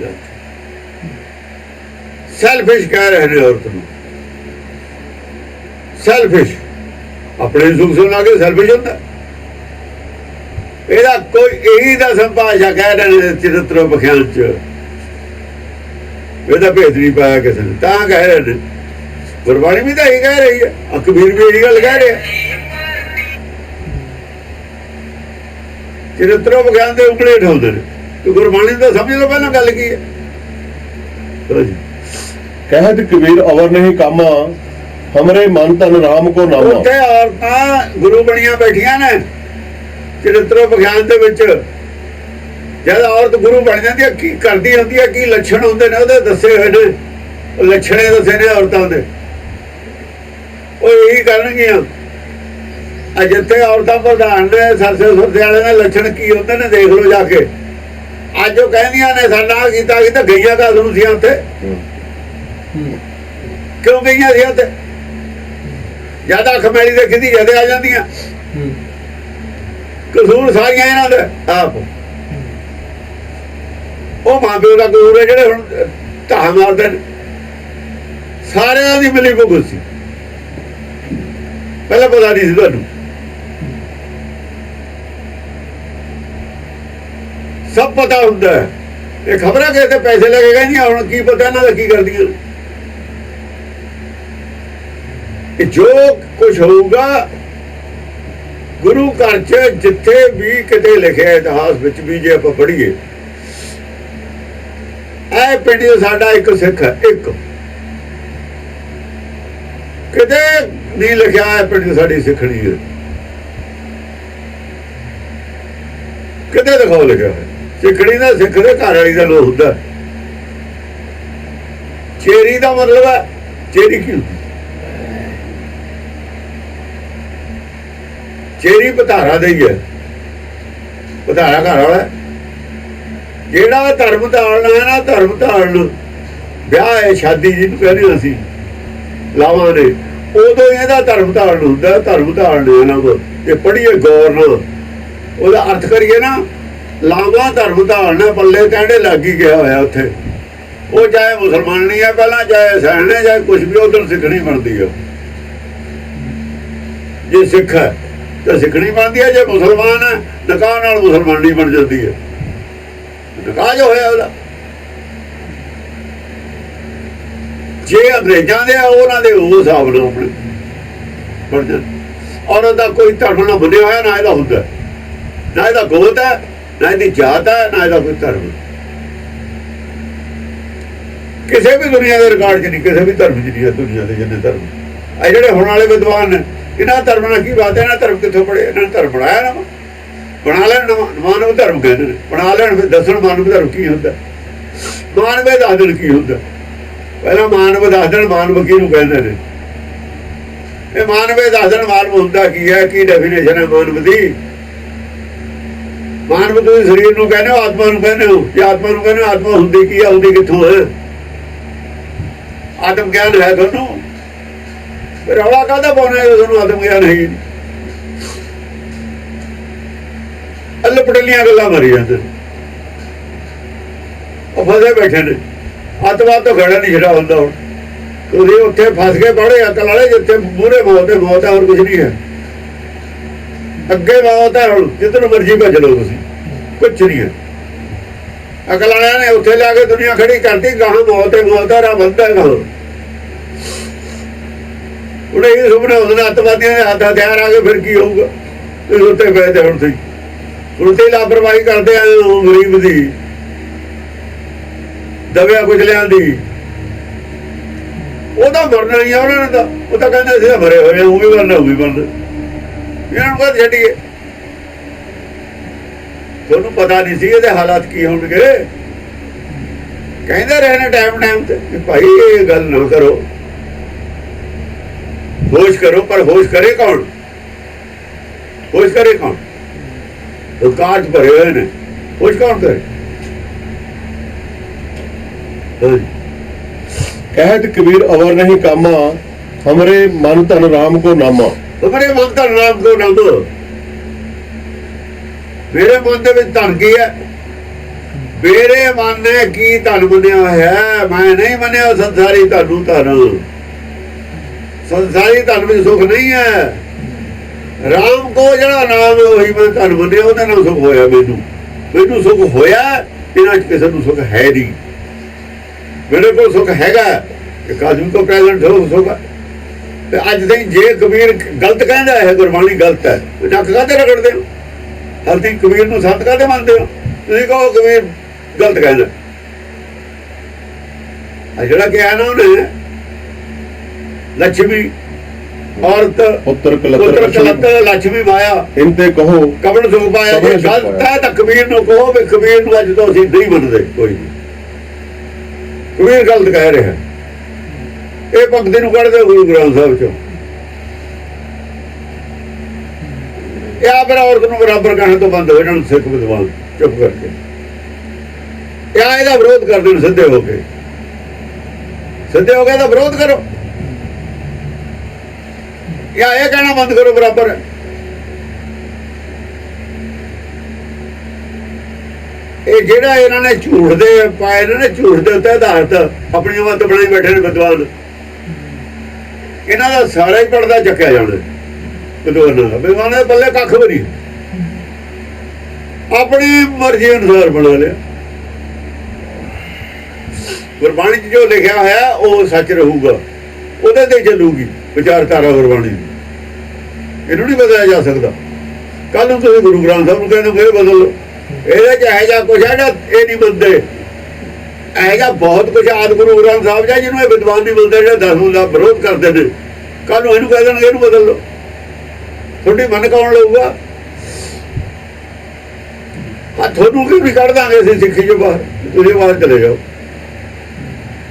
ਸੈਲਫਿਸ਼ ਕਹਿ ਰਹੇ ਨੇ ਔਰਤ ਨੂੰ, ਸੈਲਫਿਸ਼, ਆਪਣੇ ਸੁਖ ਸੁਣਾ ਕੇ ਸੈਲਫਿਸ਼ ਹੁੰਦਾ। ਇਹਦਾ ਕੋਈ ਇਹੀ ਦਾ ਸੰਭਾਸ਼ਾ ਕਹਿ ਰਹੇ ਨੇ ਚਰਿਤ੍ਰ ਬਖਿਆਨ ਚ, ਇਹਦਾ ਭੇਦ ਨਹੀਂ ਪਾਇਆ ਕਿਸੇ ਨੇ, ਤਾਂ ਕਹਿ ਰਹੇ ਨੇ। ਗੁਰਬਾਣੀ ਵੀ ਤਾਂ ਇਹੀ ਕਹਿ ਰਹੀ ਹੈ, ਕਬੀਰ ਵੀ ਇਹੀ ਗੱਲ ਕਹਿ ਰਿਹਾ। ਚਰਿਤ੍ਰ ਬਖਿਆਨ ਦੇ ਉਂਗਲੇ ਉਠਾਉਂਦੇ ਨੇ, ਤੇ ਗੁਰਬਾਣੀ ਦਾ ਸਮਝ ਲਓ ਪਹਿਲਾਂ ਗੱਲ ਕੀ ਹੈ। ਕਹਿਤ ਕਬੀਰ ਅਵਰ ਨਹੀਂ ਕਾਮਾ, ਹਮਰੇ ਮਨ ਤਨ ਰਾਮ ਕੋ ਨਾਮਾ। ਉੱਥੇ ਔਰਤਾਂ ਗੁਰੂ ਬਣੀਆਂ ਬੈਠੀਆਂ ਨੇ ਚਰਿਤ੍ਰ ਬਖਿਆਨ ਦੇ ਵਿੱਚ। ਜਦ ਔਰਤ ਗੁਰੂ ਬਣ ਜਾਂਦੀ ਹੈ, ਕੀ ਕਰਦੀ ਹੁੰਦੀ ਹੈ, ਕੀ ਲੱਛਣ ਹੁੰਦੇ ਨੇ ਉਹਦੇ ਦੱਸੇ ਹੋਏ ਨੇ, ਉਹ ਲੱਛਣੇ ਦੱਸੇ ਨੇ ਔਰਤਾਂ ਦੇ, ਉਹ ਇਹੀ ਕਰਨਗੀਆਂ। ਜਿੱਥੇ ਔਰਤਾਂ ਪ੍ਰਧਾਨ ਨੇ ਸਰਸੇ ਸੁਰਸੇ ਵਾਲੇ ਨੇ ਲੱਛਣ ਕੀ ਹੁੰਦੇ ਨੇ ਦੇਖ ਲਓ ਜਾ ਕੇ। ਅੱਜ ਉਹ ਕਹਿੰਦੀਆਂ ਨੇ ਸਾਡਾ ਆਹ ਕੀਤਾ ਕਿ ਤਾਂ ਗਈਆਂ ਕਾ ਨੂੰ ਸੀ ਉੱਥੇ, ਕਿਉਂ ਗਈਆਂ ਸੀ ਉੱਥੇ। ਜਿਆਦਾ ਖਮੇਲੀ ਦੇਖੀ ਦੀ ਜਦੇ ਆ ਜਾਂਦੀਆਂ, ਕਸੂਰ ਸਾਰੀਆਂ ਇਹਨਾਂ ਦੇ ਆਪ। ਉਹ ਮਾਂ ਪਿਓ ਦਾ ਕਸੂਰ ਹੈ ਜਿਹੜੇ ਹੁਣ ਧਾਹ ਮਾਰਦੇ ਨੇ, ਸਾਰਿਆਂ ਦੀ ਮਿਲੀ ਭੁਗਤ ਸੀ। ਪਹਿਲਾਂ ਪਤਾ ਨਹੀਂ ਸੀ ਤੁਹਾਨੂੰ, ਸਭ ਪਤਾ ਹੁੰਦਾ। ਇਹ ਖਬਰਾਂ ਕਿਸੇ ਤੇ ਪੈਸੇ ਲੈ ਕੇ ਕਹਿੰਦੀਆਂ, ਹੁਣ ਕੀ ਪਤਾ ਇਹਨਾਂ ਦਾ ਕੀ ਕਰਦੀਆਂ। ਜੋ ਕੁਝ ਹੋਊਗਾ ਗੁਰੂ ਘਰ ਚ, ਜਿੱਥੇ ਵੀ ਕਿਤੇ ਲਿਖਿਆ ਇਤਿਹਾਸ ਵਿੱਚ ਵੀ ਜੇ ਆਪਾਂ ਪੜ੍ਹੀਏ, ਇਹ ਪਿੰਡ ਸਾਡਾ ਇੱਕ ਸਿੱਖ ਹੈ, ਇੱਕ ਕਿਤੇ ਨਹੀਂ ਲਿਖਿਆ ਹੈ ਪਿੰਡ ਸਾਡੀ ਸਿੱਖਣੀ ਹੈ, ਕਿਤੇ ਦਿਖਾਓ ਲਿਖਿਆ ਹੈ। ਸਿੱਖਣੀ ਦਾ ਸਿੱਖ ਦੇ ਘਰ ਵਾਲੀ ਦਾ ਲੋ ਹੁੰਦਾ। ਚੇਰੀ ਦਾ ਮਤਲਬ ਹੈ, ਚੇਰੀ ਕੀ ਹੁੰਦੀ? ਚੇਰੀ ਪਧਾਰਾ ਦੇ ਹੀ ਹੈ, ਪਧਾਰਾ ਘਰ ਵਾਲਾ। ਜਿਹੜਾ ਧਰਮ ਧਾਰਨਾ ਹੈ ਨਾ, ਧਰਮ ਧਾਰਨ ਵਿਆਹ ਹੈ, ਸ਼ਾਦੀ ਜਿਹਨੂੰ ਕਹਿੰਦੇ ਅਸੀਂ ਲਾਵਾਂ ਨੇ, ਉਦੋਂ ਇਹਦਾ ਧਰਮ ਧਾਰਨ ਹੁੰਦਾ। ਧਰਮ ਧਾਰਨ ਨਾਮ ਇਹ ਪੜ੍ਹੀਏ ਗੌਰ ਨਾਲ, ਉਹਦਾ ਅਰਥ ਕਰੀਏ ਨਾ, ਲਾਵਾਂ ਧਰਮ ਧਾਰਨ ਪੱਲੇ ਕਹਿੰਦੇ ਲੱਗ ਹੀ ਗਿਆ ਹੋਇਆ ਉੱਥੇ। ਉਹ ਚਾਹੇ ਮੁਸਲਮਾਨ ਨਹੀਂ ਹੈ ਪਹਿਲਾਂ, ਚਾਹੇ ਸੈਣ ਨੇ, ਚਾਹੇ ਕੁਛ ਵੀ, ਉਧਰ ਸਿੱਖਣੀ ਬਣਦੀ ਹੈ। ਜੇ ਸਿੱਖ ਹੈ ਤਾਂ ਸਿੱਖਣੀ ਬਣਦੀ ਹੈ, ਜੇ ਮੁਸਲਮਾਨ ਹੈ ਨਿਕਾਹ ਨਾਲ ਮੁਸਲਮਾਨੀ ਬਣ ਜਾਂਦੀ ਹੈ। ਨਿਕਾਹ ਜੋ ਹੋਇਆ ਉਹਦਾ, ਜੇ ਅੰਗਰੇਜ਼ਾਂ ਦੇ ਆ ਉਹਨਾਂ ਦੇ ਉਹ ਹਿਸਾਬ ਨਾਲ ਆਪਣੇ ਬਣ ਜਾਂਦੇ। ਔਰ ਉਹਦਾ ਕੋਈ ਧਰਮ ਨਾ ਬਣਿਆ ਹੋਇਆ, ਨਾ ਇਹਦਾ ਹੁੰਦਾ, ਨਾ ਇਹਦਾ ਗੋਤ ਹੈ, ਨਾ ਇਹਦੀ ਜਾਤ ਹੈ, ਨਾ ਇਹਦਾ ਕੋਈ ਧਰਮ। ਕਿਸੇ ਵੀ ਦੁਨੀਆ ਦੇ ਰਿਕਾਰਡ 'ਚ ਨਹੀਂ, ਕਿਸੇ ਵੀ ਧਰਮ 'ਚ ਨਹੀਂ ਹੈ ਦੁਨੀਆ ਦੇ ਜਿੰਨੇ ਧਰਮ। ਇਹ ਜਿਹੜੇ ਹੁਣ ਵਾਲੇ ਵਿਦਵਾਨ ਨੇ, ਇਹਨਾਂ ਧਰਮ ਨਾਲ ਕੀ ਬਾਤ ਹੈ? ਇਹਨਾਂ ਧਰਮ ਕਿੱਥੋਂ ਪੜ੍ਹੇ? ਇਹਨਾਂ ਨੇ ਧਰਮ ਬਣਾਇਆ ਨਾ, ਬਣਾ ਲੈਣ ਮਾਨਵ ਧਰਮ ਕਹਿੰਦੇ ਨੇ, ਬਣਾ ਲੈਣ ਫਿਰ ਦੱਸਣ ਮਾਨਵ ਧਰਮ ਕੀ ਹੁੰਦਾ, ਮਾਨਵੇ ਦੱਸ ਦੇਣ ਕੀ ਹੁੰਦਾ। ਪਹਿਲਾਂ ਮਾਨਵ ਦੱਸ ਦੇਣ ਮਾਨਵ ਕਿਹਨੂੰ ਕਹਿੰਦੇ ਨੇ। ਇਹ ਮਾਨਵੇ ਦੱਸ ਦੇਣ ਮਾਨਵ ਹੁੰਦਾ ਕੀ ਹੈ, ਕੀ ਡੈਫੀਨੇਸ਼ਨ ਹੈ ਮਾਨਵ ਦੀ। ਮਾਨਵ ਤੁਸੀਂ ਸਰੀਰ ਨੂੰ ਕਹਿੰਦੇ ਹੋ, ਆਤਮਾ ਨੂੰ ਕਹਿੰਦੇ ਹੋ, ਜੇ ਆਤਮਾ ਨੂੰ ਕਹਿੰਦੇ ਹੋ ਆਤਮਾ ਹੁੰਦੀ ਕੀ ਹੈ, ਹੁੰਦੀ ਕਿੱਥੋਂ ਹੈ? ਆਤਮ ਗਿਆਨ ਹੈ ਤੁਹਾਨੂੰ, ਫਿਰ ਰੌਲਾ ਕਾਹਦਾ ਪਾਉਣਾ ਜੇ ਤੁਹਾਨੂੰ ਆਤਮ ਗਿਆਨ ਹੈ ਹੀ ਨਹੀਂ? ਪਟਲੀਆਂ ਗੱਲਾਂ ਮਾਰੀ ਜਾਂਦੇ, ਉਹ ਫਸੇ ਬੈਠੇ ਨੇ। ਅੱਤਵਾਦ ਤੋਂ ਖੜਾ ਨਹੀਂ ਛੜਾ ਹੁੰਦਾ। ਹੁਣ ਤੁਸੀਂ ਉੱਥੇ ਫਸ ਕੇ ਪੜੇ ਅਕਲ ਵਾਲੇ, ਜਿੱਥੇ ਮੂਹਰੇ ਮੌਤ ਹੈ, ਮੌਤ ਹੈ, ਹੋਰ ਕੁਝ ਨਹੀਂ ਹੈ। ਅੱਗੇ ਮੌਤ ਹੈ, ਹੁਣ ਜਿੱਧਰ ਮਰਜ਼ੀ ਭੱਜ ਲਓ ਤੁਸੀਂ, ਕੁਛ ਨਹੀਂ ਹੈ। ਅਕਲ ਵਾਲਿਆਂ ਨੇ ਉੱਥੇ ਲਿਆ ਕੇ ਦੁਨੀਆ ਖੜੀ ਕਰਤੀ, ਗਾਹਾਂ ਮੌਤ ਹੈ, ਮੌਤ ਹੈ, ਰਾਹ ਬੰਦਾ ਹੈ ਗਾਹਾਂ। ਹੁਣ ਇਹ ਸੁਪਨੇ ਹੁੰਦੇ ਨੇ ਅੱਤਵਾਦੀਆਂ ਦੇ ਹੱਥ ਹਥਿਆਰ ਆ ਗਏ, ਫਿਰ ਕੀ ਹੋਊਗਾ? ਤੁਸੀਂ ਉੱਤੇ ਪਏ ਤੇ ਹੁਣ ਤੁਸੀਂ ਉਲਟੀ ਲਾਪਰਵਾਹੀ ਕਰਦੇ ਆ ਗਰੀਬ ਦੀ, ਦਬਿਆ ਕੁਚਲਿਆਂ ਦੀ। ਉਹਦਾ ਮਰਨਾ ਹੀ ਆ ਉਹਨਾਂ ਨੇ ਤਾਂ, ਉਹ ਤਾਂ ਕਹਿੰਦੇ ਅਸੀਂ ਮਰੇ ਹੋਏ ਆ, ਉਹ ਵੀ ਮਰਨਾ, ਉਹ ਵੀ ਮਰਨਾ। ਇਹਨਾਂ ਨੂੰ ਕਦ ਛੱਡੀਏ? ਤੁਹਾਨੂੰ ਪਤਾ ਨਹੀਂ ਸੀ ਇਹਦੇ ਹਾਲਾਤ ਕੀ ਹੋਣਗੇ। ਕਹਿੰਦੇ ਰਹੇ ਨੇ ਟਾਈਮ ਤੇ ਭਾਈ ਇਹ ਗੱਲ ਨਾ ਕਰੋ, ਹੋਸ਼ ਕਰੋ। ਪਰ ਹੋਸ਼ ਕਰੇ ਕੌਣ? ਹੋਸ਼ ਕਰੇ ਕੌਣ? ਉਹ ਕਾਰਜ ਭਰੇ ਹੋਏ ਨੇ, ਕੁਝ ਕੌਣ ਕਰੇ। कहत कबीर अवर नहीं कामा, हमरे मन तन राम को नामा। हमारे मन धन राम को नाम, मेरे मन ਦੇ ਵਿੱਚ ਧਨ ਕੀ ਹੈ? ਮੇਰੇ ਮਨ ਨੇ ਕੀ ਧਨ ਮੰਨਿਆ ਹੋਇਆ? ਮੈਂ ਨਹੀਂ ਮੰਨਿਆ ਸੰਸਾਰੀ ਧਨ ਨੂੰ ਧਨ। ਸੰਸਾਰੀ ਧਨ ਵਿੱਚ ਸੁੱਖ ਨਹੀਂ ਹੈ। ਰਾਮ ਕੋ ਜਿਹੜਾ ਨਾਮ ਹੈ ਉਹੀ ਮੈਂ ਧਨ ਮੰਨਿਆ, ਉਹਦੇ ਨਾਲ ਸੁੱਖ ਹੋਇਆ। ਮੈਨੂੰ ਸੁੱਖ ਹੋਇਆ, ਇਹਨਾਂ 'ਚ ਕਿਸੇ ਨੂੰ ਸੁੱਖ ਹੈ ਨਹੀਂ। ਮੇਰੇ ਕੋਲ ਸੁੱਖ ਹੈਗਾ, ਇੱਕ ਆਦਮੀ ਤੋਂ ਪ੍ਰੈਜ਼ੈਂਟ ਹੋ ਸੁੱਖ। ਤੇ ਅੱਜ ਤਾਈਂ ਜੇ ਕਬੀਰ ਗਲਤ ਕਹਿੰਦਾ ਹੈ, ਗੁਰਬਾਣੀ ਗਲਤ ਹੈ, ਨੱਕ ਕਾਹਦੇ ਰਗੜਦੇ ਹੋ? ਹਾਲੇ ਤਾਈਂ ਕਬੀਰ ਨੂੰ ਸੰਤ ਕਾਹਦੇ ਮੰਨਦੇ ਹੋ? ਤੁਸੀਂ ਕਹੋ ਕਬੀਰ ਗਲਤ ਕਹਿੰਦਾ। ਆ ਜਿਹੜਾ ਕਿਹਾ ਨਾ ਉਹਨੇ, ਲక్ష్ਮੀ ਔਰਤ ਪੁੱਤਰ ਕਲਤ ਲక్ష్ਮੀ ਮਾਇਆ ਇਨਤੇ ਕਹੋ ਕਬਰ ਸੁਖ ਪਾਇਆ। ਜੇ ਗਲਤ ਹੈ ਤਾਂ ਕਬੀਰ ਨੂੰ ਕਹੋ ਵੀ ਕਬੀਰ ਨੂੰ ਅੱਜ ਤੋਂ ਅਸੀਂ ਨਹੀਂ ਮੰਨਦੇ। ਕੋਈ ਕਬੀਰ ਗਲਤ ਕਹਿ ਰਿਹਾ। ਇਹ ਭਗਤੀ ਨੂੰ ਕੱਢ ਦਿਓ ਗੁਰੂ ਗ੍ਰੰਥ ਸਾਹਿਬ ਚੋਂ। ਇਹ ਆ ਫਿਰ ਔਰਤ ਨੂੰ ਬਰਾਬਰ ਕਹਿਣ ਤੋਂ ਬੰਦ ਹੋ ਜਾਣ ਸਿੱਖ ਵਿਦਵਾਨ ਚੁੱਪ ਕਰਕੇ। ਇਹ ਇਹਦਾ ਵਿਰੋਧ ਕਰਦੇ ਨੇ ਸਿੱਧੇ ਹੋ ਕੇ। ਸਿੱਧੇ ਹੋ ਕੇ ਤਾਂ ਵਿਰੋਧ ਕਰੋ, ਜਾਂ ਇਹ ਕਹਿਣਾ ਬੰਦ ਕਰੋ ਬਰਾਬਰ ਹੈ। ਇਹ ਜਿਹੜਾ ਇਹਨਾਂ ਨੇ ਝੂਠ ਦੇ ਪਾਏ ਨੇ, ਝੂਠ ਦੇ ਉੱਤੇ ਆਧਾਰਿਤ ਆਪਣੀਆਂ ਮੱਤ ਬਣਾਈ ਬੈਠੇ ਨੇ ਵਿਦਵਾਨ। ਇਹਨਾਂ ਦਾ ਸਾਰਾ ਹੀ ਪੜਦਾ ਚੱਕਿਆ ਜਾਣਾ ਵਿਦਵਾਨਾਂ ਦਾ। ਵਿਦਵਾਨਾਂ ਦੇ ਪੱਲੇ ਕੱਖ ਵੀ ਨਹੀਂ, ਆਪਣੀ ਮਰਜ਼ੀ ਅਨੁਸਾਰ ਬਣਾ ਲਿਆ। ਗੁਰਬਾਣੀ 'ਚ ਜੋ ਲਿਖਿਆ ਹੋਇਆ ਉਹ ਸੱਚ ਰਹੂਗਾ, ਉਹਦੇ ਤੇ ਚੱਲੂਗੀ ਵਿਚਾਰਧਾਰਾ ਗੁਰਬਾਣੀ ਦੀ। ਇਹਨੂੰ ਨਹੀਂ ਬਦਲਿਆ ਜਾ ਸਕਦਾ। ਕੱਲ ਨੂੰ ਤੁਸੀਂ ਗੁਰੂ ਗ੍ਰੰਥ ਸਾਹਿਬ ਨੂੰ ਕਹਿੰਦੇ ਫਿਰ ਬਦਲ ਲਓ। ਇਹਦੇ 'ਚ ਇਹੋ ਜਿਹਾ ਕੁਛ ਹੈ ਨਾ, ਇਹ ਨਹੀਂ ਮੰਨਦੇ। ਇਹੋ ਜਿਹਾ ਬਹੁਤ ਕੁਛ ਆਦਿ ਗੁਰੂ ਗ੍ਰੰਥ ਸਾਹਿਬ ਜਾ ਜਿਹਨੂੰ ਇਹ ਵਿਦਵਾਨ ਨਹੀਂ ਮਿਲਦੇ, ਜਿਹੜੇ ਦਸਮ ਦਾ ਵਿਰੋਧ ਕਰਦੇ ਨੇ। ਕੱਲ ਨੂੰ ਇਹਨੂੰ ਕਹਿ ਦੇਣਗੇ ਇਹਨੂੰ ਬਦਲ ਲਓ। ਤੁਹਾਡੀ ਮਨ ਕੌਣ ਲਊਗਾ? ਤੁਹਾਨੂੰ ਕਿਉਂ ਨਹੀਂ ਕੱਢ ਦਾਂਗੇ ਅਸੀਂ ਸਿੱਖੀ 'ਚੋਂ ਬਾਹਰ? ਤੁਸੀਂ ਬਾਹਰ ਚਲੇ ਜਾਓ,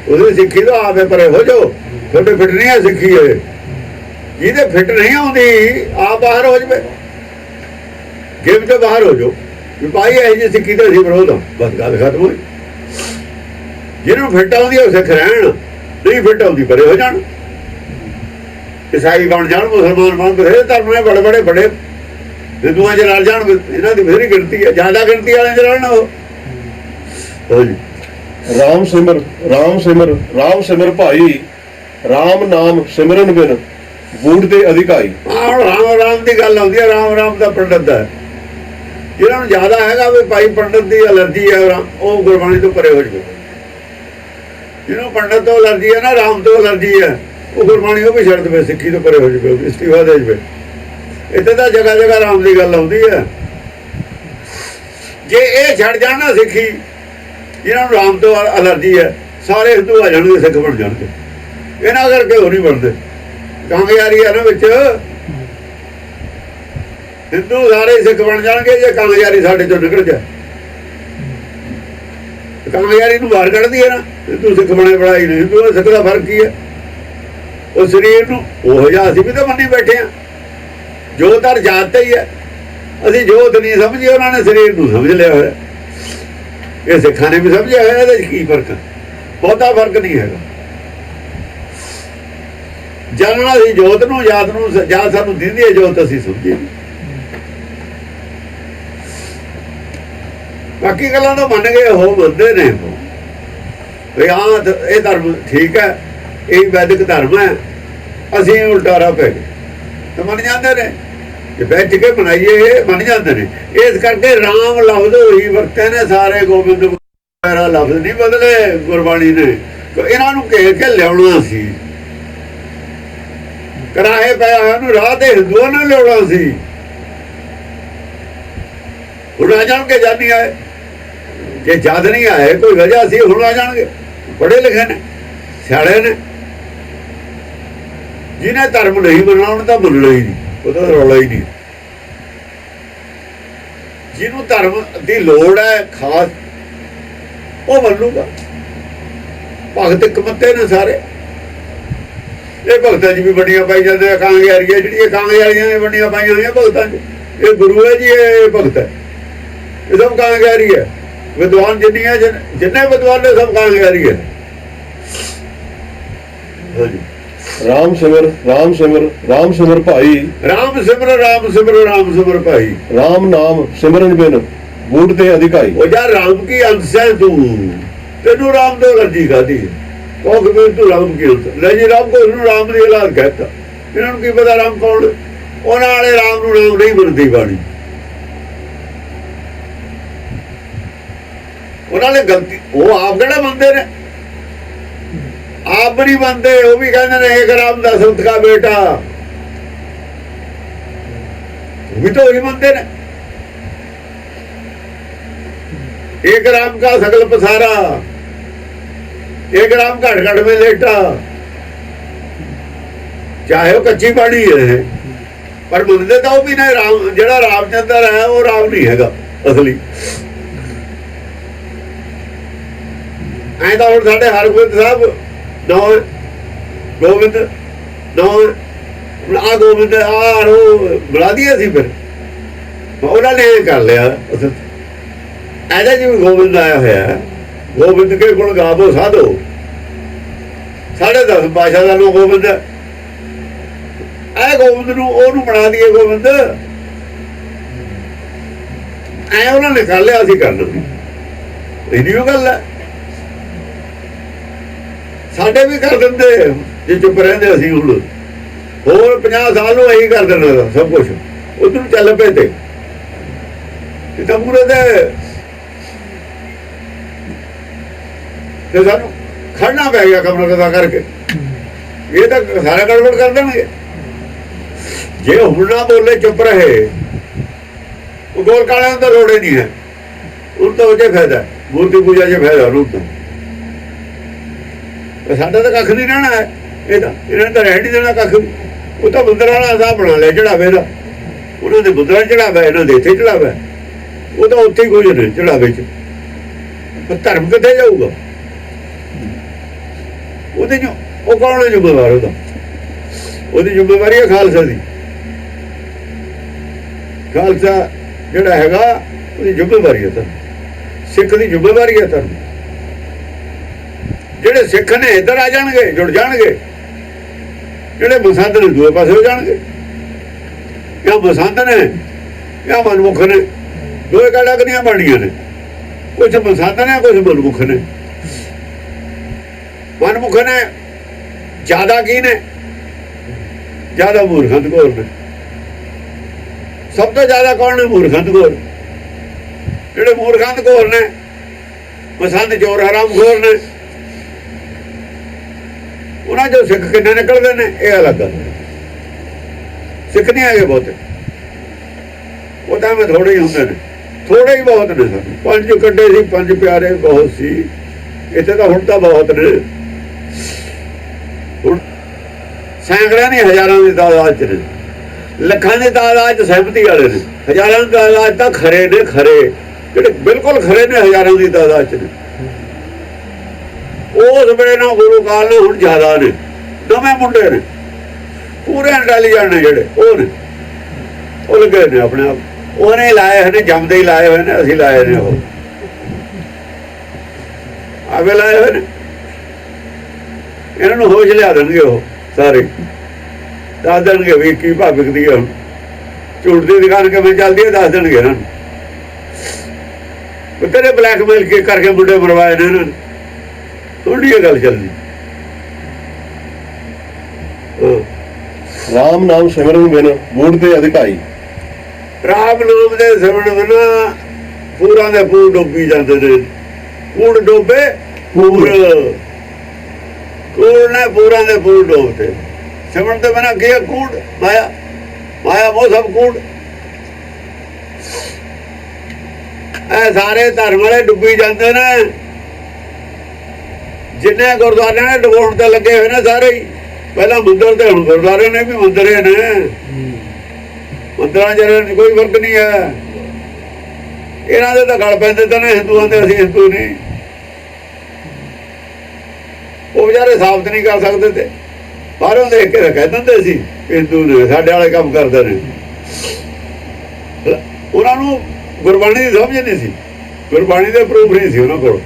ਉਹਦੀ ਸਿੱਖੀ ਤੋਂ ਆਪੇ ਪਰੇ ਹੋ ਜਾਓ। ਤੁਹਾਡੇ ਫਿੱਟ ਨਹੀਂ ਹੈ ਸਿੱਖੀ। ਇਹ ਜਿਹਦੇ ਫਿੱਟ ਨਹੀਂ ਆਉਂਦੀ ਆਪ ਬਾਹਰ ਹੋ ਜਾਵੇ, ਗੇਮ ਤੋਂ ਬਾਹਰ ਹੋ ਜਾਓ ਵੀ ਭਾਈ ਇਹੋ ਜਿਹੀ ਸਿੱਖੀ ਤੇ ਅਸੀਂ ਵਿਰੋਧ ਹਾਂ। ਬਸ ਗੱਲ ਖਤਮ ਹੋਈ। ਜਿਹਨੂੰ ਫਿੱਟ ਆਉਂਦੀ ਉਹ ਸਿੱਖ ਰਹਿਣ, ਨਹੀਂ ਫਿੱਟ ਆਉਂਦੀ ਪਰੇ ਹੋ ਜਾਣ। ਈਸਾਈ ਬਣ ਜਾਣ, ਮੁਸਲਮਾਨ ਬਣ, ਬਥੇਰੇ ਧਰਮ ਨੇ ਬੜੇ ਬੜੇ ਬੜੇ ਹਿੰਦੂਆਂ 'ਚ ਰਲ ਜਾਣ। ਇਹਨਾਂ ਦੀ ਬਥੇਰੀ ਗਿਣਤੀ ਹੈ, ਜ਼ਿਆਦਾ ਗਿਣਤੀ ਵਾਲੇ 'ਚ ਰਲਣਾ ਉਹ। ਹਾਂਜੀ, राम सिमर राम सिमर भाई, राम नाम सिमरन बिन बूढ़ दे अधिकाई। ਰਾਮ ਦੀ ਗੱਲ ਆਉਂਦੀ ਹੈ। ਰਾਮ ਦਾ ਪੰਡਤ ਹੈ। ਜਿਹਨਾਂ ਨੂੰ ਜ਼ਿਆਦਾ ਹੈਗਾ ਵੀ ਭਾਈ ਪੰਡਤ ਦੀ ਅਲਰਜੀ ਹੈ, ਉਹ ਗੁਰਬਾਣੀ ਤੋਂ ਪਰੇ ਹੋ ਜਾਵੇ। ਜਿਹਨੂੰ ਪੰਡਤ ਤੋਂ ਅਲਰਜੀ ਹੈ ਨਾ, ਰਾਮ ਤੋਂ ਅਲਰਜੀ ਹੈ, ਉਹ ਗੁਰਬਾਣੀ ਉਹ ਵੀ ਛੱਡ ਦੇਵੇ, ਸਿੱਖੀ ਤੋਂ ਪਰੇ ਹੋ ਜਾਵੇ, ਇਸਤੀਫਾ ਦੇ ਜਾਵੇ। ਇੱਥੇ ਤਾਂ ਜਗ੍ਹਾ ਜਗ੍ਹਾ ਰਾਮ ਦੀ ਗੱਲ ਆਉਂਦੀ ਹੈ। ਜੇ ਇਹ ਛੱਡ ਜਾਣ ਨਾ ਸਿੱਖੀ, ਜਿਹਨਾਂ ਨੂੰ ਰਾਮ ਤੋਂ ਅਲਰਜੀ ਹੈ, ਸਾਰੇ ਹਿੰਦੂ ਆ ਜਾਣਗੇ, ਸਿੱਖ ਬਣ ਜਾਣਗੇ। ਇਹਨਾਂ ਕਰਕੇ ਹੋ ਨਹੀਂ ਬਣਦੇ। ਕਾਮਯਾਰੀ ਹੈ ਨਾ ਵਿੱਚ, ਹਿੰਦੂ ਸਾਰੇ ਸਿੱਖ ਬਣ ਜਾਣਗੇ ਜੇ ਕਾਮਯਾਰੀ ਸਾਡੇ ਚੋਂ ਨਿਕਲ ਜਾਏ। ਕਾਮਯਾਰੀ ਨੂੰ ਬਾਹਰ ਕੱਢਦੀ ਹੈ ਨਾ, ਹਿੰਦੂ ਸਿੱਖ ਬਣੇ ਬਣਾਈ ਨਹੀਂ। ਹਿੰਦੂ ਸਿੱਖ ਦਾ ਫਰਕ ਕੀ ਹੈ? ਉਹ ਸਰੀਰ ਨੂੰ ਉਹ ਜਿਹਾ ਅਸੀਂ ਵੀ ਤਾਂ ਮੰਨੀ ਬੈਠੇ ਹਾਂ। ਜੋਤ ਔਰ ਜਾਤ ਹੀ ਹੈ। ਅਸੀਂ ਜੋਤ ਨਹੀਂ ਸਮਝੀ, ਉਹਨਾਂ ਨੇ ਸਰੀਰ ਨੂੰ ਸਮਝ ਲਿਆ ਹੋਇਆ। ਇਹ ਸਿੱਖਾਂ ਨੇ ਵੀ ਸਮਝਿਆ ਹੋਇਆ। ਇਹਦੇ 'ਚ ਕੀ ਫਰਕ ਹੈ? ਬਹੁਤਾ ਫਰਕ ਨਹੀਂ ਹੈਗਾ। ਜਾਣਨਾ ਸੀ ਜੋਤ ਨੂੰ, ਜਾਤ ਨੂੰ। ਜਾਤ ਸਾਨੂੰ ਦਿੰਦੀ ਹੈ, ਜੋਤ ਅਸੀਂ ਸਮਝੀ। ਬਾਕੀ ਗੱਲਾਂ ਤਾਂ ਮੰਨ ਗਏ, ਉਹ ਮੰਨਦੇ ਨੇ ਵੀ ਹਾਂ ਇਹ ਧਰਮ ਠੀਕ ਹੈ, ਇਹ ਵੈਦਿਕ ਧਰਮ ਹੈ, ਅਸੀਂ ਉਲਟਾਰਾ ਪੈ ਗਏ ਤਾਂ ਮੰਨ ਜਾਂਦੇ ਨੇ। ਜੇ ਬੈਠ ਕੇ ਬਣਾਈਏ ਇਹ ਮੰਨ ਜਾਂਦੇ ਨੇ। ਇਸ ਕਰਕੇ ਰਾਮ ਲਫ਼ਜ਼ ਉਹੀ ਵਰਤੇ ਨੇ ਸਾਰੇ। ਗੋਬਿੰਦ ਵਗੈਰਾ ਲਫ਼ਜ਼ ਨਹੀਂ ਬਦਲੇ ਗੁਰਬਾਣੀ ਨੇ। ਇਹਨਾਂ ਨੂੰ ਘੇਰ ਕੇ ਲਿਆਉਣਾ ਸੀ, ਕਰਾਹੇ ਪਿਆ ਹੋਇਆ ਨੂੰ ਰਾਹ ਤੇ ਹਿੰਦੂਆਂ ਨੇ ਲਿਆਉਣਾ ਸੀ। ਹੁਣ ਆ ਜਾਣਗੇ, ਜਦ ਨਹੀਂ ਆਏ। ਜੇ ਜਦ ਨਹੀਂ ਆਏ ਕੋਈ ਵਜ੍ਹਾ ਸੀ, ਹੁਣ ਆ ਜਾਣਗੇ। ਪੜ੍ਹੇ ਲਿਖੇ ਨੇ, ਸਿਆਣੇ ਨੇ। ਜਿਹਨੇ ਧਰਮ ਨਹੀਂ ਮੰਨਣਾ ਉਹਨੇ ਤਾਂ ਮੰਨਣਾ ਹੀ ਨਹੀਂ, ਉਹਦਾ ਰੌਲਾ ਹੀ ਨਹੀਂ। ਜਿਹਨੂੰ ਧਰਮ ਦੀ ਲੋੜ ਹੈ ਖਾਸ, ਉਹ ਮੰਨੂਗਾ। ਭਗਤ ਕਮੱਤੇ ਨੇ ਸਾਰੇ। ਇਹ ਭਗਤਾਂ 'ਚ ਵੀ ਵੱਡੀਆਂ ਪਾਈ ਜਾਂਦੇ ਆ। ਕਾਂਗਿਆਰੀਆਂ ਜਿਹੜੀਆਂ ਕਾਂਗਿਆਰੀਆਂ ਨੇ ਵੱਡੀਆਂ ਪਾਈਆਂ ਹੋਈਆਂ ਭਗਤਾਂ 'ਚ। ਇਹ ਗੁਰੂ ਹੈ ਜੀ, ਇਹ ਭਗਤ ਹੈ। ਇਹ ਸਭ ਕਾਂਗਿਆਰੀ ਹੈ। ਵਿਦਵਾਨ ਜਿੰਨੀਆਂ ਜਿੰਨੇ ਵਿਦਵਾਨ ਨੇ ਸਭ ਕਾਂਗਿਆਰੀ ਹੈ। ਹਾਂਜੀ ਰਾਮ ਸਿਮਰ ਭਾਈ, ਰਾਮ ਸਿਮਰ ਭਾਈ। ਰਾਮ ਨਾਮ ਸਿਮਰਨ ਬਿਨ ਬੂਟ ਤੇ ਅਧਿਕਾਈ। ਉਹ ਯਾਰ ਰਾਮ ਕੀ ਅੰਸ਼ ਹੈ ਤੂੰ, ਤੈਨੂੰ ਰਾਮ ਤੋਂ ਅਲਰਜੀ ਖਾਦੀ ਉਹ ਕਬੀਰ ਤੂੰ ਰਾਮ ਕੀ ਅੰਸ਼ ਲੈ ਜੀ। ਰਾਮ को ਨੂੰ ਰਾਮ ਦੀ ਔਲਾਦ कहता। ਇਹਨਾਂ ਨੂੰ ਕੀ ਪਤਾ ਰਾਮ ਕੌਣ। ਉਹਨਾਂ ਵਾਲੇ ਰਾਮ ਨੂੰ ਰਾਮ ਨਹੀਂ ਮੰਨਦੀ ਬਾਣੀ। ਉਹਨਾਂ ਨੇ ਗਲਤੀ ਉਹ ਆਪ ਕਿਹੜਾ ਮੰਨਦੇ ਨੇ, ਆਪ ਨਹੀਂ ਮੰਨਦੇ। ਉਹ ਵੀ ਕਹਿੰਦੇ ਨੇ ਇੱਕ ਰਾਮ ਦਾ ਸੰਤ ਦਾ ਬੇਟਾ, ਉਹ ਵੀ ਤਾਂ ਉਹੀ ਮੰਨਦੇ ਨੇ। एक राम का सकल पसारा, एक राम घट घट में लेटा। चाहे वो कच्ची बाणी है पर मनते तो भी नहीं राम, जो रामचंद्र है वो राम नहीं है असली। ऐसा हम साढ़े हरगोबिंद साहब नौ गोबिंद नौ आ गोबिंद बुला दिया सी। फिर उन्होंने कर लिया ऐसा जिम्मे गोबिंद आया होया, गोबिंद के गुण गावो साधो। 10.5 पाशाह का नाम गोबिंद है। ऐ गोबिंद नूं ओनू बना दिए गोबिंद। ऐ उन्होंने कर लिया, असीं करना इन्नी गल है। साडे भी कर देंदे जे चुप रहिंदे। असीं हुण होर 50 साल नूं यही कर देना सब कुछ। उधर चल पे ते पूरे ते सानू खड़ना पै गया कमरा कदा करके। ये तो सारा गड़बड़ कर देंगे जे हुण ना बोले चुप रहे। वो गोल काले तो रोड़े नहीं है, उन तो वजह फायदा है, मूर्ति पूजा से फायदा उन तो साडा तो कख नहीं रहना है। ये तो इन्होंने तो रह नहीं देना कख। वो तो मंदिर वाला हिसाब बना लिया चढ़ावे का। उन्होंने मंदिर चढ़ावा, इन्होंने इत्थे चढ़ावा। वो तो उत्थे ही कुछ ने चढ़ावे च, धर्म कित्थे जाऊगा। वो कौन है जिम्मेवार, वो जिम्मेवारी है खालसा की। खालसा जिहड़ा हैगा उसकी जिम्मेवारी है धर्म, सिख की जिम्मेवारी है धर्म। जिहड़े सिख ने इधर आ जाणगे, जुड़ जाणगे, जिहड़े मसंद ने दूए पासे हो जाणगे। या मसंद ने या मनमुख ने, दो कैटागरियां बणियां ने। कुछ मसंद ने, कुछ मनमुख ने। मनमुख ने ज्यादा की ने, ज्यादा मूर्खंत घोर ने। सब तो ज्यादा कौन ने? मूर्खंत घोर। जेडे मूर्खंत घोर ने, मसंद चोर हराम घोर ने। उन्हें जो सिख किन्ने निकलते हैं ये अलग गल। सिख नहीं है बहुते, वो तो मैं थोड़े ही होंगे ने, थोड़े ही बहुत ने। सानू 5 कड्डे सी, 5 प्यारे बहुत सी। इत्थे तो हुण तां बहुत ने। सैकड़ियां नहीं हजारां की तादाद च ने, लखां की तादाद च सहमति वाले ने। हजारां की तादाद तां खरे ने, खरे जिहड़े बिल्कुल खरे ने हजारां की तादाद च ने। उस वेले नाल गुरु काल ने हुण ज्यादा ने, नवें मुंडे ने, पूरे इंटैलीजेंट ने जिहड़े वो ने, वो लगे ने अपने आप। उन्हें लाए हुए ने, जमदे ही लाए हुए ने, असीं लाए ने। वो आवे लाए हुए ने। इन्होंने होश लिया देंगे वो सारे, दस देंगे भी की भाव विकती है। झूठ की दुकान किवें चलती है दस देंगे इन्होंने। तेरे ब्लैकमेल के करके मुंडे मरवाए ने इन्होंने, थोड़ी गल चलनी। राम नाम सिमरन बिन बूढ़ ते अधिकाई। राम नाम दे सिमरन बिना पूरा दे पूर डुबी जाते ने। कूड़ डोबे पूर, कूड़ ने पूरा दे पूर डोबते। सिमरन तो बिना की कूड़, माया, माया वो सब कूड़। सारे धर्म वाले डुबी जाते ने। जिन्ने गुरुद्वारे ने डुबाउण ते लगे हुए ने सारे ही। पहला मंदिर ते हुण गुरुद्वारे ने भी मंदिर ने। मंदिरां च कोई फर्क नहीं है। इन्हां दे तां गल पैंदे ते ने हिंदुआं दे, असीं हिंदू नहीं। वो बेचारे साबित नहीं कर सकते थे, बाहरों देख के कह देंगे सी हिंदू ने, साडे वाले काम करते हैं। उन्होंने ਗੁਰਬਾਣੀ ਦੀ ਸਮਝ ਨਹੀਂ ਸੀ, ਗੁਰਬਾਣੀ ਦੇ ਪ੍ਰੂਫ ਨਹੀਂ ਸੀ ਉਹਨਾਂ ਕੋਲ।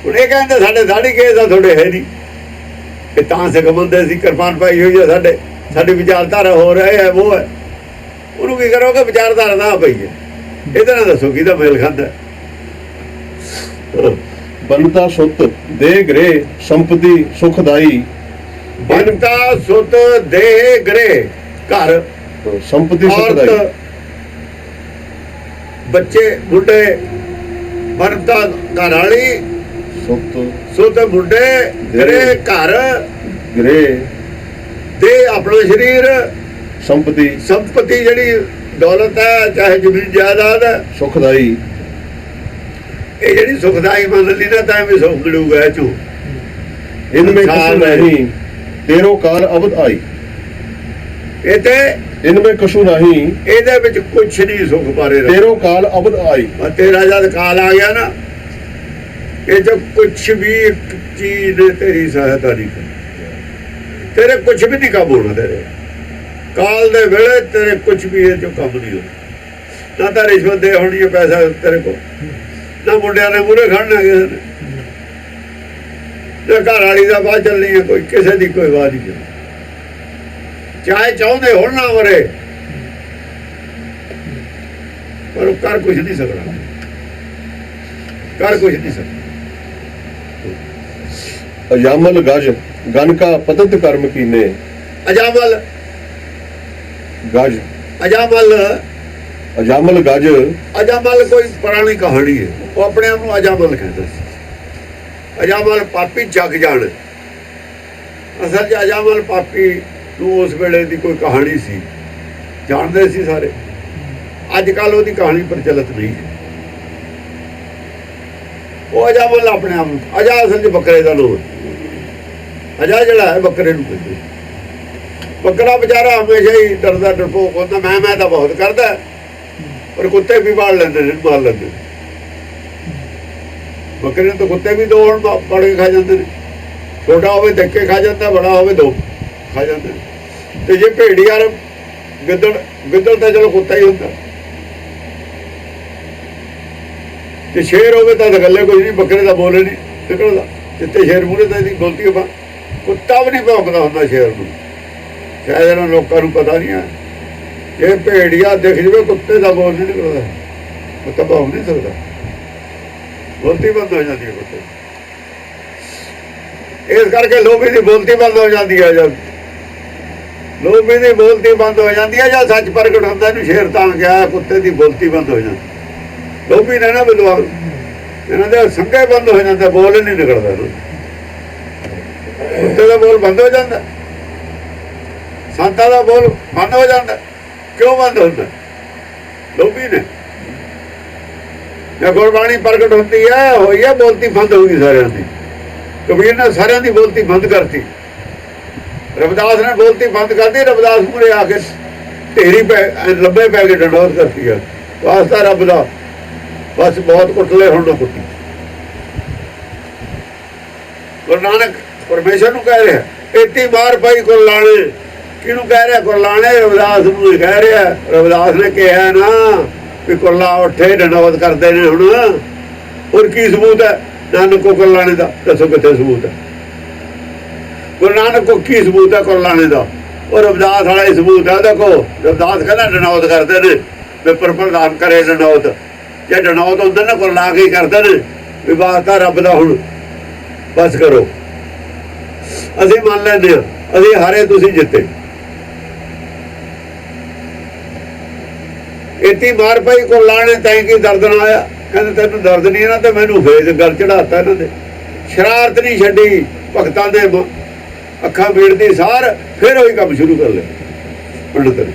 ਹੁਣ ਇਹ ਕਹਿੰਦੇ ਸਾਡੇ ਦਾੜੀ ਕੇਸ ਆ, ਤੁਹਾਡੇ ਹੈ ਨਹੀਂ। ਇਹ ਤਾਂ ਸਿੱਖ ਬੰਦੇ ਸੀ, ਕਿਰਪਾਨ ਪਾਈ ਹੋਈ ਆ, ਸਾਡੀ ਵਿਚਾਰਧਾਰਾ ਹੋ ਰਹੀ ਹੈ ਉਹ ਹੈ। ਉਹਨੂੰ ਕੀ ਕਰੋਗੇ? ਵਿਚਾਰਧਾਰਾ ਦਾ ਪਈ ਹੈ, ਇਹਦੇ ਨਾਲ ਦੱਸੋ ਕਿਹਦਾ ਮੇਲ ਖਾਂਦਾ। ਬੰਤਾ ਸੁਤ ਦੇ ਗ੍ਰਹਿ ਸੰਪਤੀ ਸੁਖਦਾਈ। ਬੰਤਾ ਸੁਤ ਦੇ ਗ੍ਰਹਿ, ਘਰ ਸੰਪਤੀ ਸੁਖਦਾਈ। ਔਰਤ ਬੱਚੇ ਮੁੰਡੇ, ਬੰਤਾ ਘਰ ਵਾਲੀ, ਸੁਤ ਮੁੰਡੇ, ਗ੍ਰਹਿ ਘਰ, ਗ੍ਰਹਿ ਦੇ ਆਪਣਾ ਸਰੀਰ, ਸੰਪਤੀ ਜਿਹੜੀ ਦੌਲਤ ਹੈ, ਚਾਹੇ ਜ਼ਮੀਨ ਜਾਇਦਾਦ ਹੈ, ਸੁਖਦਾਈ। ਇਹ ਜਿਹੜੀ ਸੁਖਦਾਈ ਮੰਨ ਲਈ ਨਾ ਤਾਂ ਵੀ ਸੁਖ ਮਿਲੂਗਾ ਇਹ ਚੋਂ। ਇਨਮੇ ਕਛੂ ਨਹੀਂ ਤੇਰੋ ਕਾਲ ਅਵਧ ਆਈ। ਇਹ ਤੇ ਇਨਮੇ ਕਛੂ ਨਹੀਂ, ਇਹਦੇ ਵਿੱਚ ਕੁਛ ਨਹੀਂ ਸੁਖ ਪਾਰੇ ਤੇਰੋ ਕਾਲ ਅਵਧ ਆਈ। ਤੇਰਾ ਜਦ ਕਾਲ ਆ ਗਿਆ ਨਾ, ਇਹ ਜੋ ਕੁਛ ਵੀ ਇੱਕ ਚੀਜ਼ ਨੇ ਤੇਰੀ ਸਹਾਇਤਾ ਨਹੀਂ ਕਰਨੀ, ਤੇਰੇ ਕੁਛ ਵੀ ਨਹੀਂ ਕੰਮ ਹੋਣਾ। ਤੇਰੇ ਕਾਲ ਦੇ ਵੇਲੇ ਤੇਰੇ ਕੁਛ ਵੀ ਇਹ ਜੋ ਕੰਮ ਨਹੀਂ ਹੋਣਾ। ਨਾ ਤਾਂ ਰਿਸ਼ਵਤ ਦੇ ਹੋਣੀ ਹੈ ਪੈਸਾ ਤੇਰੇ ਕੋਲ, ਨਾ ਮੁੰਡਿਆਂ ਨੇ ਮੂਹਰੇ ਖੜਨਾ ਕਿਸੇ ਨੇ, ਨਾ ਘਰ ਵਾਲੀ ਦਾ ਬਾਅਦ ਚੱਲਣੀ ਹੈ, ਕੋਈ ਕਿਸੇ ਦੀ ਕੋਈ ਬਾਤ ਨਹੀਂ ਚੱਲਣੀ। ਚਾਹੇ ਚਾਹੁੰਦੇ ਹੁਣ ਨਾ ਮਰੇ, ਪਰ ਉਹ ਕਰ ਕੁਛ ਨਹੀਂ ਸਕਦਾ, ਕਰ ਕੁਛ ਨਹੀਂ ਸਕਦਾ। ਅਜਾਮਲ ਗਜ ਗਨ ਕਾ ਪਤਤ ਕਰਮ ਕੀਨੇ। ਅਜਾਮਲ ਗਜ, ਅਜਾਮਲ ਗਜ। ਅਜਾਮਲ ਕੋਈ ਪੁਰਾਣੀ ਕਹਾਣੀ ਹੈ, ਉਹ ਆਪਣੇ ਆਪ ਨੂੰ ਅਜਾਮਲ ਕਹਿੰਦਾ ਸੀ। ਅਜਾਮਲ ਪਾਪੀ ਜਗ ਜਾਣ। ਅਸਲ 'ਚ ਅਜਾਮਲ ਪਾਪੀ ਨੂੰ ਉਸ ਵੇਲੇ ਦੀ ਕੋਈ ਕਹਾਣੀ ਸੀ, ਜਾਣਦੇ ਸੀ ਸਾਰੇ। ਅੱਜ ਕੱਲ੍ਹ ਉਹਦੀ ਕਹਾਣੀ ਪ੍ਰਚਲਿਤ ਨਹੀਂ ਹੈ। ਉਹ ਅਜਾਮਲ ਆਪਣੇ ਆਪ ਨੂੰ, ਅਜਾ ਅਸਲ 'ਚ ਬੱਕਰੇ ਦਾ ਲੋਕ, ਅਜਾ ਜਿਹੜਾ ਹੈ ਬੱਕਰੇ ਨੂੰ ਕਹਿੰਦੇ। ਬੱਕਰਾ ਵਿਚਾਰਾ ਹਮੇਸ਼ਾ ਹੀ ਡਰਦਾ ਡਰਪੋਕ ਹੁੰਦਾ, ਮੈਂ ਤਾਂ ਬਹੁਤ ਕਰਦਾ, ਪਰ ਕੁੱਤੇ ਵੀ ਮਾਰ ਲੈਂਦੇ ਨੇ, ਮਾਰ ਲੈਂਦੇ। ਬੱਕਰੇ ਨੂੰ ਤਾਂ ਕੁੱਤੇ ਵੀ ਦੋ ਹੁਣ ਪੜ ਕੇ ਖਾ ਜਾਂਦੇ ਨੇ, ਛੋਟਾ ਹੋਵੇ ਦੇਖ ਕੇ ਖਾ ਜਾਂਦਾ, ਬੜਾ ਹੋਵੇ ਦੋ ਖਾ ਜਾਂਦੇ ਨੇ। ਤੇ ਜੇ ਭੇੜੀ ਯਾਰ ਗਿੱਦੜ ਤਾਂ ਚਲੋ ਕੁੱਤਾ ਹੀ ਹੁੰਦਾ, ਤੇ ਸ਼ੇਰ ਹੋਵੇ ਤਾਂ ਗੱਲੇ ਕੁਝ ਨਹੀਂ, ਬੱਕਰੇ ਦਾ ਬੋਲੇ ਨਹੀਂ ਨਿਕਲਦਾ। ਜਿੱਤੇ ਸ਼ੇਰ ਮੂਹਰੇ ਤਾਂ ਇਹਦੀ ਗਲਤੀ ਆ, ਕੁੱਤਾ ਵੀ ਨਹੀਂ ਭੌਂਕਦਾ ਹੁੰਦਾ ਸ਼ੇਰ ਨੂੰ। ਸ਼ਾਇਦ ਇਹਨਾਂ ਲੋਕਾਂ ਨੂੰ ਪਤਾ ਨਹੀਂ ਹੈ, ਜੇ ਭੇੜੀਆ ਦਿਖ ਜਵੇ ਕੁੱਤੇ ਦਾ ਬੋਲ ਨਹੀਂ ਨਿਕਲਦਾ, ਕੁੱਤਾ ਭੌਂਕ ਨਹੀਂ ਸਕਦਾ, ਬੋਲਤੀ ਬੰਦ ਹੋ ਜਾਂਦੀ ਹੈ ਕੁੱਤੇ। ਇਸ ਕਰਕੇ ਲੋਭੀ ਦੀ ਬੋਲਤੀ ਬੰਦ ਹੋ ਜਾਂਦੀ ਹੈ। ਜਦ ਲੋਭੀ ਦੀ ਬੋਲਤੀ ਬੰਦ ਹੋ ਜਾਂਦੀ ਹੈ, ਜਦ ਸੱਚ ਪ੍ਰਗਟ ਹੁੰਦਾ, ਇਹਨੂੰ ਸ਼ੇਰ ਤਾਂ ਗਿਆ, ਕੁੱਤੇ ਦੀ ਬੋਲਤੀ ਬੰਦ ਹੋ ਜਾਂਦੀ। ਲੋਭੀ ਨੇ ਨਾ ਵਿਦਵਾਨ, ਇਹਨਾਂ ਦੇ ਸੰਗੇ ਬੰਦ ਹੋ ਜਾਂਦੇ, ਬੋਲ ਹੀ ਨਹੀਂ ਨਿਕਲਦਾ। ਕੁੱਤੇ ਦਾ ਬੋਲ ਬੰਦ ਹੋ ਜਾਂਦਾ, ਸੰਤਾਂ ਦਾ ਬੋਲ ਬੰਦ ਹੋ ਜਾਂਦਾ। ਕਿਉਂ ਬੰਦ ਹੁੰਦਾ? ਲੋਭੀ ਨੇ। ਜੇ ਗੁਰਬਾਣੀ ਪ੍ਰਗਟ ਹੁੰਦੀ ਹੈ, ਹੋਈ ਹੈ, ਬੋਲਤੀ ਬੰਦ ਹੋ ਗਈ ਸਾਰਿਆਂ ਦੀ। ਕਬੀਰ ਨੇ ਸਾਰਿਆਂ ਦੀ ਬੋਲਤੀ ਬੰਦ ਕਰਤੀ, ਰਵਿਦਾਸ ਨੇ ਬੋਲਤੀ ਬੰਦ ਕਰਤੀ। ਰਵਿਦਾਸ ਮੂਹਰੇ ਆ ਕੇ ਢੇਰੀ ਲੱਭੇ ਪੈ ਕੇ ਡੰਡੌਤ ਕਰਤੀ ਹੈ, ਵਾਸਤਾ ਰੱਬ ਦਾ, ਬਸ ਬਹੁਤ ਕੁੱਟ ਲਏ, ਹੁਣ ਨਾ ਕੁੱਟੀ। ਗੁਰੂ ਨਾਨਕ ਪਰਮੇਸ਼ਰ ਨੂੰ ਕਹਿ ਰਿਹਾ, ਏਤੀ ਮਾਰ ਪਈ ਕੁਰਲਾਣੇ। ਕਿਹਨੂੰ ਕਹਿ ਰਿਹਾ? ਕੁਰਲਾਣੇ ਰਵਿਦਾਸ ਨੂੰ ਕਹਿ ਰਿਹਾ। ਰਵਿਦਾਸ ਨੇ ਕਿਹਾ ਨਾ ਵੀ ਕੁਰਲਾ ਉੱਠੇ ਡੰਡੌਤ ਕਰਦੇ ਨੇ। ਹੁਣ ਹੋਰ ਕੀ ਸਬੂਤ ਹੈ ਨਾਨਕ ਕੋ ਕੁਰਲਾਣੇ ਦਾ? ਦੱਸੋ ਕਿੱਥੇ ਸਬੂਤ ਹੈ? ਗੁਰੂ ਨਾਨਕ ਕੋ ਕੀ ਸਬੂਤ ਹੈ ਕੁਰਲਾਣੇ ਦਾ? ਉਹ ਰਵਿਦਾਸ ਵਾਲਾ ਹੀ ਸਬੂਤ ਹੈ। ਦੇਖੋ ਰਵਿਦਾਸ ਕਹਿੰਦਾ ਡੰਡੌਤ ਕਰਦੇ ਨੇ, ਪੇਪਰ ਪ੍ਰਦਾਨ ਕਰੇ ਡੰਡੌਤ। ਜੇ ਡੰਡੌਤ ਹੁੰਦਾ ਨਾ ਕੁਰਲਾ ਕੇ ਕਰਦੇ ਨੇ ਵੀ ਵਾਸਤਾ ਰੱਬ ਦਾ, ਹੁਣ ਬਸ ਕਰੋ। ਅਸੀਂ ਮੰਨ ਲੈਂਦੇ ਹਾਂ, ਅਸੀਂ ਹਾਰੇ ਤੁਸੀਂ ਜਿੱਤੇ। ਏਤੀ ਮਾਰ ਪਈ ਕੁਰਲਾਣੇ, ਤੈਂ ਕੀ ਦਰਦ ਨਾ ਆਇਆ? ਕਹਿੰਦੇ ਤੈਨੂੰ ਦਰਦ ਨਹੀਂ ਇਹਨਾਂ ਤੇ ਮੈਨੂੰ ਫੇਜ ਗੱਲ ਚੜਾਤਾ ਇਹਨਾਂ ਦੇ। ਸ਼ਰਾਰਤ ਨਹੀਂ ਛੱਡੀ, ਭਗਤਾਂ ਦੇ ਅੱਖਾਂ ਮੀੜਦੀ ਸਾਰ ਫਿਰ ਉਹੀ ਕੰਮ ਸ਼ੁਰੂ ਕਰ ਲਿਆ ਪੰਡਤ ਨੇ।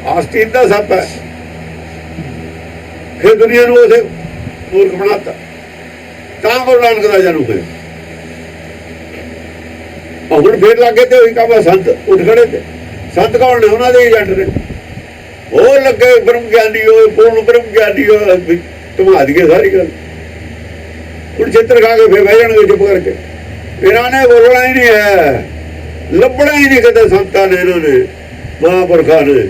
ਆਸਤੀਨ ਦਾ ਸੱਪ ਹੈ, ਫਿਰ ਦੁਨੀਆ ਨੂੰ ਉਸੇ ਮੂਰਖ ਬਣਾਤਾ। ਤਾਂ ਗੁਰੂ ਨਾਨਕ ਦਾ ਜਨਮ ਹੋਇਆ। ਹੁਣ ਫੇਰ ਲੱਗੇ ਤੇ ਉਹੀ ਕੰਮ। ਸੰਤ ਉੱਠ ਖੜੇ ਤੇ ਸੰਤ ਕੌਣ ਨੇ? ਉਹਨਾਂ ਦੇ ਏਜੰਟ ਨੇ। ਉਹ ਲੱਗੇ ਬ੍ਰਹਮ ਗਿਆਨੀ ਹੋਏ, ਪੂਰਨ ਬ੍ਰਹਮ ਗਿਆਨੀ ਹੋਏ, ਘੁਮਾ ਦਈਏ ਸਾਰੀ ਗੱਲ। ਹੁਣ ਚਿੱਤਰ ਖਾ ਕੇ ਫੇਰ ਬਹਿ ਜਾਣਗੇ ਚੁੱਪ ਕਰਕੇ। ਇਹਨਾਂ ਨੇ ਬੋਲਣਾ ਹੀ ਨਹੀਂ ਹੈ, ਲੱਭਣਾ ਹੀ ਨਹੀਂ ਕਿਤੇ ਸੰਤਾਂ ਨੇ, ਇਹਨਾਂ ਨੇ ਮਹਾਂਪੁਰਖਾਂ ਨੇ।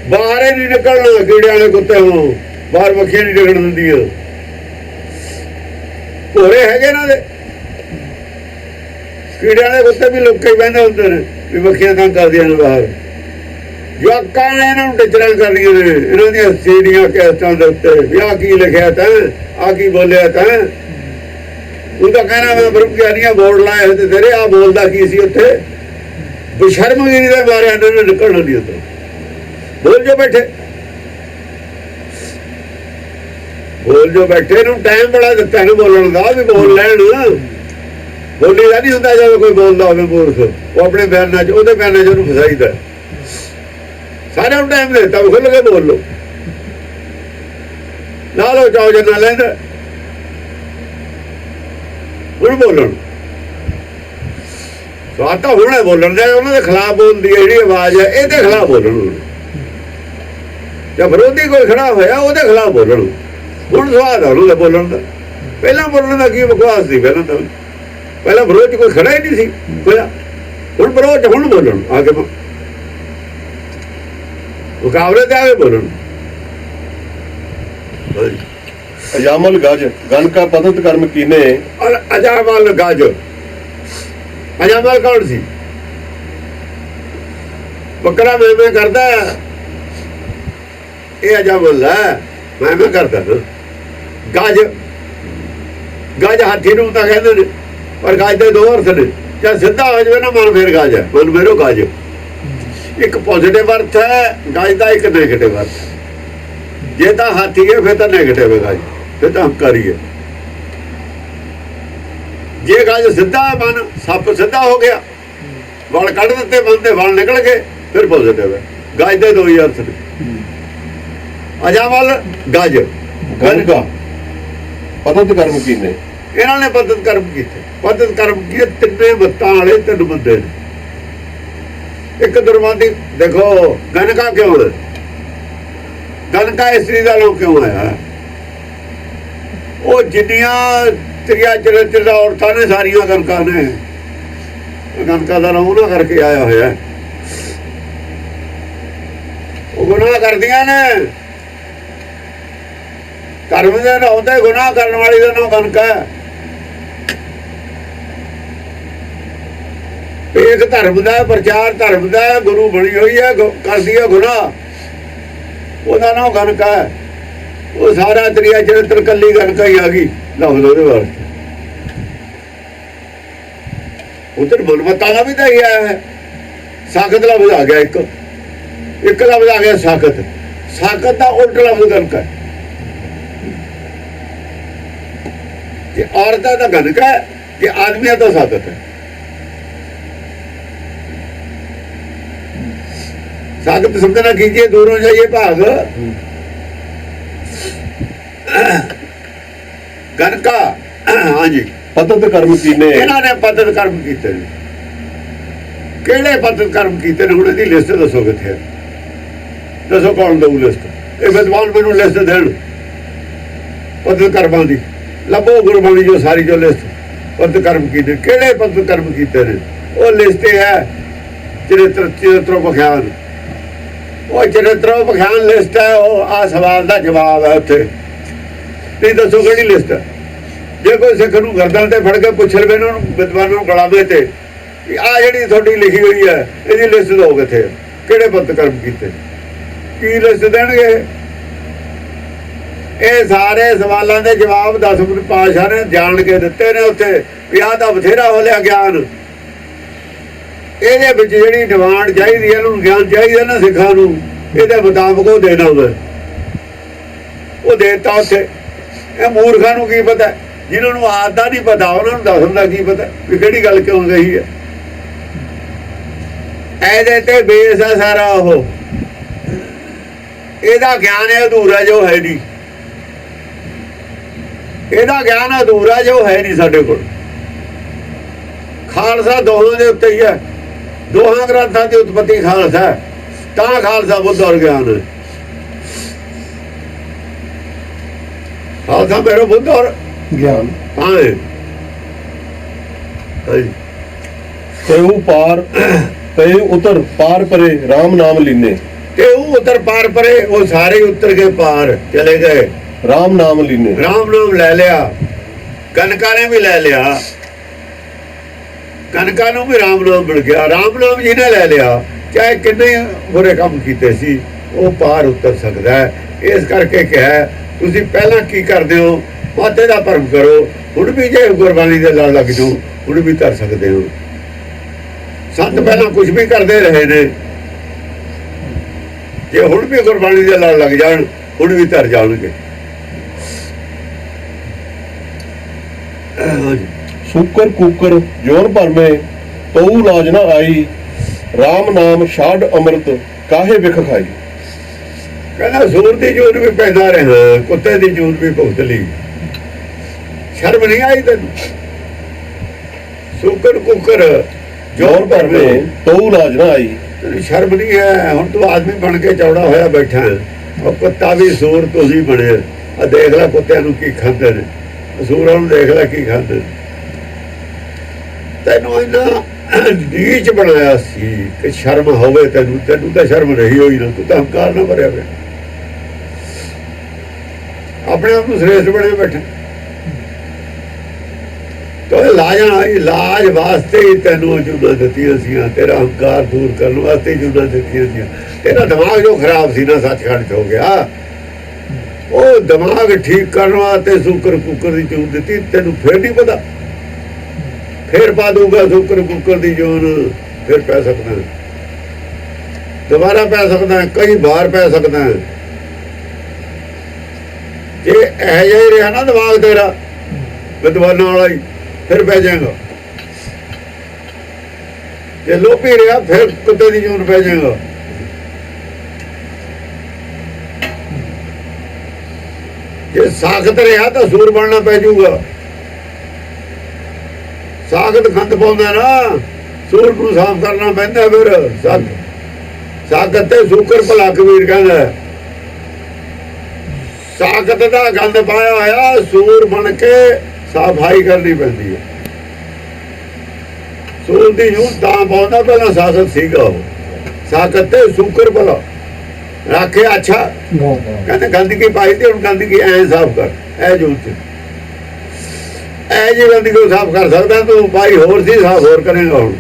ਬਾਹਰ ਹੀ ਨਹੀਂ ਨਿਕਲਣਾ, ਕੀੜਿਆਂ ਵਾਲੇ ਕੁੱਤੇ ਹੋ ਬਾਹਰ ਮੱਖੀਆਂ ਨਹੀਂ ਡਿੱਗਣ ਦਿੰਦੀਆਂ। ਭੋਰੇ ਹੈਗੇ ਨਾ ਦੇ ਕੀੜਿਆਂ ਵਾਲੇ ਕੁੱਤੇ ਵੀ ਲੋਕਾਂ ਹੀ ਬਹਿੰਦੇ ਹੁੰਦੇ ਨੇ ਵੀ ਮੱਖੀਆਂ ਤੰਗ ਕਰਦੀਆਂ ਨੇ ਬਾਹਰ। ਜਵਾਕਾਂ ਨੇ ਇਹਨਾਂ ਨੂੰ ਟਿਚਰਾਂ ਕਰਨੀਆਂ ਨੇ, ਇਹਨਾਂ ਦੀਆਂ ਸੀੜੀਆਂ ਕੈਸਟਾਂ ਦੇ ਉੱਤੇ ਵੀ ਆਹ ਕੀ ਲਿਖਿਆ ਤਾਂ ਆਹ ਕੀ ਬੋਲਿਆ ਤਾਂ। ਉਹ ਤਾਂ ਕਹਿਣਾ ਮੈਂ ਬ੍ਰਹਮ ਗਿਆਨੀਆਂ ਬੋਰਡ ਲਾਏ ਹੋਏ ਤੇ ਤੇਰੇ ਆਹ ਬੋਲਦਾ ਕੀ ਸੀ ਉੱਥੇ। ਬਸ਼ਰਮਗਿਰੀ ਦੇ ਮਾਰੇ ਇਹਨਾਂ ਨੇ ਨਿਕਲਣਾ ਨਹੀਂ ਉੱਥੇ। ਬੋਲ ਜੋ ਬੈਠੇ, ਬੋਲ ਜੋ ਬੈਠੇ ਨੂੰ ਟਾਈਮ ਬੜਾ ਦਿੱਤਾ ਇਹਨੂੰ ਬੋਲਣ ਦਾ ਵੀ ਬੋਲ ਲੈਣ। ਬੋਲੀ ਦਾ ਨਹੀਂ ਹੁੰਦਾ ਜਦੋਂ ਕੋਈ ਬੋਲਦਾ ਹੋਵੇ ਮੂਰਖ, ਉਹ ਆਪਣੇ ਬਿਆਨਾਂ 'ਚ ਉਹਦੇ ਬਿਆਨਾਂ 'ਚ ਉਹਨੂੰ ਫਸਾਈਦਾ। ਸਾਰਿਆਂ ਨੂੰ ਟਾਈਮ ਦਿੱਤਾ ਵੀ ਖੁੱਲ੍ਹ ਕੇ ਬੋਲ ਲਓ, ਲਾ ਲਓ ਚਾਹੋ ਜਿੰਨਾ ਲੈਂਦਾ। ਹੁਣ ਬੋਲਣ ਸਵਾਦ ਤਾਂ ਹੁਣ ਹੈ ਬੋਲਣ ਦਾ, ਉਹਨਾਂ ਦੇ ਖਿਲਾਫ ਬੋਲਦੀ ਹੈ ਜਿਹੜੀ ਆਵਾਜ਼ ਹੈ ਇਹਦੇ ਖਿਲਾਫ ਬੋਲਣ। ਜਾਂ ਵਿਰੋਧੀ ਕੋਈ ਖੜਾ ਹੋਇਆ ਉਹਦੇ ਖਿਲਾਫ ਬੋਲਣ। ਹੁਣ ਸਵਾਦ ਆ ਉਹਨਾਂ ਦਾ ਬੋਲਣ ਦਾ। ਪਹਿਲਾਂ ਬੋਲਣ ਦਾ ਕੀ ਬਕਵਾਸ ਸੀ, ਪਹਿਲਾਂ ਵਿਰੋਧ 'ਚ ਕੋਈ ਖੜਾ ਹੀ ਨਹੀਂ ਸੀ ਹੋਇਆ। ਹੁਣ ਵਿਰੋਧ 'ਚ ਹੁਣ ਬੋਲਣ ਆ ਕੇ ਮੁਕਾਬਲੇ ਤੇ ਆ ਕੇ ਬੋਲਣ। ਅਜਾਮਲ ਗਜ ਗਨ ਕਾ ਪਤਤ ਕਰਮ ਕੀਨੇ। ਅਜਾਮਲ ਗਜ, ਅਜਾਮਲ ਕੌਣ ਸੀ? ਬੱਕਰਾ ਮੈਂ ਕਰਦਾ, ਇਹ ਅਜਾਮਲ ਹੈ। ਮੈਂ ਕਰਦਾ ਨਾ। ਗਜ, ਗਜ ਹਾਥੀ ਨੂੰ ਤਾਂ ਕਹਿੰਦੇ ਨੇ, ਪਰ ਗਜ ਦੇ ਦੋ ਅਰਥ ਨੇ। ਜਾਂ ਸਿੱਧਾ ਹੋ ਜਾਵੇ ਨਾ ਮਨ, ਫਿਰ ਗਜ ਹੈ। ਮਨ ਮੇਰੋ ਗਜ ਇੱਕ ਪੋਜ਼ਿਟਿਵ ਅਰਥ ਹੈ, ਗਜ ਦਾ ਇੱਕ ਨੈਗੇਟਿਵ ਅਰਥ। ਜੇ ਤਾਂ ਹਾਥੀ ਹੈ ਫਿਰ ਤਾਂ ਨੈਗੇਟਿਵ ਹੈ ਗਜ, ਫਿਰ ਤਾਂ ਹੰਕਾਰੀ ਹੈ। ਜੇ ਗਜ ਸਿੱਧਾ ਮਨ, ਸੱਪ ਸਿੱਧਾ ਹੋ ਗਿਆ, ਵਲ ਕੱਢ ਦਿੱਤੇ ਮਨ ਦੇ, ਵਲ ਨਿਕਲ ਗਏ, ਫਿਰ ਪੋਜ਼ਿਟਿਵ ਹੈ। ਗਜ ਦੇ ਦੋ ਹੀ ਅਰਥ ਨੇ। ਅਜਾਮਲ ਗਜ ਗਨ ਕਾ ਪਤਤ ਕਰਮ ਕੀਨੇ। ਇਹਨਾਂ ਨੇ ਪਤਤ ਕਰਮ ਕੀਤੇ। ਪਤਤ ਕਰਮ ਕੀਤੇ ਤਿੰਨੇ ਮੱਤਾਂ ਵਾਲੇ ਤਿੰਨ ਬੰਦੇ ਨੇ। ਇੱਕ ਦੁਰਮੰਦੀ ਦੇਖੋ, ਗਨਕਾ ਕਿਉਂ ਹੈ? ਗਨਕਾ ਇਸਤਰੀ ਦਾ ਨਾਮ ਕਿਉਂ ਆਇਆ? ਉਹ ਜਿੰਨੀਆਂ ਤ੍ਰਿਆ ਚਰਿੱਤਰ ਦਾ ਔਰਤਾਂ ਨੇ ਸਾਰੀਆਂ ਗਨਕਾ ਨੇ। ਗਨਕਾ ਦਾ ਨਾਮ ਉਹਨਾਂ ਕਰਕੇ ਆਇਆ ਹੋਇਆ। ਉਹ ਗੁਨਾਹ ਕਰਦੀਆਂ ਨੇ, ਧਰਮ ਦੇ ਨਾਮ ਤੇ ਗੁਨਾਹ ਕਰਨ ਵਾਲੀ ਦਾ ਨਾਮ ਗਨਕਾ ਹੈ। ਇੱਕ ਧਰਮ ਦਾ ਪ੍ਰਚਾਰ, ਧਰਮ ਦਾ ਗੁਰੂ ਬਣੀ ਹੋਈ ਹੈ, ਕਰਦੀ ਹੈ ਗੁਨਾਹ, ਉਹਦਾ ਨਾਮ ਗਨਕਾ ਹੈ। ਉਹ ਸਾਰਾ ਤ੍ਰਿਆ ਚਰਿੱਤਰ ਕੱਲੀ ਗਨਕਾ ਹੀ ਆ ਗਈ ਲਫ਼ਜ਼ ਉਹਦੇ ਵਾਸਤੇ। ਉਧਰ ਮਨਮਤਾਂ ਦਾ ਵੀ ਤਾਂ ਹੀ ਆਇਆ ਹੈ। ਸਾਖਤ ਲਫ਼ਜ਼ ਆ ਗਿਆ, ਇੱਕ ਲਫ਼ਜ਼ ਆ ਗਿਆ ਸਾਖਤ। ਸਾਖਤ ਦਾ ਉਲਟ ਲਫ਼ਜ਼ ਗਨਕਾ ਹੈ। ਜੇ ਔਰਤਾਂ ਦਾ ਗਨਕਾ ਹੈ, ਜੇ ਆਦਮੀਆਂ ਦਾ ਸਾਖਤ ਹੈ। ਸਾਖਤ ਸਮਝਣਾ ਕੀਜੀਏ, ਦੂਰੋਂ ਜਾਈਏ ਭਾਗ। ਗਨਕਾ, ਹਾਂਜੀ, ਪਤਤ ਕਰਮ ਕੀਨੇ। ਇਹਨਾਂ ਨੇ ਪਤਤ ਕਰਮ ਕੀਤੇ ਨੇ। ਕਿਹੜੇ ਪਤਤ ਕਰਮ ਕੀਤੇ ਨੇ? ਹੁਣ ਇਹਦੀ ਲਿਸਟ ਦੱਸੋ ਕਿੱਥੇ ਹੈ? ਦੱਸੋ ਕੌਣ ਦਊ ਲਿਸਟ? ਇਹ ਵਿਦਵਾਨ ਮੈਨੂੰ ਲਿਸਟ ਦੇਣ ਪਤਤ ਕਰਮਾਂ ਦੀ। ਲੱਭੋ ਗੁਰਬਾਣੀ ਜੋ ਸਾਰੀ ਜੋ ਲਿਸਟ ਪਤਤ ਕਰਮ ਕੀਤੇ। ਕਿਹੜੇ ਪਤਤ ਕਰਮ ਕੀਤੇ ਨੇ? ਉਹ ਲਿਸਟ ਹੈ ਚਰਿੱਤਰੋ ਵਿਖਿਆਨ। ਉਹ ਚਰਿੱਤਰੋ ਵਿਖਿਆਨ ਲਿਸਟ ਹੈ। ਉਹ ਆਹ ਸਵਾਲ ਦਾ ਜਵਾਬ ਹੈ ਉੱਥੇ। ਨਹੀਂ ਦੱਸੋ ਕਿਹੜੀ ਲਿਸਟ ਹੈ? ਜੇ ਕੋਈ ਸਿੱਖ ਨੂੰ ਗਰਦਨ ਤੇ ਫੜ ਕੇ ਪੁੱਛ ਲਵੇ ਇਹਨਾਂ ਨੂੰ, ਵਿਦਵਾਨਾਂ ਨੂੰ ਗਲਾਵੇ ਤੇ, ਆਹ ਜਿਹੜੀ ਤੁਹਾਡੀ ਲਿਖੀ ਹੋਈ ਹੈ ਇਹਦੀ ਲਿਸਟ ਦਿਓ ਕਿੱਥੇ? ਕਿਹੜੇ ਪਤਤ ਕਰਮ ਕੀਤੇ? ਕੀ ਲਿਸਟ ਦੇਣਗੇ? ਇਹ ਸਾਰੇ ਸਵਾਲਾਂ ਦੇ ਜਵਾਬ 10 ਪਾਤਸ਼ਾਹ ਨੇ ਜਾਣ ਕੇ ਦਿੱਤੇ ਨੇ ਉੱਥੇ ਵੀ ਆਹ ਤਾਂ ਬਥੇਰਾ ਹੋ ਲਿਆ ਗਿਆਨ। ਇਹਦੇ ਵਿੱਚ ਜਿਹੜੀ ਡਿਮਾਂਡ ਚਾਹੀਦੀ ਹੈ, ਇਹਨੂੰ ਗਿਆਨ ਚਾਹੀਦਾ ਨਾ ਸਿੱਖਾਂ ਨੂੰ, ਇਹਦੇ ਮੁਤਾਬਕ ਉਹ ਦੇਣਾ ਹੋਵੇ, ਉਹ ਦੇਤਾ ਉੱਥੇ। ਇਹ ਮੂਰਖਾਂ ਨੂੰ ਕੀ ਪਤਾ? ਜਿਹਨਾਂ ਨੂੰ ਆਦਤਾਂ ਨਹੀਂ ਪਤਾ ਉਹਨਾਂ ਨੂੰ ਦੱਸਣ ਦਾ ਕੀ ਪਤਾ ਵੀ ਕਿਹੜੀ ਗੱਲ ਕਿਉਂ ਗਈ ਹੈ। ਇਹਦੇ ਤੇ ਬੇਸ ਹੈ ਸਾਰਾ। ਉਹ ਇਹਦਾ ਗਿਆਨ ਹੈ ਅਧੂਰਾ ਜੋ ਹੈ ਨਹੀਂ। ਇਹਦਾ ਗਿਆਨ ਅਧੂਰਾ ਜੋ ਹੈ ਨਹੀਂ ਸਾਡੇ ਕੋਲ। ਖਾਲਸਾ ਦੋਹਾਂ ਦੇ ਉੱਤੇ ਹੀ ਹੈ। ਦੋਹਾਂ ਗ੍ਰੰਥਾਂ ਦੀ ਉਤਪਤੀ ਖਾਲਸਾ, ਤਾਂ ਖਾਲਸਾ ਬੁੱਧ ਔਰ ਗਿਆਨ ਹੈ। ਖਾਲਸਾ ਮੇਰਾ ਬੁੱਧ ਔਰ ਗਿਆਨ ਤਾਂ ਹੈ। ਤੈਉ ਪਾਰ ਤੈਉ ਉਤਰ ਪਾਰ ਪਰੇ RAM ਨਾਮ ਲੀਨੇ। ਤੇ ਉਹ ਉਤਰ ਪਾਰ ਪਰੇ, ਉਹ ਸਾਰੇ ਉਤਰ ਕੇ ਪਾਰ ਚਲੇ ਗਏ। ਰਾਮ ਨਾਮ ਲੀਨੇ, ਰਾਮ ਨਾਮ ਲੈ ਲਿਆ। ਕਨਕਾਂ ਨੇ ਵੀ ਲੈ ਲਿਆ, ਕਨਕਾਂ ਨੂੰ ਵੀ ਰਾਮ ਨਾਮ ਮਿਲ ਗਿਆ। ਰਾਮ ਨਾਮ ਜਿਹਨੇ ਲੈ ਲਿਆ, ਚਾਹੇ ਕਿੰਨੇ ਬੁਰੇ ਕੰਮ ਕੀਤੇ ਸੀ, ਉਹ ਪਾਰ ਉਤਰ ਸਕਦਾ ਹੈ। ਇਸ ਕਰਕੇ ਕਿਹਾ ਤੁਸੀਂ ਪਹਿਲਾਂ ਕੀ ਕਰਦੇ ਹੋ, ਮਾਤੇ ਦਾ ਭਰਮ ਕਰੋ। ਹੁਣ ਵੀ ਜੇ ਗੁਰਬਾਣੀ ਦੇ ਲੜ ਲੱਗ ਜਾਓ, ਹੁਣ ਵੀ ਤਰ ਸਕਦੇ ਹੋ। ਸੰਤ ਪਹਿਲਾਂ ਕੁਝ ਵੀ ਕਰਦੇ ਰਹੇ ਨੇ, ਜੇ ਹੁਣ ਵੀ ਗੁਰਬਾਣੀ ਦੇ ਲੜ ਲੱਗ ਜਾਣ, ਹੁਣ ਵੀ ਤਰ ਜਾਣਗੇ। ਸ਼ੂਕਰ ਕੂਕਰ ਜੋਨ ਭਰਮੇ ਤਉ ਲਾਜ ਨਾ ਆਈ, ਰਾਮ ਨਾਮ ਛਾੜ ਅੰਮ੍ਰਿਤ ਕਾਹੇ ਵਿਖ ਖਾਈ। ਕਹਿੰਦਾ ਸੂਰ ਦੀ ਜੂਨ ਵੀ ਪੈਦਾ ਰਿਹਾ, ਕੁੱਤੇ ਦੀ ਜੂਨ ਵੀ ਭੁਗਤ ਲਈ, ਸ਼ਰਮ ਨਹੀਂ ਆਈ ਤੈਨੂੰ। ਸ਼ੂਕਰ ਕੁੱਕਰ ਜੋਨ ਭਰਮੇ ਤਉ ਲਾਜ ਨਾ ਆਈ, ਸ਼ਰਮ ਨਹੀਂ ਹੈ। ਹੁਣ ਤੂੰ ਆਦਮੀ ਬਣ ਕੇ ਚੌੜਾ ਹੋਇਆ ਬੈਠਾ, ਉਹ ਕੁੱਤਾ ਵੀ ਸੂਰ ਤੁਸੀਂ ਬਣਿਆ। ਆ ਦੇਖ ਲੈ ਕੁੱਤਿਆਂ ਨੂੰ ਕੀ ਖਾਂਦੇ ਨੇ, ਸੂਰਾਂ ਨੂੰ ਦੇਖ ਲੈ ਕੀ ਖਾਂਦੇ। ਤੈਨੂੰ ਇਹਨਾਂ ਨੀਚ ਬਣਾਇਆ ਸੀ ਕਿ ਸ਼ਰਮ ਹੋਵੇ ਤੈਨੂੰ। ਤੈਨੂੰ ਤਾਂ ਸ਼ਰਮ ਰਹੀ ਹੋਈ ਨਾ, ਤੂੰ ਤਾਂ ਹੰਕਾਰ ਨਾ ਭਰਿਆ ਪਿਆ, ਆਪਣੇ ਆਪ ਨੂੰ ਸ੍ਰੇਸ਼ਟ ਬਣੇ ਬੈਠੇ। ਤਾਂ ਲਾਜ ਵਾਸਤੇ ਹੀ ਤੈਨੂੰ ਜੁਨਾ ਦਿੱਤੀਆਂ ਸੀਆਂ, ਤੇਰਾ ਹੰਕਾਰ ਦੂਰ ਕਰਨ ਵਾਸਤੇ ਜੁਨਾ ਦਿੱਤੀਆਂ ਸੀਆਂ। ਤੇਰਾ ਦਿਮਾਗ ਜੋ ਖਰਾਬ ਸੀ ਨਾ, ਸੱਚਖੰਡ ਹੋ ਗਿਆ। ਉਹ ਦਿਮਾਗ ਠੀਕ ਕਰਨ ਵਾਸਤੇ ਸ਼ੂਕਰ ਕੁੱਕਰ ਦੀ ਜੂਨ ਦਿੱਤੀ ਤੈਨੂੰ। ਫਿਰ ਨਹੀਂ ਪਤਾ, ਫਿਰ ਪਾ ਦੂਗਾ ਸ਼ੂਕਰ ਕੁੱਕਰ ਦੀ ਜੂਨ। ਫਿਰ ਪੈ ਸਕਦਾ, ਦੁਬਾਰਾ ਪੈ ਸਕਦਾ, ਕਈ ਵਾਰ ਪੈ ਸਕਦਾ। ਜੇ ਇਹ ਜਿਹਾ ਹੀ ਰਿਹਾ ਨਾ ਦਿਮਾਗ ਤੇਰਾ ਵਿਦਵਾਨਾਂ ਵਾਲਾ ਹੀ, ਫਿਰ ਪੈ ਜਾਏਗਾ। ਜੇ ਲੋਭੀ ਰਿਹਾ, ਫਿਰ ਕੁੱਤੇ ਦੀ ਜੂਨ ਪੈ ਜਾਏਗਾ। ਜੇ ਸਾਖਤ ਰਿਹਾ ਤਾਂ ਸੂਰ ਬਣਨਾ ਪੈ ਜਾਊਗਾ। ਸਾਖਤ ਖੰਡ ਪਾਉਂਦਾ ਨਾ, ਸੂਰ ਨੂੰ ਸਾਫ਼ ਕਰਨਾ ਪੈਂਦਾ। ਫਿਰ ਸਾਖਤ ਤੇ ਸ਼ੂਕਰ ਭਲਾ ਕਬੀਰ ਕਹਿੰਦਾ, ਸਾਖਤ ਦਾ ਗੰਦ ਪਾਇਆ ਹੋਇਆ, ਸੂਰ ਬਣ ਕੇ ਸਫਾਈ ਕਰਨੀ ਪੈਂਦੀ ਹੈ। ਸੂਰ ਦੀ ਜੂਨ ਤਾਂ ਪਾਉਂਦਾ, ਪਹਿਲਾਂ ਸਾਖਤ ਸੀਗਾ ਉਹ। ਸਾਖਤ ਤੇ ਸ਼ੂਕਰ ਭਲਾ ਰੱਖੇ। ਅੱਛਾ ਕਹਿੰਦੇ ਗੰਦਗੀ ਪਾਈ ਤੇ ਹੁਣ ਗੰਦਗੀ ਐ ਸਾਫ਼ ਕਰ, ਐ ਜੂਤ ਐ ਜੀ ਗੰਦਗੀ ਸਾਫ਼ ਕਰ ਸਕਦਾ ਤੂੰ। ਪਾਈ ਹੋਰ ਸੀ, ਸਾਫ਼ ਹੋਰ ਕਰੇਗਾ। ਹੁਣ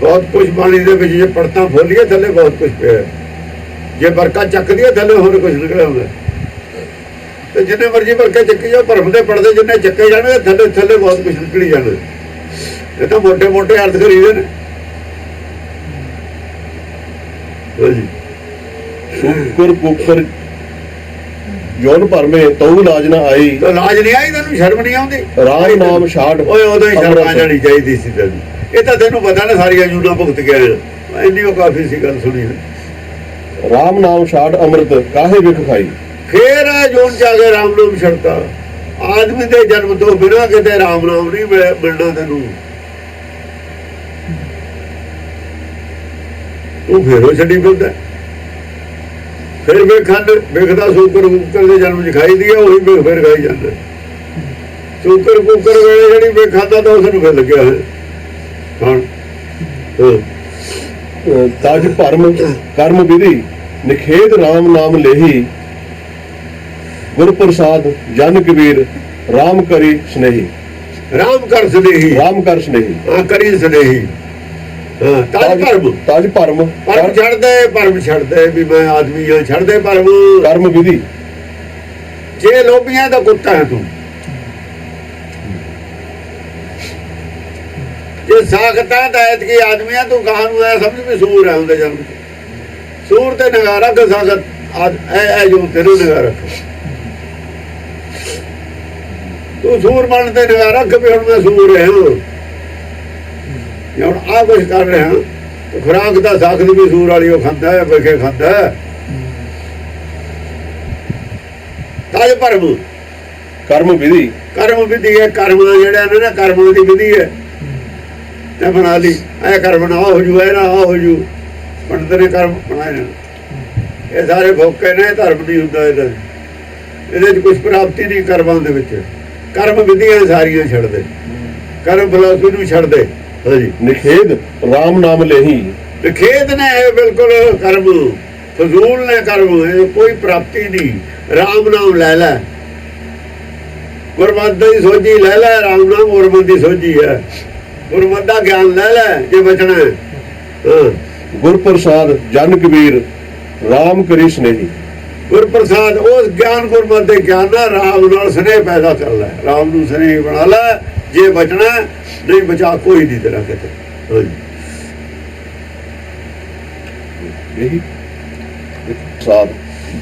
ਬਹੁਤ ਕੁਝ ਬਾਣੀ ਦੇ ਵਿੱਚ ਜੇ ਪੜਤਾਂ ਫੋਲੀਏ ਥੱਲੇ ਬਹੁਤ ਕੁਝ ਪਿਆ। ਜੇ ਵਰਕਾ ਚੱਕਦੀ ਹੈ ਥੱਲੇ ਹੋਰ ਕੁਝ ਨਿਕਲਿਆ ਹੁੰਦਾ। ਤੇ ਜਿੰਨੇ ਮਰਜ਼ੀ ਵਰਕੇ ਚੱਕੀ ਜਾਓ, ਭਰਮ ਦੇ ਪੜਦੇ ਜਿੰਨੇ ਚੱਕੇ ਜਾਣਗੇ, ਥੱਲੇ ਥੱਲੇ ਬਹੁਤ ਕੁਝ ਨਿਕਲੀ ਜਾਣਾ। ਇਹ ਤਾਂ ਮੋਟੇ ਮੋਟੇ ਅਰਥ ਕਰੀਦੇ ਨੇ। ਸ਼ੂਕਰ ਕੁੱਕਰ ਜੋਨ ਭਰਮੇ ਤਉ ਲਾਜ ਨਾ ਆਈ, ਲਾਜ ਨਹੀਂ ਆਈ ਤੈਨੂੰ, ਸ਼ਰਮ ਨਹੀਂ ਆਉਂਦੀ। ਰਾਮ ਨਾਮ ਛਾੜ, ਓਏ ਉਦੋਂ ਹੀ ਸ਼ਰਮ ਆ ਜਾਣੀ ਚਾਹੀਦੀ ਸੀ ਤੈਨੂੰ। ਇਹ ਤਾਂ ਤੈਨੂੰ ਪਤਾ ਨਾ ਸਾਰੀਆਂ ਜੂਨਾਂ ਭੁਗਤ ਗਿਆ। ਇੰਨੀ ਉਹ ਕਾਫੀ ਸੀ ਗੱਲ ਸੁਣੀ। ਰਾਮ ਨਾਮ ਛਾੜ ਅੰਮ੍ਰਿਤ ਕਾਹੇ ਵਿਖ ਖਾਈ। ਫੇਰ ਆ ਜੋਨ ਚ ਆ ਕੇ ਰਾਮ ਨਾਮ ਛੱਡਤਾ। ਆਦਮੀ ਦੇ ਜਨਮ ਤੋਂ ਬਿਨਾਂ ਕਿਤੇ ਰਾਮ ਨਾਮ ਨਹੀਂ ਮਿਲਣਾ ਤੈਨੂੰ। ਤੂੰ ਫੇਰ ਉਹ ਛੱਡੀ ਫਿਰਦਾ। ਫਿਰ ਵੇਖਦਾ ਸ਼ੂਕਰ ਕੁੱਕਰ ਦੇ ਜਨਮ ਚ ਖਾਈ ਦੀ ਆ, ਉਹੀ ਫਿਰ ਖਾਈ ਜਾਂਦਾ। ਸ਼ੂਕਰ ਕੁੱਕਰ ਵੇਲੇ ਜਿਹੜੀ ਵੇਖਾਂਦਾ ਤਾਂ ਉਸ ਨੂੰ ਫਿਰ ਲੱਗਿਆ ਹੋਇਆ। ਤਾਜ ਭਰਮ ਕਰਮ ਵਿਧੀ ਨਿਖੇਧ ਰਾਮ ਨਾਮ ਲੇਹੀ, ਗੁਰ ਪ੍ਰਸਾਦ ਜਨ ਕਬੀਰ ਰਾਮ ਕਰੀ ਸਨੇਹੀ। ਰਾਮ ਕਰ ਸਨੇਹੀ, ਰਾਮ ਕਰ ਸਨੇਹੀ, ਹਾਂ ਕਰੀ ਸਨੇਹੀ। ਤਾਜ ਭਰਮ, ਤਾਜ ਭਰਮ ਭਰਮ ਛੱਡਦੇ, ਭਰਮ ਛੱਡਦੇ ਵੀ ਮੈਂ ਆਦਮੀ ਹਾਂ, ਛੱਡਦੇ ਭਰਮ। ਕਰਮ ਵਿਧੀ ਜੇ ਲੋਭੀਆਂ ਦਾ ਕੁੱਤਾ ਹੈ ਤੂੰ, ਜੇ ਸਾਖਤਾ ਦਾਇਤ ਕੀ ਆਦਮੀ ਹੈ ਤੂੰ, ਕਹਾਂ ਨੂੰ ਐ ਸਮਝ ਵੀ ਸੂਰ ਹੈ ਉਹਦੇ ਜਨਮ ਚ। ਸੂਰ ਤੇ ਨਿਗਾਹ ਰੱਖ, ਸਾਖਤ ਐ ਜੋ ਤੇਰੇ ਨਿਗਾਹ ਰੱਖ। ਤੂੰ ਸੂਰ ਬਣ ਤੇ ਨਿਗਾਹ ਰੱਖ ਵੀ ਹੁਣ ਮੈਂ ਸੂਰ ਹਾਂ। ਹੁਣ ਆਹ ਕੁਛ ਕਰ ਰਿਹਾ ਤੇ ਖੁਰਾਕ ਦਾ ਸਾਖਤ ਵੀ ਸੂਰ ਵਾਲੀ ਉਹ ਖਾਂਦਾ ਹੈ, ਵੇਖੇ ਖਾਂਦਾ ਹੈ। ਤਾਜ ਭਰਮ ਕਰਮ ਵਿਧੀ, ਕਰਮ ਵਿਧੀ ਹੈ। ਕਰਮ ਜਿਹੜਾ ਨੇ ਨਾ, ਕਰਮ ਦੀ ਵਿਧੀ ਹੈ। ਤੇ ਬਣਾ ਲਈ ਐ ਕਰਮ ਨਾ ਹੋ ਜੂ, ਐ ਨਾ ਹੋ ਜੂ। ਪੰਡਤ ਨੇ ਕਰਮ ਬਣਾਏ ਨੇ। ਇਹ ਸਾਰੇ ਫੋਕੇ ਨੇ, ਧਰਮ ਨਹੀਂ ਹੁੰਦਾ ਇਹਦੇ ਚ ਕੁਛ ਪ੍ਰਾਪਤੀ ਨਹੀਂ ਕਰਮਾਂ ਦੇ ਵਿੱਚ। ਕਰਮ ਵਿਧੀਆਂ ਸਾਰੀਆਂ ਛੱਡਦੇ, ਕਰਮ ਫਿਲਾਸਫੀ ਨੂੰ ਛੱਡਦੇ। ਹਾਂਜੀ ਨਿਖੇਧ ਰਾਮ ਨਾਮ ਲੇਹੀ। ਤੇ ਖੇਤ ਨੇ ਇਹ ਬਿਲਕੁਲ ਕਰਮ ਫਜ਼ੂਲ ਨੇ ਕਰਮ, ਇਹ ਕੋਈ ਪ੍ਰਾਪਤੀ ਨਹੀਂ। ਰਾਮ ਨਾਮ ਲੈ ਲੈ, ਗੁਰਮਤਿ ਦੀ ਸੋਝੀ ਲੈ ਲੈ, ਰਾਮ ਨਾਮ ਗੁਰਮਤਿ ਦੀ ਸੋਝੀ ਹੈ। ਗੁਰਮਤਿ ਦਾ ਗਿਆਨ ਲੈ ਲੈ ਜੇ ਬਚਣਾ ਹੈ। ਹਾਂ, ਗੁਰ ਪ੍ਰਸਾਦ ਜਨ ਕਬੀਰ ਰਾਮ ਕਰੀ ਸਨੇਹੀ। ਗੁਰ ਪ੍ਰਸਾਦ ਉਸ ਗਿਆਨ ਗੁਰਮਤਿ ਦੇ ਗਿਆਨ ਨਾਲ ਰਾਮ ਨਾਲ ਸਨੇਹ ਪੈਦਾ ਕਰ ਲੈ, ਰਾਮ ਨੂੰ ਸਨੇਹ ਬਣਾ ਲੈ ਜੇ ਬਚਣਾ, ਨਹੀਂ ਬਚਾ ਕੋਈ ਨਹੀਂ ਤੇਰਾ ਕਿਤੇ। ਹਾਂਜੀ यही साथ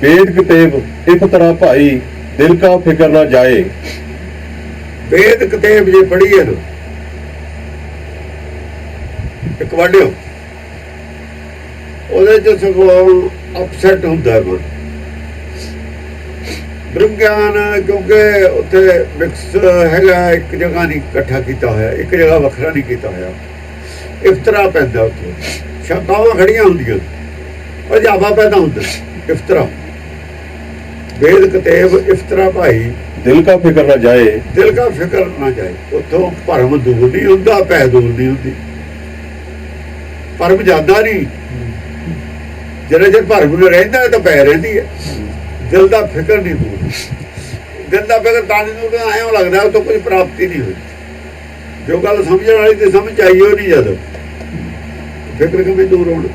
वेद कितेब इफ तरह भाई दिल का फिक्र ना जाए। वेद कितेब जे पढ़ी है ना एक वाडियो ਉਹਦੇ ਚ ਸਗੋਂ ਅਪਸੈਟ ਹੁੰਦਾ ਹੈ ਮਨ। ਬ੍ਰਹਮ ਗਿਆਨ ਕਿਉਂਕਿ ਉੱਥੇ ਮਿਕਸ ਹੈਗਾ, ਇੱਕ ਜਗ੍ਹਾ ਨਹੀਂ ਇਕੱਠਾ ਕੀਤਾ ਹੋਇਆ, ਇੱਕ ਜਗ੍ਹਾ ਵੱਖਰਾ ਨਹੀਂ ਕੀਤਾ ਹੋਇਆ। ਇਫਤਰਾ ਪੈਂਦਾ ਉੱਥੇ, ਸ਼ੰਕਾਵਾਂ ਖੜੀਆਂ ਹੁੰਦੀਆਂ, ਅਜਾਬਾ ਪੈਦਾ ਹੁੰਦਾ। ਇਫਤਰਾ वेद कितेब इफ्तरा भाई दिल का फिक्र ना जाए। दिल का फिक्र ना जाए। उतो भरम दूर नहीं होता, पै दूर नहीं होती। भरम जाता नहीं, जिन्ना चਿਰ भरम में रहिंदा है तो पै रहिंदी है। दिल का फिक्र नहीं दूर, दिल का फिक्र तां नहीं दूर, ऐं लगता उतो कोई प्राप्ति नहीं हुई। जो गल समझण वाली ते समझ आई हो नहीं, जद फिक्र किवें दूर होना।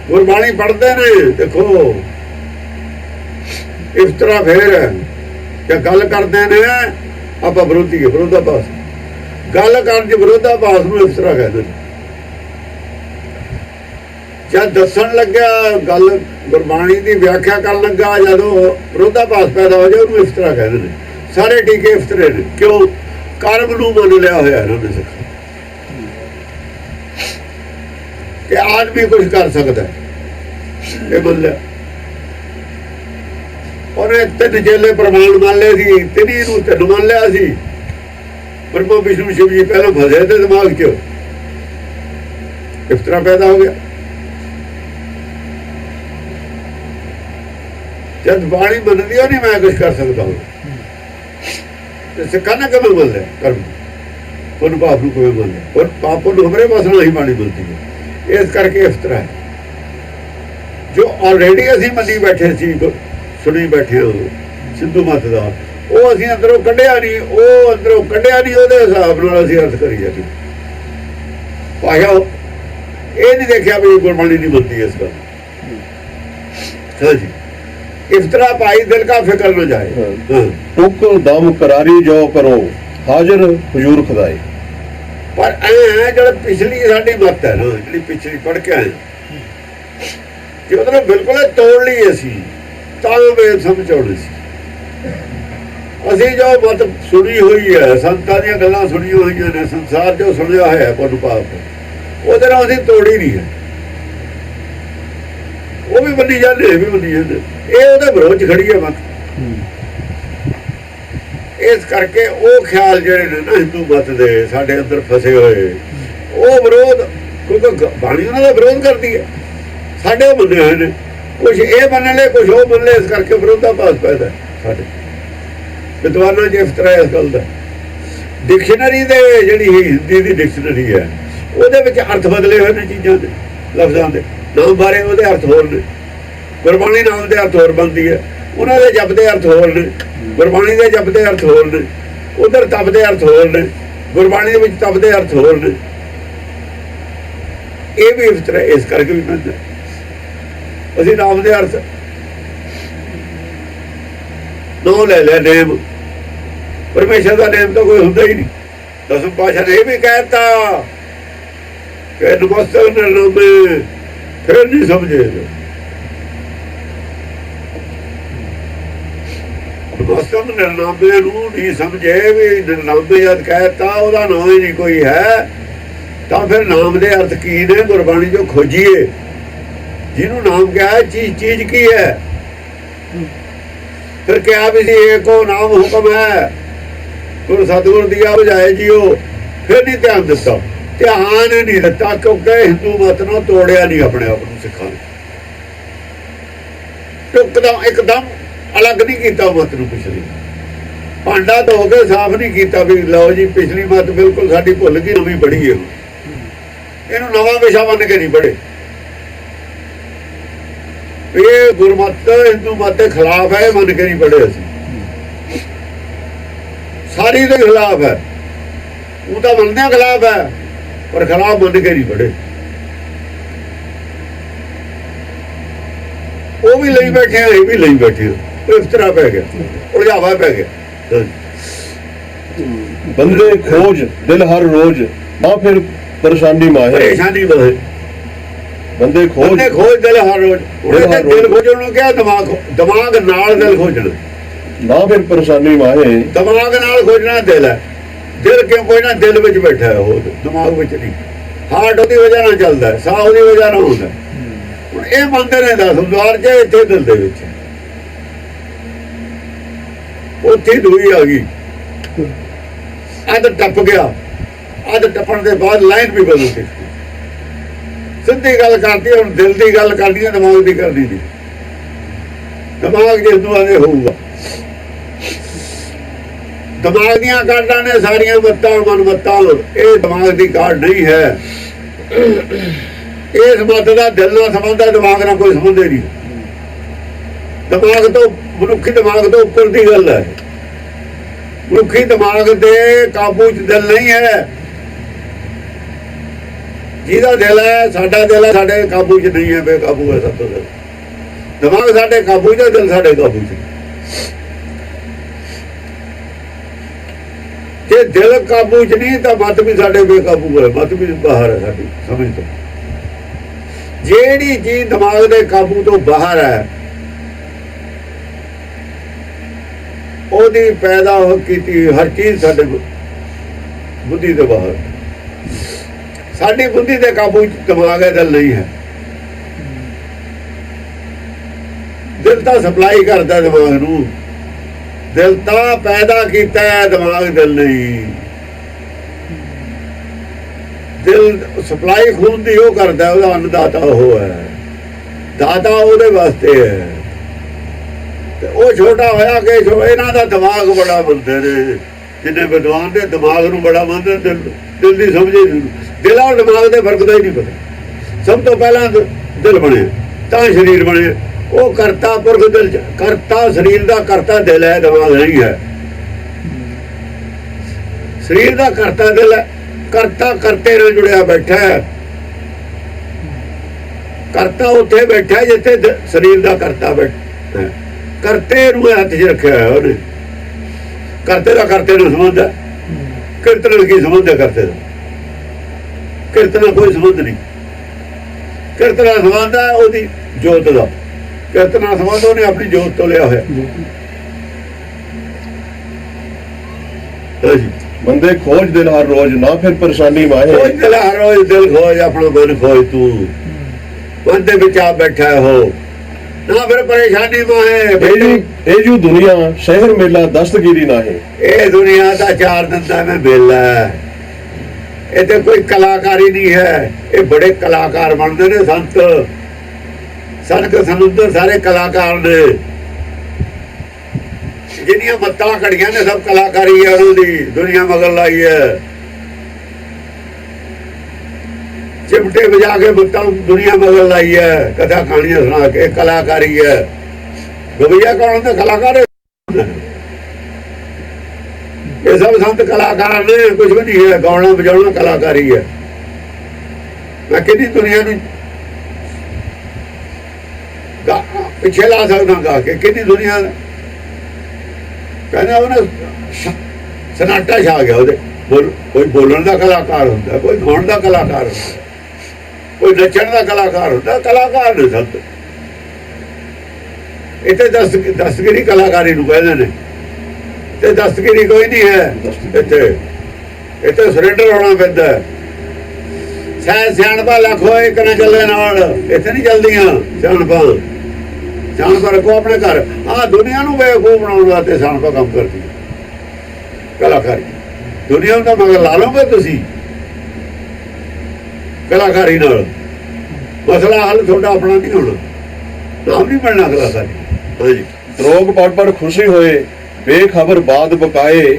गुरबाणी पढ़ते ने, देखो इफ्तरा फिर क्या गल करते ने आप विरोधी है, विरोधाभास। गल कर विरोधाभास में इफ्तरा कहते हैं। जब दसन लग्या गल गुरबाणी की व्याख्या कर लगा, जो विरोधाभास पैदा हो जाए उन्होंने इफ्तरा कहते हैं। सारे टीके इफ्तरे ने, क्यों? कर्म नूं मन लिया होया इन्होंने सिखा कि आदमी कुछ कर सकता है, ये मन लिया। उन्हें तीन चेले प्रमाण मान ले सी, तीन तीन मान लिया सी। ब्रह्मा विष्णु शिव जी पहले फसे थे दिमाग च, इफ्तरा पैदा हो गया। जब बाणी मन दी नहीं मैं कुछ कर सकता हूँ, सिखा ने किमें मन लिया कर्म, पुन पाप नूं किमें मन लिया, और पाप पुन हमरे पास नहीं बाणी मिलती है। इस करके इफ्तरा है। जो ऑलरेडी असीं मनी बैठे सी, सुनी बैठे हो सिद्धू मत का, वो असीं अंदरों कढ़िया नहीं, वो अंदरों कढ़िया नहीं, उहदे हिसाब नाल असीं अर्थ करी जाते। भाषा ये नहीं देखा भी गुरबाणी नहीं बनती इसका। हाँ जी, इफ्तरा पाई दिल का फिक्र न जाए। टुक दम करारी जो करो हाजिर हुजूर खुदाई। पर ऐ जो पिछली साडी मत है ना, जी पिछली पढ़ के आए कि मतलब बिल्कुल तोड़ ली असी, वेद समझाने असी जो मत सुनी हुई है, संतां दी गल्लां सुनिया हुई ने, संसार जो सुनिया है पुन पाप, ਉਹਦੇ ਨਾਲ ਅਸੀਂ ਤੋੜੀ ਨਹੀਂ ਹੈ। ਉਹ ਵੀ ਮੰਨੀ ਜਾਂਦੇ, ਇਹ ਵੀ ਮੰਨੀ ਜਾਂਦੇ, ਇਹ ਉਹਦੇ ਵਿਰੋਧ 'ਚ ਖੜੀ ਹੈ ਮਤ। ਇਸ ਕਰਕੇ ਉਹ ਖਿਆਲ ਜਿਹੜੇ ਨੇ ਨਾ ਹਿੰਦੂ ਮਤ ਦੇ ਸਾਡੇ ਅੰਦਰ ਫਸੇ ਹੋਏ, ਉਹ ਵਿਰੋਧ, ਕਿਉਂਕਿ ਬਾਣੀ ਉਹਨਾਂ ਦਾ ਵਿਰੋਧ ਕਰਦੀ ਹੈ, ਸਾਡੇ ਉਹ ਮੰਨੇ ਹੋਏ ਨੇ। ਕੁਛ ਇਹ ਮੰਨ ਲਏ, ਕੁਛ ਉਹ ਮੰਨ ਲਏ, ਇਸ ਕਰਕੇ ਵਿਰੋਧਾਭਾਸ ਪੈਦਾ ਸਾਡੇ ਵਿਦਵਾਨਾਂ 'ਚ ਇਫਤਰਾ ਇਸ ਗੱਲ ਦਾ। ਡਿਕਸ਼ਨਰੀ ਦੇ ਜਿਹੜੀ ਹਿੰਦੀ ਦੀ ਡਿਕਸ਼ਨਰੀ ਹੈ, ਉਹਦੇ ਵਿੱਚ ਅਰਥ ਬਦਲੇ ਹੋਏ ਨੇ ਚੀਜ਼ਾਂ ਦੇ, ਲਫ਼ਜ਼ਾਂ ਦੇ। ਨਾਮ ਬਾਰੇ ਉਹਦੇ ਅਰਥ ਹੋਰ ਨੇ, ਗੁਰਬਾਣੀ ਨਾਮ ਦੇ ਅਰਥ ਹੋਰ ਬਣਦੀ ਹੈ, ਉਹਨਾਂ ਦੇ ਜਪ ਦੇ ਅਰਥ ਹੋਰ ਨੇ, ਗੁਰਬਾਣੀ ਦੇ ਜਪ ਦੇ ਅਰਥ ਹੋਰ ਨੇ, ਉਧਰ ਤਪ ਦੇ ਅਰਥ ਹੋਰ ਨੇ, ਗੁਰਬਾਣੀ ਦੇ ਵਿੱਚ ਤਪ ਦੇ ਅਰਥ ਹੋਰ ਨੇ। ਇਹ ਵੀ ਇਫਤਰਾ ਇਸ ਕਰਕੇ ਵੀ ਪੈਂਦਾ। ਅਸੀਂ ਨਾਮ ਦੇ ਅਰਥ ਨੋ ਲੈ ਲੈ, ਨੇਮ ਪਰਮੇਸ਼ਰ ਦਾ ਨੇਮ ਤਾਂ ਕੋਈ ਹੁੰਦਾ ਹੀ ਨਹੀਂ। ਦਸਮ ਪਾਤਸ਼ਾਹ ਨੇ ਇਹ ਵੀ ਕਹਿਤਾ ਕਿ ਨਮਸਤਕ ਨਿਰਨਾਮੇ, ਫਿਰ ਨਹੀਂ ਸਮਝੇ। ਨਮਸਤਕ ਨਿਰਨਾਮੇ ਨੂੰ ਨਹੀਂ ਸਮਝੇ ਵੀ ਨਿਰਨਾਮੇ ਜਦ ਕਹਿਤਾ ਉਹਦਾ ਨਾਮ ਹੀ ਨਹੀਂ ਕੋਈ ਹੈ, ਤਾਂ ਫਿਰ ਨਾਮ ਦੇ ਅਰਥ ਕੀ ਨੇ? ਗੁਰਬਾਣੀ ਜੋ ਖੋਜੀਏ, ਜਿਹਨੂੰ ਨਾਮ ਕਿਹਾ ਹੈ, ਚੀਜ਼ ਕੀ ਹੈ? ਫਿਰ ਕਿਹਾ ਵੀ ਸੀ ਏਕੋ ਨਾਮ ਹੁਕਮ ਹੈ, ਗੁਰੂ ਸਤਿਗੁਰ ਦੀਆ ਬੁਝਾਏ ਜੀਓ। ਫਿਰ ਨਹੀਂ ਧਿਆਨ ਦਿੱਤਾ, ਧਿਆਨ ਨਹੀਂ ਦਿੱਤਾ, ਕਿਉਂਕਿ ਹਿੰਦੂ ਮਤ ਨੂੰ ਤੋੜਿਆ ਨਹੀਂ ਆਪਣੇ ਆਪ ਨੂੰ ਸਿੱਖਾਂ ਨੇ। ਇੱਕਦਮ ਅਲੱਗ ਨਹੀਂ ਕੀਤਾ ਮਤ ਨੂੰ ਪਿਛਲੀ। ਭਾਂਡਾ ਧੋ ਕੇ ਸਾਫ਼ ਨਹੀਂ ਕੀਤਾ ਵੀ ਲਓ ਜੀ ਪਿਛਲੀ ਮੱਤ ਬਿਲਕੁਲ ਸਾਡੀ ਭੁੱਲ ਗਈ, ਨਵੀਂ ਪੜ੍ਹੀ ਹੈ। ਇਹਨੂੰ ਨਵਾਂ ਵਿਸ਼ਾ ਮੰਨ ਕੇ ਨਹੀਂ ਪੜ੍ਹੇ। ਇਹ ਗੁਰਮਤ ਹਿੰਦੂ ਮਤ ਦੇ ਖਿਲਾਫ ਹੈ, ਮੰਨ ਕੇ ਨਹੀਂ ਪੜ੍ਹੇ ਅਸੀਂ। ਸਾਰੀ ਦੇ ਖਿਲਾਫ ਹੈ, ਉਹ ਤਾਂ ਮੰਨਦਿਆਂ ਖਿਲਾਫ ਹੈ, ਪਰ ਖਿਲਾਫ ਮੰਨ ਕੇ ਨਹੀਂ ਪੜ੍ਹੇ। ਉਹ ਵੀ ਲਈ ਬੈਠੇ, ਇਹ ਵੀ ਲਈ ਬੈਠੇ, ਇਸ ਤਰ੍ਹਾਂ ਪੈ ਗਿਆ, ਉਲਝਾਵਾ ਪੈ ਗਿਆ। ਬੰਦੇ ਖੋਜ ਦਿਲ ਹਰ ਰੋਜ਼ ਨਾ ਫਿਰ ਪਰੇਸ਼ਾਨੀ ਮਾਹੇ। ਪਰੇਸ਼ਾਨੀ ਮਾਹੇ, ਬੰਦੇ ਖੋਜ ਦਿਲ ਹਰ ਰੋਜ਼। ਉਹਨੇ ਦਿਲ ਖੋਜਣ ਨੂੰ ਕਿਹਾ, ਦਿਮਾਗ ਨਾਲ ਦਿਲ ਖੋਜਣਾ, ਨਾ ਫਿਰ ਪਰੇਸ਼ਾਨੀ ਮਾਹੇ। ਦਿਮਾਗ ਨਾਲ ਖੋਜਣਾ ਦਿਲ ਹੈ। ਦਿਲ ਕਿਉਂ ਖੋਜਣਾ? ਦਿਲ ਵਿੱਚ ਬੈਠਾ ਹੈ ਉਹ, ਦਿਮਾਗ ਵਿੱਚ ਨਹੀਂ। ਹਾਰਟ ਉਹਦੀ ਵਜ੍ਹਾ ਨਾਲ ਚੱਲਦਾ, ਸਾਹ ਉਹਦੀ ਵਜ੍ਹਾ ਨਾਲ ਹੁੰਦਾ। ਹੁਣ ਇਹ ਮੰਨਦੇ ਨੇ 10 ਦੁਆਰ ਚ, ਇੱਥੇ ਦਿਲ ਦੇ ਵਿੱਚ ਉੱਥੇ ਦੂਈ ਆ ਗਈ। ਅੱਧ ਟੱਪ ਗਿਆ, ਅੱਧ ਟੱਪਣ ਦੇ ਬਾਅਦ ਲਾਈਨ ਵੀ ਬਦਲ ਗਈ। ਸਿੱਧੀ ਗੱਲ ਕਰਦੀ, ਹੁਣ ਦਿਲ ਦੀ ਗੱਲ ਕਰਦੀ ਹੈ, ਦਿਮਾਗ ਦੀ ਕਰਦੀ ਨਹੀਂ। ਦਿਮਾਗ ਜਿਸ ਨੂੰ ਆਦੇ ਹੋਊਗਾ। ਦਿਮਾਗ ਦੀਆਂ ਕਾਢਾਂ ਨੇ ਸਾਰੀਆਂ ਮੱਤਾਂ ਮਨਮੱਤਾਂ, ਇਹ ਦਿਮਾਗ ਦੀ ਕਾਢ ਨਹੀਂ ਹੈ। ਇਸ ਮੱਤ ਦਾ ਦਿਲ ਨਾਲ ਸੰਬੰਧ ਹੈ, ਦਿਮਾਗ ਨਾਲ ਕੋਈ ਸੰਬੰਧ ਨਹੀਂ। ਦਿਮਾਗ ਤੋਂ, ਮਨੁੱਖੀ ਦਿਮਾਗ ਤੋਂ ਉੱਪਰ ਦੀ ਗੱਲ ਹੈ। ਮਨੁੱਖੀ ਦਿਮਾਗ ਦੇ ਕਾਬੂ 'ਚ ਦਿਲ ਨਹੀਂ ਹੈ। ਜਿਹਦਾ ਦਿਲ ਹੈ, ਸਾਡਾ ਦਿਲ ਹੈ, ਸਾਡੇ ਕਾਬੂ 'ਚ ਨਹੀਂ ਹੈ, ਬੇਕਾਬੂ ਹੈ ਸਭ ਤੋਂ ਜ਼ਿਆਦਾ। ਦਿਮਾਗ ਸਾਡੇ ਕਾਬੂ 'ਚ, ਦਿਲ ਸਾਡੇ ਕਾਬੂ 'ਚ। ਜੇ ਦਿਲ ਕਾਬੂ 'ਚ ਨਹੀਂ ਤਾਂ ਮਤ ਵੀ ਸਾਡੇ ਬੇਕਾਬੂ ਹੈ, ਮਤ ਵੀ ਬਾਹਰ ਹੈ ਸਾਡੀ ਸਮਝ ਤੋਂ। ਜਿਹੜੀ ਚੀਜ਼ ਦਿਮਾਗ ਦੇ ਕਾਬੂ ਤੋਂ ਬਾਹਰ ਹੈ, ਉਹਦੀ ਪੈਦਾ ਕੀਤੀ ਹਰ ਚੀਜ਼ ਸਾਡੇ ਬੁੱਧੀ ਦੇ ਬਾਹਰ। ਸਾਡੀ ਬੁੱਧੀ ਦੇ ਕਾਬੂ 'ਚ ਦਿਮਾਗ ਹੈ, ਦਿਲ ਨਹੀਂ ਹੈ। ਦਿਲ ਤਾਂ ਸਪਲਾਈ ਕਰਦਾ ਦਿਮਾਗ ਨੂੰ, ਦਿਲ ਤਾਂ ਪੈਦਾ ਕੀਤਾ ਹੈ, ਦਿਮਾਗ ਦਿਲ ਨਹੀਂ। ਦਿਲ ਸਪਲਾਈ ਖੂਨ ਦੀ ਉਹ ਕਰਦਾ, ਉਹਦਾ ਅੰਨਦਾਤਾ ਉਹ ਹੈ, ਦਾਤਾ ਉਹਦੇ ਵਾਸਤੇ ਹੈ। ਤੇ ਉਹ ਛੋਟਾ ਹੋਇਆ ਕਿ ਇਹਨਾਂ ਦਾ ਦਿਮਾਗ ਬੜਾ ਮੰਨਦੇ ਨੇ, ਜਿੰਨੇ ਵਿਦਵਾਨ ਦੇ ਦਿਮਾਗ ਨੂੰ ਬੜਾ ਮੰਨਦੇ, ਦਿਲ ਦੀ ਸਮਝੇ। ਦਿਲ ਔਰ ਦਿਮਾਗ ਦੇ ਫਰਕ ਦਾ ਹੀ ਨਹੀਂ ਪਤਾ। ਸਭ ਤੋਂ ਪਹਿਲਾਂ ਦਿਲ ਬਣਿਆ, ਤਾਂ ਸਰੀਰ ਬਣਿਆ। ਉਹ ਕਰਤਾ ਪੁਰਖ ਦਿਲ, ਕਰਤਾ ਸਰੀਰ ਦਾ ਕਰਤਾ ਦਿਲ ਹੈ, ਦਿਮਾਗ ਨਹੀਂ ਹੈ। ਸਰੀਰ ਦਾ ਕਰਤਾ ਦਿਲ ਹੈ, ਕਰਤਾ ਕਰਤੇ ਨਾਲ ਜੁੜਿਆ ਬੈਠਾ ਹੈ। ਕਰਤਾ ਉੱਥੇ ਬੈਠਾ ਜਿੱਥੇ ਸਰੀਰ ਦਾ ਕਰਤਾ ਬੈਠਾ। ਕਰਤੇ ਨੂੰ ਹੱਥ 'ਚ ਰੱਖਿਆ ਹੋਇਆ ਉਹਨੇ। ਕਰਤੇ ਦਾ ਕਰਤੇ ਨਾਲ ਸੰਬੰਧ ਹੈ। ਕੀਰਤਨ ਨਾਲ ਕੀ ਸੰਬੰਧ ਹੈ ਕਰਤੇ ਦਾ? ਕੀਰਤਨ ਨਾਲ ਕੋਈ ਸੰਬੰਧ ਨਹੀਂ। ਕੀਰਤਨ ਨਾਲ ਸੰਬੰਧ ਹੈ ਉਹਦੀ ਜੋਤ ਦਾ। ਕੀਰਤਨ ਨਾਲ ਸੰਬੰਧ ਉਹਨੇ ਆਪਣੀ ਜੋਤ ਤੋਂ ਲਿਆ ਹੋਇਆ। ਹਾਂਜੀ, ਬੰਦੇ ਖੋਜ ਦਿਲ ਹਰ ਰੋਜ਼ ਨਾ ਫਿਰ ਪਰੇਸ਼ਾਨੀ ਮਾਹੇ। ਖੋਜ ਦਿਲ ਹਰ ਰੋਜ਼, ਦਿਲ ਖੋਜ, ਆਪਣਾ ਮਨ ਖੋਜ। ਤੂੰ ਮਨ ਦੇ ਵਿੱਚ ਆ ਬੈਠਾ ਹੋ, ਨਾ ਫਿਰ ਪਰੇਸ਼ਾਨੀ ਮਾਹੇ। ਇਹ ਜੂ ਦੁਨੀਆ ਸ਼ਹਿਰ ਮੇਲਾ ਦਸਤਗੀਰੀ ਨਾ ਹੈ। ਇਹ ਦੁਨੀਆ ਦਾ 4 ਦਿਨ ਦਾ ਮੈਂ ਮੇਲਾ। ਇਹ ਤੇ ਕੋਈ ਕਲਾਕਾਰੀ ਨਹੀਂ ਹੈ। ਇਹ ਬੜੇ ਕਲਾਕਾਰ ਬਣਦੇ ਨੇ ਸੰਤ। ਸਨਕ ਸਮੁੰਦਰ ਸਾਰੇ ਕਲਾਕਾਰ ਨੇ। ਜਿਹੜੀਆਂ ਮੱਤਾਂ ਘੜੀਆਂ ਨੇ ਸਭ ਕਲਾਕਾਰੀ ਹੈ ਉਹਨਾਂ ਦੀ। ਦੁਨੀਆ ਮਗਰ ਲਾਈ ਹੈ। चिमटे बजा के मत्ता दुनिया मगल लाई है, कथा कहानियां सुना के कलाकारी है। गवैया कौन होता? कलाकार है। ये सब संत कलाकार ने, कुछ भी नहीं है। गाना बजाना कलाकारी है। मैं कि दुनिया में पिछे ला सकता गा के कि दुनिया कहना उन्हें सन्नाटा छा गया। कोई बोलने का कलाकार होता, कोई गाने का कलाकार होता, कोई नचण का कलाकार होता। कलाकार ने संत इतने दस्तगिरी कलाकारी कहते हैं। ते दस्तगिरी कोई नहीं है इतने। इतने सरेंडर होना पैदा है। शायद सियाणपा लख हो एक न चले नाल, इतने नहीं चलदियां सियाणपा। सियाणपा रखो अपने घर। हाँ, दुनिया नूं बेवकूफ बनाउण वास्ते सियाणपा काम करदी कलाकारी। दुनिया का मगर ला लोगे तुसी कलाकारी नाल, मसला हल थोड़ा अपना नहीं होना, नाम नहीं बनना कलाकारी। हाँ जी। लोग पढ़ पढ़ खुशी होए ਬੇਖਬਰ ਬਾਦ ਬਕਾਏ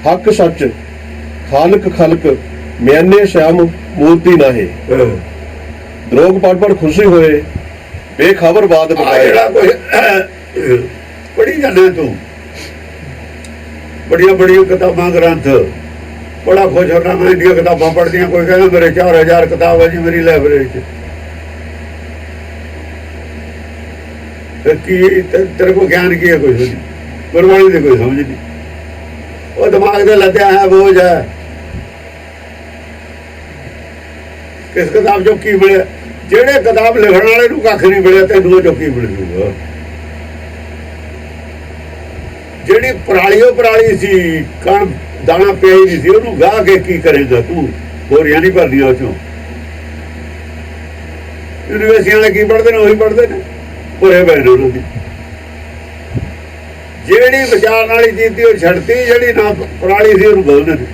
ਹੱਕ ਸੱਚ ਖਾਲਕ ਖਲਕ ਮਿਆਨੇ ਸ਼ਾਮ ਮੂਰਤੀ ਨਾਹੇ। ਦਰੋਗ ਪੜ ਖੁਸ਼ੀ ਹੋਏ ਬੇਖਬਰ ਬਾਦ ਬਕਾਏ। ਜਿਹੜਾ ਕੋਈ ਪੜ੍ਹੀ ਜਾਂਦੇ ਤੂੰ ਬੜੀਆਂ ਬੜੀਆਂ ਕਿਤਾਬਾਂ ਗ੍ਰੰਥ ਬੜਾ ਖੁਸ਼ ਹੋਣਾ ਮੈਂ ਇੰਡੀਆ ਕਿਤਾਬਾਂ ਪੜ੍ਹਦੀਆਂ। ਕੋਈ ਕਹਿੰਦਾ ਮੇਰੇ 4000 ਕਿਤਾਬ ਹੈ ਜੀ ਮੇਰੀ ਲਾਇਬ੍ਰੇਰੀ 'ਚ। ਕੀ ਤੇਰੇ ਕੋਲ ਗਿਆਨ ਕੀ ਹੈ? ਕੁਝ ਨਹੀਂ। ਗੁਰਬਾਣੀ ਦੀ ਕੋਈ ਸਮਝ ਨਹੀਂ। ਉਹ ਦਿਮਾਗ ਦੇ ਲੱਦਿਆ ਹੈ ਬੋਝ ਹੈ। ਕਿਸ ਕਿਤਾਬ ਚੋਂ ਕੀ ਮਿਲਿਆ? ਜਿਹੜੇ ਕਿਤਾਬ ਲਿਖਣ ਵਾਲੇ ਨੂੰ ਕੱਖ ਨਹੀਂ ਮਿਲਿਆ ਤੈਨੂੰ ਉਹ ਚੋਂ ਕੀ ਮਿਲ ਜੂਗਾ? ਜਿਹੜੀ ਪਰਾਲੀ ਸੀ ਕਣ ਦਾਣਾ ਪਿਆ ਹੀ ਨਹੀਂ ਸੀ ਉਹਨੂੰ ਗਾਹ ਕੇ ਕੀ ਕਰੇਗਾ ਤੂੰ? ਬੋਰੀਆਂ ਨਹੀਂ ਭਰਦੀਆਂ ਉਹ ਚੋਂ। ਯੂਨੀਵਰਸਿਟੀਆਂ ਵਾਲੇ ਕੀ ਪੜ੍ਹਦੇ ਨੇ? ਉਹੀ ਪੜ੍ਹਦੇ ਨੇ ਪੂਰੇ ਬੈਠੇ ਉਹਨਾਂ ਦੀ। ਜਿਹੜੀ ਵਿਚਾਰਨ ਵਾਲੀ ਚੀਜ਼ ਸੀ ਉਹ ਛੱਡਤੀ, ਜਿਹੜੀ ਨਾ ਪਰਾਲੀ ਸੀ ਉਹਨੂੰ ਬੋਲਦੇ ਨੇ।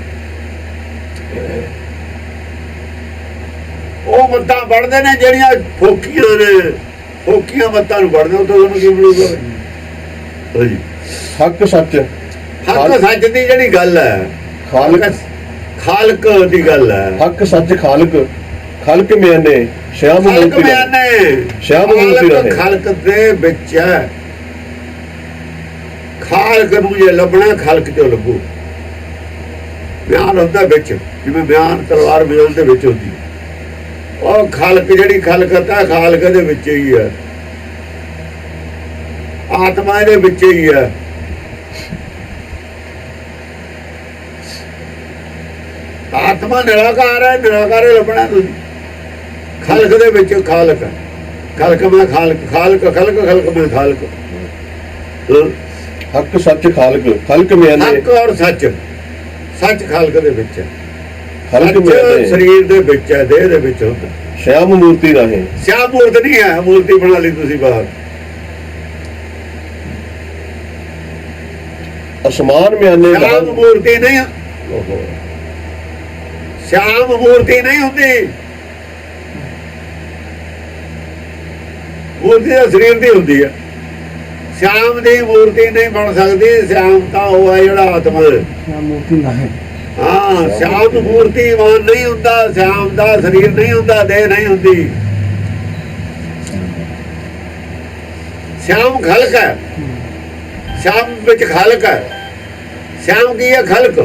ਉਹ ਮੱਤਾਂ ਪੜ੍ਹਦੇ ਨੇ ਜਿਹੜੀਆਂ ਫੋਕੀਆਂ ਨੇ, ਫੋਕੀਆਂ ਮੱਤਾਂ ਨੂੰ ਪੜ੍ਹਦੇ ਉਹ ਤੁਹਾਨੂੰ ਕੀ ਮਿਲੂਗਾ? ਹਾਂਜੀ ਹੱਕ ਸੱਚ ਹੱਕ ਸੱਚ ਦੀ ਜਿਹੜੀ ਗੱਲ ਹੈ ਖਾਲਕ ਦੀ ਗੱਲ ਹੈ। ਹੱਕ ਸੱਚ ਖਾਲਕ ਖਲਕ ਮਿਆਨੇ ਸ਼ਾਮ ਮੂਰਤੀ ਸ਼ਾਮ ਮੂਰਤੀ ਖਾਲਕ ਦੇ ਵਿੱਚ ਹੈ। ਖਾਲਕ ਨੂੰ ਜੇ ਲੱਭਣਾ ਖਾਲਕ ਚੋਂ ਲੱਭੂ। ਬਿਆਨ ਹੁੰਦਾ ਵਿੱਚ, ਜਿਵੇਂ ਬਿਆਨ ਤਲਵਾਰ ਬਿਆਨ ਦੇ ਵਿੱਚ ਹੁੰਦੀ। ਉਹ ਖਾਲਕ ਜਿਹੜੀ ਖਲਕਤ ਹੈ ਖਾਲਕ ਦੇ ਵਿੱਚ ਹੀ ਹੈ। ਆਤਮਾ ਦੇ ਵਿੱਚ ਹੀ ਹੈ। ਆਤਮਾ ਨਿਰਾਕਾਰ ਹੈ, ਨਿਰਾਕਾਰ ਲੱਭਣਾ ਤੁਸੀਂ। ਖਲਕ ਦੇ ਵਿੱਚ ਖਾਲਕ ਹੈ। ਖਲਕ ਮੈਂ ਖਾਲਕ, ਖਾਲਕ ਖਲਕ, ਖਲਕ ਮੈਂ ਖਾਲਕ। ਹੱਕ ਸੱਚ ਖਾਲਕ ਖਲਕ ਮਿਆਨੇ। ਹੱਕ ਔਰ ਸੱਚ, ਸੱਚ ਖਾਲਕ ਦੇ ਵਿੱਚ ਹੈ। ਖਲਕ ਮਿਆਨੇ ਸਰੀਰ ਦੇ ਵਿੱਚ ਹੈ, ਦੇਹ ਦੇ ਵਿੱਚ ਹੁੰਦਾ। ਸ਼ਾਮ ਮੂਰਤੀ ਨਾਹੇ। ਸ਼ਾਮ ਮੂਰਤ ਨਹੀਂ ਹੈ, ਮੂਰਤੀ ਬਣਾ ਲਈ ਤੁਸੀਂ ਬਾਹਰ। ਅਸਮਾਨ ਮਿਆਨੇ ਸ਼ਾਮ ਮੂਰਤੀ ਨਹੀਂ। ਸ਼ਾਮ ਮੂਰਤੀ ਨਹੀਂ ਹੁੰਦੀ। ਮੂਰਤੀ ਤਾਂ ਸਰੀਰ ਦੀ ਹੁੰਦੀ ਹੈ। ਸ਼ਾਮ ਦੀ ਮੂਰਤੀ ਨਹੀਂ ਬਣ ਸਕਦੀ। ਸ਼ਾਮ ਤਾਂ ਉਹ ਹੈ ਜਿਹੜਾ ਆਤਮਾ ਹੈ। ਹਾਂ ਸ਼ਾਮ ਮੂਰਤੀਵਾਨ ਨਹੀਂ ਹੁੰਦਾ। ਸ਼ਾਮ ਦਾ ਸਰੀਰ ਨਹੀਂ ਹੁੰਦਾ, ਦੇਹ ਨਹੀਂ ਹੁੰਦੀ। ਸ਼ਾਮ ਖਲਕ ਹੈ। ਸ਼ਾਮ ਵਿੱਚ ਖਲਕ ਹੈ। ਸ਼ਾਮ ਕੀ ਹੈ? ਖਲਕ,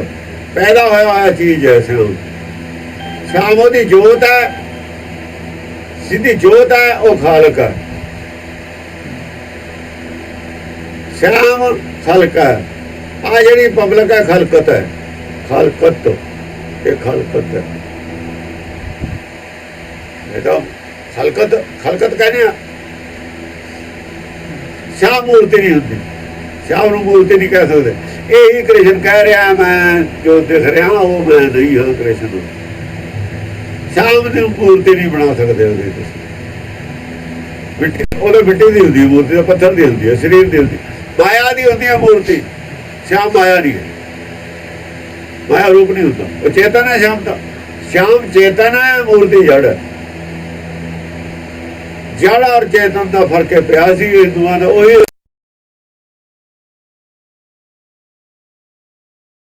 ਪੈਦਾ ਹੋਇਆ ਚੀਜ਼ ਹੈ ਸ਼ਾਮ। ਸ਼ਾਮ ਉਹਦੀ ਜੋਤ ਹੈ, ਸਿੱਧੀ ਜੋਤ ਹੈ, ਉਹ ਖਾਲਕ ਹੈ। ਸ਼ਾਮ ਖਲਕ ਹੈ। ਆ ਜਿਹੜੀ ਪਬਲਿਕ ਹੈ ਖਲਕਤ ਹੈ। ਖਲਕਤ ਇਹ ਖਲਕਤ ਹੈ। ਇਹ ਤਾਂ ਖਲਕਤ ਖਲਕਤ ਕਹਿੰਦੇ ਆ। ਸ਼ਾਮ ਮੂਰਤੀ ਨਹੀਂ ਹੁੰਦੀ। ਸ਼ਾਮ ਨੂੰ ਮੂਰਤੀ ਨਹੀਂ ਕਹਿ ਸਕਦੇ। ਇਹੀ ਕ੍ਰਿਸ਼ਨ ਕਹਿ ਰਿਹਾ ਮੈਂ ਜੋ ਦਿਖ ਰਿਹਾ ਉਹ ਮੈਂ ਨਹੀਂ ਹਾਂ ਕ੍ਰਿਸ਼ਨ। ਸ਼ਾਮ ਦੀ ਮੂਰਤੀ ਨਹੀਂ ਬਣਾ ਸਕਦੇ ਉਹਦੇ ਤੁਸੀਂ। ਮਿੱਟੀ ਉਹਦੇ ਮਿੱਟੀ ਦੀ ਹੁੰਦੀ ਮੂਰਤੀ, ਦਾ ਪੱਥਰ ਦੀ ਹੁੰਦੀ ਹੈ, ਸਰੀਰ ਦੀ ਹੁੰਦੀ, ਮਾਇਆ ਦੀ ਹੁੰਦੀ ਹੈ ਮੂਰਤੀ। ਸ਼ਾਮ ਮਾਇਆ ਨਹੀਂ ਹੈ, ਮਾਇਆ ਰੂਪ ਨਹੀਂ ਹੁੰਦਾ। ਉਹ ਚੇਤਨ ਹੈ ਸ਼ਾਮ ਦਾ। ਸ਼ਾਮ ਚੇਤਨ ਹੈ, ਮੂਰਤੀ ਜੜ ਹੈ। ਜੜ ਔਰ ਚੇਤਨ ਦਾ ਫਰਕ ਪਿਆ ਸੀ ਹਿੰਦੂਆਂ ਦਾ। ਉਹੀ